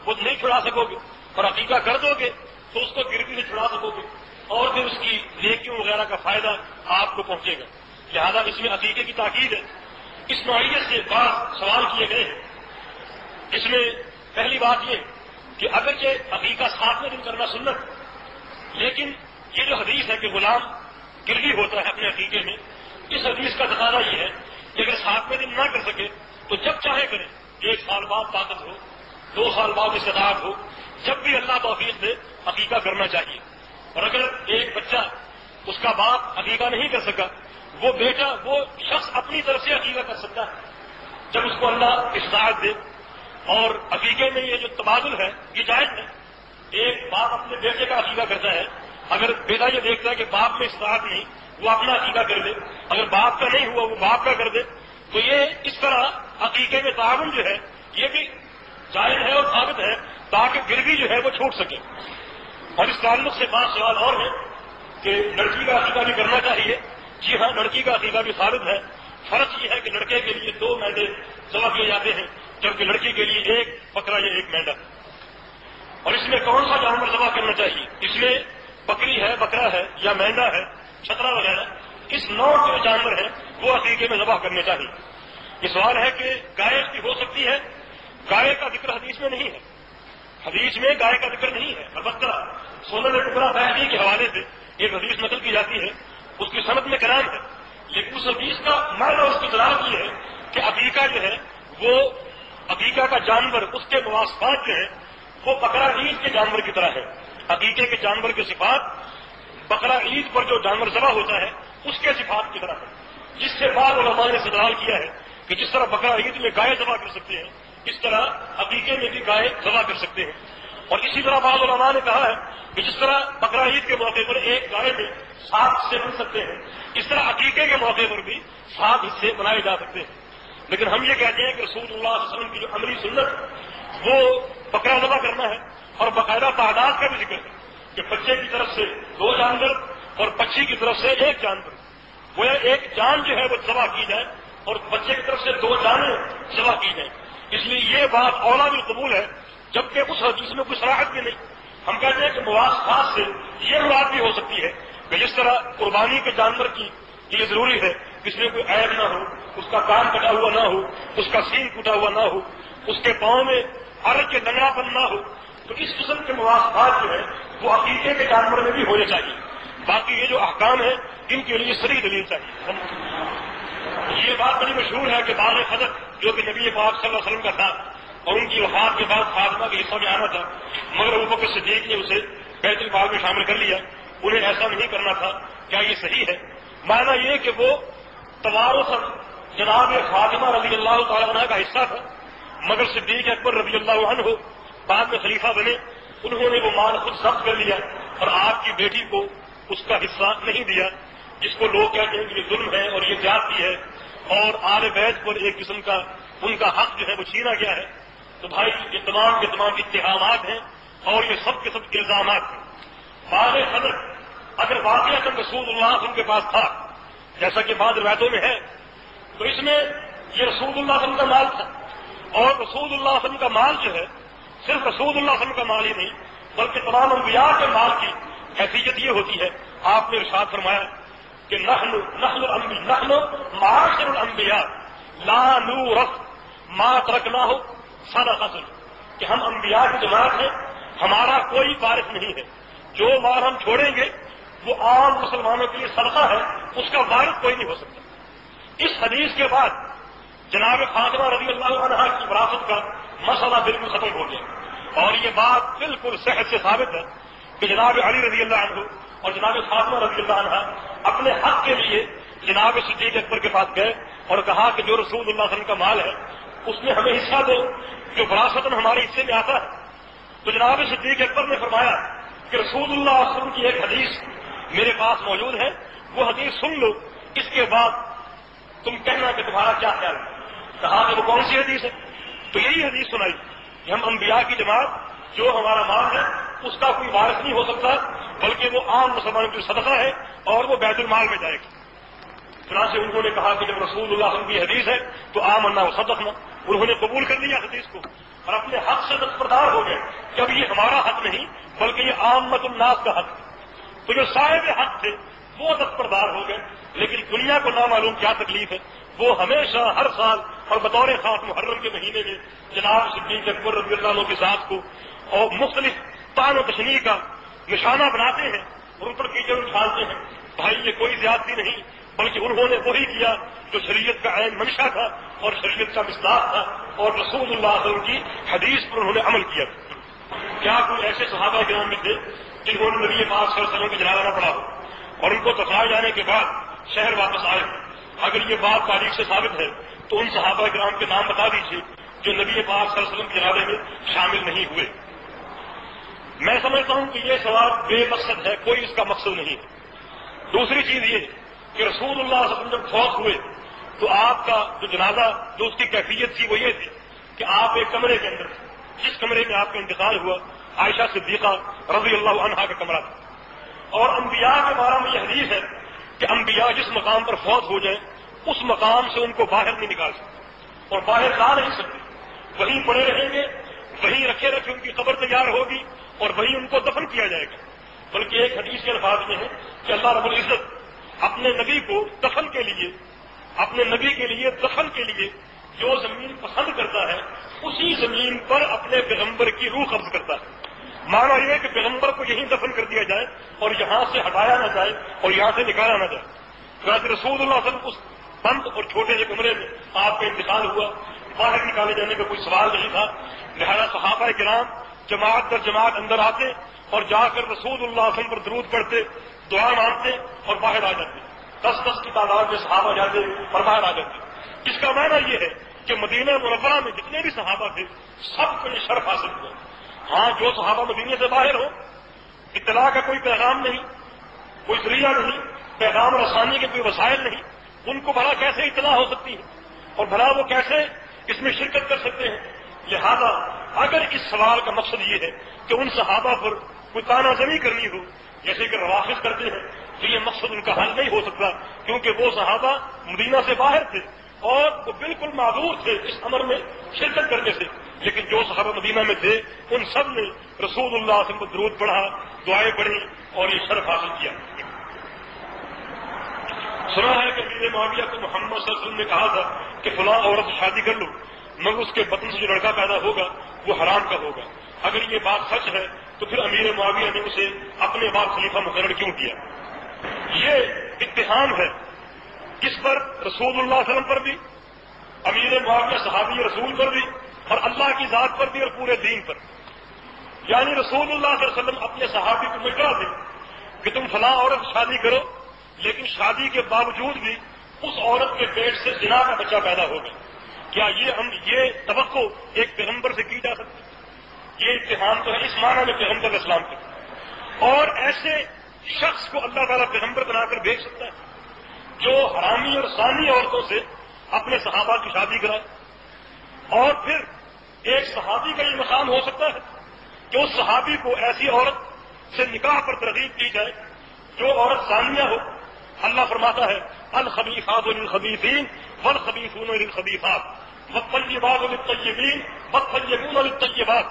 وہ نہیں چھڑا سکو گے, اور عقیقہ کر دو گے تو اس کو گروی سے چھڑا سکو گے اور پھر اس کی نیکیوں وغیرہ کا فائدہ آپ کو پہنچے گا. لہذا اس میں عقیقے کی تاکید ہے. اس نوعیت سے بعض سوال کیے گئے ہیں۔ اس میں پہلی بات یہ کہ اگرچہ عقیقہ 7ویں دن کرنا سنت، لیکن یہ جو حدیث ہے کہ غلام گروی ہوتا ہے اپنے عقیقے میں، اس حدیث کا تقاضا یہ ہے کہ اگر 7ویں دن نہ کر سکے تو جب چاہے کرے، 1 سال بعد طاقت ہو، 2 سال بعد استطاعت ہو، جب بھی اللہ توفیق دے عقیقہ کرنا چاہیے۔ اور اگر ایک بچہ، اس کا باپ عقیقہ نہیں کر سکا، وہ بیٹا، وہ شخص اپنی طرف سے عقیقہ کر سکتا ہے جب اس کو اللہ استطاعت دے۔ اور عقیقے میں یہ جو تبادل ہے یہ جائز ہے، ایک باپ اپنے بیٹے کا عقیقہ کرتا ہے، اگر بیٹا یہ دیکھتا ہے کہ باپ میں استطاعت نہیں، وہ اپنا عقیقہ کر دے، اگر باپ کا نہیں ہوا وہ باپ کا کر دے، تو یہ اس طرح عقیقے میں تعاون جو ہے یہ بھی جائز ہے اور ثابت ہے، تاکہ گروی جو ہے وہ چھوٹ سکے۔ اور اس تعلق سے 5 سوال اور ہیں کہ لڑکی کا عقیقہ بھی کرنا چاہیے۔ جی ہاں، لڑکی کا عقیقہ بھی ثابت ہے۔ فرق یہ ہے کہ لڑکے کے لیے 2 مینڈے ذبح کیے جاتے ہیں، جبکہ لڑکی کے لیے 1 بکرا یا 1 مینڈا۔ اور اس میں کون سا جانور ذبح کرنا چاہیے؟ اس میں بکری ہے، بکرا ہے یا مینڈا ہے، چھترا وغیرہ، اس نوع کے جانور ہیں وہ عقیقے میں ذبح کرنے چاہیے۔ یہ سوال ہے کہ گائے بھی ہو سکتی ہے؟ گائے کا ذکر حدیث میں نہیں ہے، حدیث میں گائے کا ذکر نہیں ہے۔ البتہ سنن کبریٰ بہقی کے حوالے سے ایک حدیث نقل کی جاتی ہے، اس کی سند میں کلام ہے، لیکن اس حدیث کا معنی اور اس کی دلالت یہ ہے کہ عقیقہ جو ہے وہ عقیقہ کا جانور، اس کے مواصفات جو ہے وہ بقرہ عید کے جانور کی طرح ہے۔ عقیقے کے جانور کی صفات بقرہ عید پر جو جانور ذبح ہوتا ہے اس کے صفات کی طرح ہے، جس سے بعض علماء نے استدلال کیا ہے کہ جس طرح بقرہ عید میں گائے ذبح کر سکتے ہیں، اس طرح عقیقے میں بھی گائے ذبح کر سکتے ہیں۔ اور اسی طرح بعض علماء نے کہا ہے کہ جس طرح بقرہ عید کے موقع پر ایک گائے میں 7 حصے بن سکتے ہیں، اس طرح عقیقے کے موقع پر بھی 7 حصے بنائے جا سکتے ہیں۔ لیکن ہم یہ کہتے ہیں کہ رسول اللہ صلی اللہ علیہ وسلم کی جو عملی سنت وہ بکرا ذبح کرنا ہے، اور باقاعدہ تعداد کا بھی ذکر ہے کہ بچے کی طرف سے 2 جانور اور بچی کی طرف سے 1 جانور، وہ ایک جان جو ہے وہ ذبح کی جائے اور بچے کی طرف سے 2 جانیں ذبح کی جائیں۔ اس لیے یہ بات اولا بھی قبول ہے، جبکہ اس حدیث میں کوئی صراحت بھی نہیں۔ ہم کہتے ہیں کہ مواصفات سے یہ مراد بھی ہو سکتی ہے کہ جس طرح قربانی کے جانور کی یہ ضروری ہے کہ اس میں کوئی عیب نہ ہو، اس کا کان کٹا ہوا نہ ہو، اس کا سینگ ٹوٹا ہوا نہ ہو، اس کے پاؤں میں عرق کے لنگڑا پن نہ ہو، تو اس قسم کے مواصفات جو ہے وہ عقیقے کے جانور میں بھی ہونے چاہیے۔ باقی یہ جو احکام ہیں ان کے لیے صریح دلیل چاہیے۔ یہ بات بڑی مشہور ہے کہ بال خدر جو کہ نبی پاک صلی اللہ علیہ وسلم کا تھا اور ان کی وفات کے بعد فاطمہ کے حصہ میں آنا تھا، مگر ابوبکر صدیق نے اسے بیت المال میں شامل کر لیا، انہیں ایسا نہیں کرنا تھا۔ کیا یہ صحیح ہے؟ معنی یہ کہ وہ توارث جناب فاطمہ رضی اللہ تعالیٰ عنہ کا حصہ تھا، مگر صدیق اکبر رضی اللہ عنہ بعد میں خلیفہ بنے، انہوں نے وہ مال خود ضبط کر لیا اور آپ کی بیٹی کو اس کا حصہ نہیں دیا، جس کو لوگ کہتے ہیں کہ یہ ظلم ہے اور یہ زیادتی ہے اور آل بیت پر ایک قسم کا ان کا حق جو ہے وہ چھینا گیا ہے۔ تو بھائی یہ تمام کے تمام اتہامات ہیں اور یہ سب کے سب الزامات ہیں۔ بال خدر اگر واقعہ رسول اللہ صلی اللہ علیہ وسلم کے پاس تھا جیسا کہ بعض روایتوں میں ہے، تو اس میں یہ رسول اللہ صلی اللہ علیہ وسلم کا مال تھا، اور رسول اللہ صلی اللہ علیہ وسلم کا مال جو ہے صرف رسول اللہ صلی اللہ علیہ وسلم کا مال ہی نہیں بلکہ تمام انبیاء کے مال کی حیثیت یہ ہوتی ہے۔ آپ نے ارشاد فرمایا کہ نحن معاشر الانبیاء لا نورث ما ترکناہ صدقۃ، کہ ہم انبیاء کی جماعت ہیں، ہمارا کوئی وارث نہیں ہے، جو مال ہم چھوڑیں گے وہ عام مسلمانوں کے لیے صدقہ ہے، اس کا وارث کوئی نہیں ہو سکتا۔ اس حدیث کے بعد جناب فاطمہ رضی اللہ عنہا کی وراثت کا مسئلہ بالکل ختم ہو گیا، اور یہ بات بالکل صحت سے ثابت ہے کہ جناب علی رضی اللہ عنہ اور جناب فاطمہ رضی اللہ عنہا اپنے حق کے لیے جناب صدیق اکبر کے پاس گئے اور کہا کہ جو رسول اللہ صلی اللہ علیہ وسلم کا مال ہے اس میں ہمیں حصہ دو جو وراثتاً ہمارے حصے میں آتا ہے۔ تو جناب صدیق اکبر نے فرمایا کہ رسول اللہ صلی اللہ علیہ وسلم کی ایک حدیث میرے پاس موجود ہے، وہ حدیث سن لو، اس کے بعد تم کہنا کہ تمہارا کیا خیال ہے۔ کہا کہ وہ کون سی حدیث ہے؟ تو یہی حدیث سنائی کہ ہم انبیاء کی جماعت، جو ہمارا مال ہے اس کا کوئی وارث نہیں ہو سکتا بلکہ وہ عام مسلمانوں کی صدقہ ہے اور وہ بیت المال میں جائے گا۔ چنانچہ انہوں نے کہا کہ جب رسول اللہ صلی اللہ علیہ وسلم کی حدیث ہے تو آمنا و صدقنا، انہوں نے قبول کر لیا حدیث کو اور اپنے حق سے دستبردار ہو گئے کہ اب یہ ہمارا حق نہیں بلکہ یہ عامت الناس کا حق ہے۔ تو جو صاحب حق تھے وہ دستبردار ہو گئے، لیکن دنیا کو نامعلوم کیا تکلیف ہے، وہ ہمیشہ ہر سال اور بطور خاص محرم کے مہینے میں جناب صدیق اکبر رضی اللہ عنہ کی ذات کو اور مختلف طعن و تشنیع کا نشانہ بناتے ہیں اور ان پر کیچڑ اچھالتے ہیں. بھائی یہ کوئی زیادتی نہیں، بلکہ انہوں نے وہی کیا جو شریعت کا عین منشا تھا اور شریعت کا مصداق تھا اور رسول اللہ صلی اللہ علیہ وسلم کی حدیث پر انہوں نے عمل کیا. کیا کوئی ایسے صحابہ کرام میں تھے جنہوں نے نبی پاک صلی اللہ علیہ وسلم کی جنازہ نہ پڑھا ہو اور ان کو دفنائے جانے کے بعد شہر واپس آئے؟ اگر یہ بات تاریخ سے ثابت ہے تو ان صحابہ کرام کے نام بتا دیجیے جو نبی پاک صلی اللہ علیہ وسلم کے جنازے میں شامل نہیں ہوئے. میں سمجھتا ہوں کہ یہ سوال بے مقصد ہے، کوئی اس کا مقصد نہیں ہے. دوسری چیز یہ کہ رسول اللہ صلی اللہ علیہ وسلم جب فوت ہوئے تو آپ کا جو جنازہ جو اس کی کیفیت تھی وہ یہ تھی کہ آپ ایک کمرے کے اندر، جس کمرے میں آپ کا انتقال ہوا عائشہ صدیقہ رضی اللہ عنہا کا کمرہ تھا. اور انبیاء کے بارے میں یہ حدیث ہے کہ انبیاء جس مقام پر فوت ہو جائیں اس مقام سے ان کو باہر نہیں نکال سکتے اور باہر لا نہیں سکتے، وہیں پڑے رہیں گے، وہیں رکھے رکھے ان کی قبر تیار ہوگی اور وہیں ان کو دفن کیا جائے گا. بلکہ ایک حدیث کے الفاظ میں ہے کہ اللہ رب العزت اپنے نبی کو دفن کے لیے، اپنے نبی کے لیے دفن کے لیے جو زمین پسند کرتا ہے اسی زمین پر اپنے پیغمبر کی روح قبض کرتا ہے. مانا یہ کہ پیغمبر کو یہیں دفن کر دیا جائے اور یہاں سے ہٹایا نہ جائے اور یہاں سے نکالا نہ جائے. رسول اللہ صلی اللہ علیہ وسلم اس بند اور چھوٹے سے کمرے میں آپ کا انتقال ہوا، باہر نکالے جانے کا کوئی سوال نہیں تھا. لہذا صحابہ کرام جماعت در جماعت اندر آتے اور جا کر رسول اللہ صلی اللہ علیہ وسلم پر درود پڑھتے، دعا مانگتے اور باہر آ جاتے. 10 کی تعداد میں صحابہ جاتے اور باہر آ جاتے. اس کا معنی یہ ہے کہ مدینہ منورہ میں جتنے بھی صحابہ تھے سب کو یہ شرف حاصل ہوا. ہاں جو صحابہ مدینے سے باہر ہو، اطلاع کا کوئی پیغام نہیں، کوئی ذریعہ نہیں، پیغام رسانی کے کوئی وسائل نہیں، ان کو بھلا کیسے اطلاع ہو سکتی ہے اور بھلا وہ کیسے اس میں شرکت کر سکتے ہیں؟ لہذا اگر اس سوال کا مقصد یہ ہے کہ ان صحابہ پر کوئی تانا زنی کرنی ہو جیسے کہ روافض کرتے ہیں تو یہ مقصد ان کا حل نہیں ہو سکتا، کیونکہ وہ صحابہ مدینہ سے باہر تھے اور وہ بالکل معذور تھے اس امر میں شرکت کرنے سے. لیکن جو صحابہ مدینہ میں تھے ان سب نے رسول اللہ صلی اللہ علیہ وسلم کو درود پڑھا، دعائیں پڑھی اور یہ شرف حاصل کیا. سنا ہے کہ امیر معاویہ کو محمد صلی اللہ علیہ وسلم نے کہا تھا کہ فلاں عورت شادی کر لو مگر اس کے بطن سے جو لڑکا پیدا ہوگا وہ حرام کا ہوگا. اگر یہ بات سچ ہے تو پھر امیر معاویہ نے اسے اپنے بعد خلیفہ مقرر کیوں کیا؟ یہ اتہام ہے کس پر؟ رسول اللہ صلی اللہ علیہ وسلم پر بھی، امیر معاویہ صحابی رسول پر بھی اور اللہ کی ذات پر بھی اور پورے دین پر. یعنی رسول اللہ صلی اللہ علیہ وسلم اپنے صحابی کو مشورہ دے کہ تم فلاں عورت شادی کرو، لیکن شادی کے باوجود بھی اس عورت کے پیٹ سے زنا کا بچہ پیدا ہوگا. کیا یہ توقع ایک پیغمبر سے کی جا سکتی؟ یہ اتہام تو ہے اس معنی میں پیغمبر اسلام کے. اور ایسے شخص کو اللہ تعالیٰ پیغمبر بنا کر بھیج سکتا ہے جو حرامی اور ثانی عورتوں سے اپنے صحابہ کی شادی کرائے. اور پھر ایک صحابی کا یہ مقام ہو سکتا ہے کہ اس صحابی کو ایسی عورت سے نکاح پر ترغیب دی جائے جو عورت ثانیہ ہو. اللہ فرماتا ہے الخبیثات للخبیثین والخبیثون للخبیثات والطیبات للطیبین والطیبون للطیبات.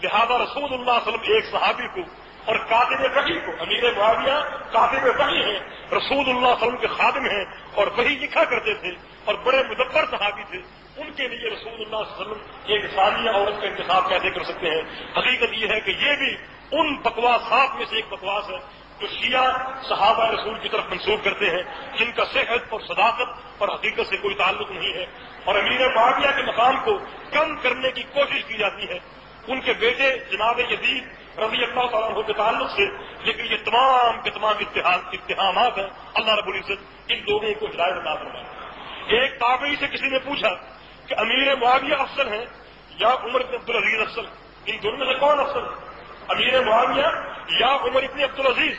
لہذا رسول اللہ صلی اللہ علیہ وسلم ایک صحابی کو اور کاتب وحی کو، امیر معاویہ کاتب وحی ہیں، رسول اللہ صلی اللہ علیہ وسلم کے خادم ہیں اور وحی لکھا کرتے تھے اور بڑے مدبر صحابی تھے، ان کے لیے رسول اللہ صلی اللہ علیہ وسلم ایک ثانیہ عورت کا انتخاب کیسے کر سکتے ہیں؟ حقیقت یہ ہے کہ یہ بھی ان بکواسات میں سے ایک بکواس ہے جو شیعہ صحابہ رسول کی طرف منسوب کرتے ہیں، جن کا صحت اور صداقت اور حقیقت سے کوئی تعلق نہیں ہے. اور امیر معاویہ کے مقام کو کم کرنے کی کوشش کی جاتی ہے ان کے بیٹے جناب یزید رضی اللہ تعالیٰ عنہ کے تعلق سے. لیکن یہ تمام کے تمام اتہامات ہیں. اللہ رب العزت ان لوگوں کو ہدایت عطا فرمائے. ایک تابعی سے کسی نے پوچھا کہ امیر معاویہ افضل ہیں یا عمر بن عبدالعزیز افضل؟ ان دونوں میں سے کون افضل ہے، امیر معاویہ یا عمر بن عبدالعزیز؟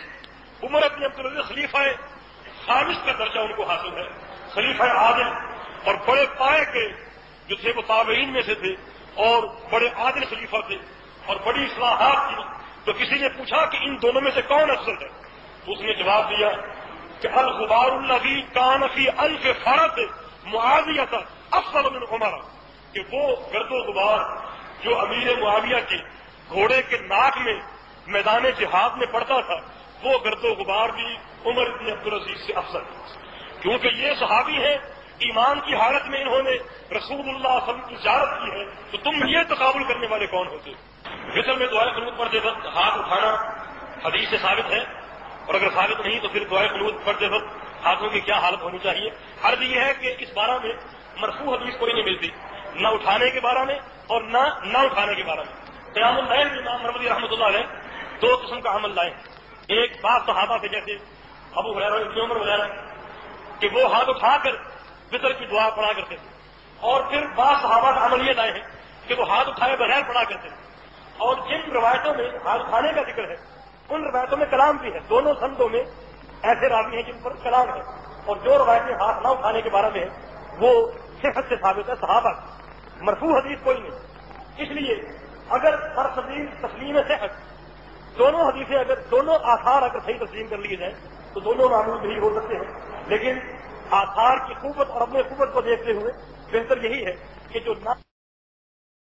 عمر بن عبدالعزیز خلیفہ خامس کا درجہ ان کو حاصل ہے، خلیفہ عادل اور بڑے پائے کے جو تھے وہ تابعین میں سے تھے اور بڑے عادل خلیفہ تھے اور بڑی اصلاحات تھی. تو کسی نے پوچھا کہ ان دونوں میں سے کون افضل ہے؟ تو اس نے جواب دیا کہ الغبار الذی کان فی الف فرد معاویہ افضل من عمر، کہ وہ گرد و غبار جو امیر معاویہ کے گھوڑے کے ناک میں میدان جہاد میں پڑتا تھا وہ گرد و غبار بھی عمر بن عبدالعزیز سے افضل ہے، کیونکہ یہ صحابی ہیں ایمان کی حالت میں انہوں نے رسول اللہ صلی اللہ علیہ وسلم کی زیارت کی ہے، تو تم یہ تقابل کرنے والے کون ہوتے؟ وطر میں دعائے قنوت پڑھتے وقت ہاتھ اٹھانا حدیث سے ثابت ہے، اور اگر ثابت نہیں تو پھر دعائے قنوت پڑھتے وقت ہاتھوں کی کیا حالت ہونی چاہیے؟ عرض یہ ہے کہ اس بارے میں مرفوع حدیث کوئی نہیں ملتی، نہ اٹھانے کے بارے میں اور نہ اٹھانے کے بارے میں۔ قیام اللیل میں امام مروزی رحمۃ اللہ علیہ دو قسم کا عمل لائے، ایک بعض صحابہ سے جیسے ابو ہریرہ ابن عمر وغیرہ کہ وہ ہاتھ اٹھا کر وطر کی دعا پڑھا کرتے تھے، اور پھر بعض صحابہ کا عمل یہ لائے ہیں کہ وہ ہاتھ اٹھائے بغیر پڑھا کرتے تھے، اور جن روایتوں میں ہاتھ اٹھانے کا ذکر ہے ان روایتوں میں کلام بھی ہے، دونوں سندوں میں ایسے راوی ہیں جن پر کلام ہے، اور جو روایتیں ہاتھ نہ اٹھانے کے بارے میں ہیں وہ صحت سے ثابت ہے صحابہ کی، مرفوع حدیث کوئی نہیں۔ اس لیے اگر ہر تسلیم صحت دونوں حدیثیں اگر دونوں آثار اگر صحیح تسلیم کر لیے جائیں تو دونوں معمول بھی ہو سکتے ہیں، لیکن آثار کی قوت اور اپنے قوت کو دیکھتے ہوئے بہتر یہی ہے کہ جو نہ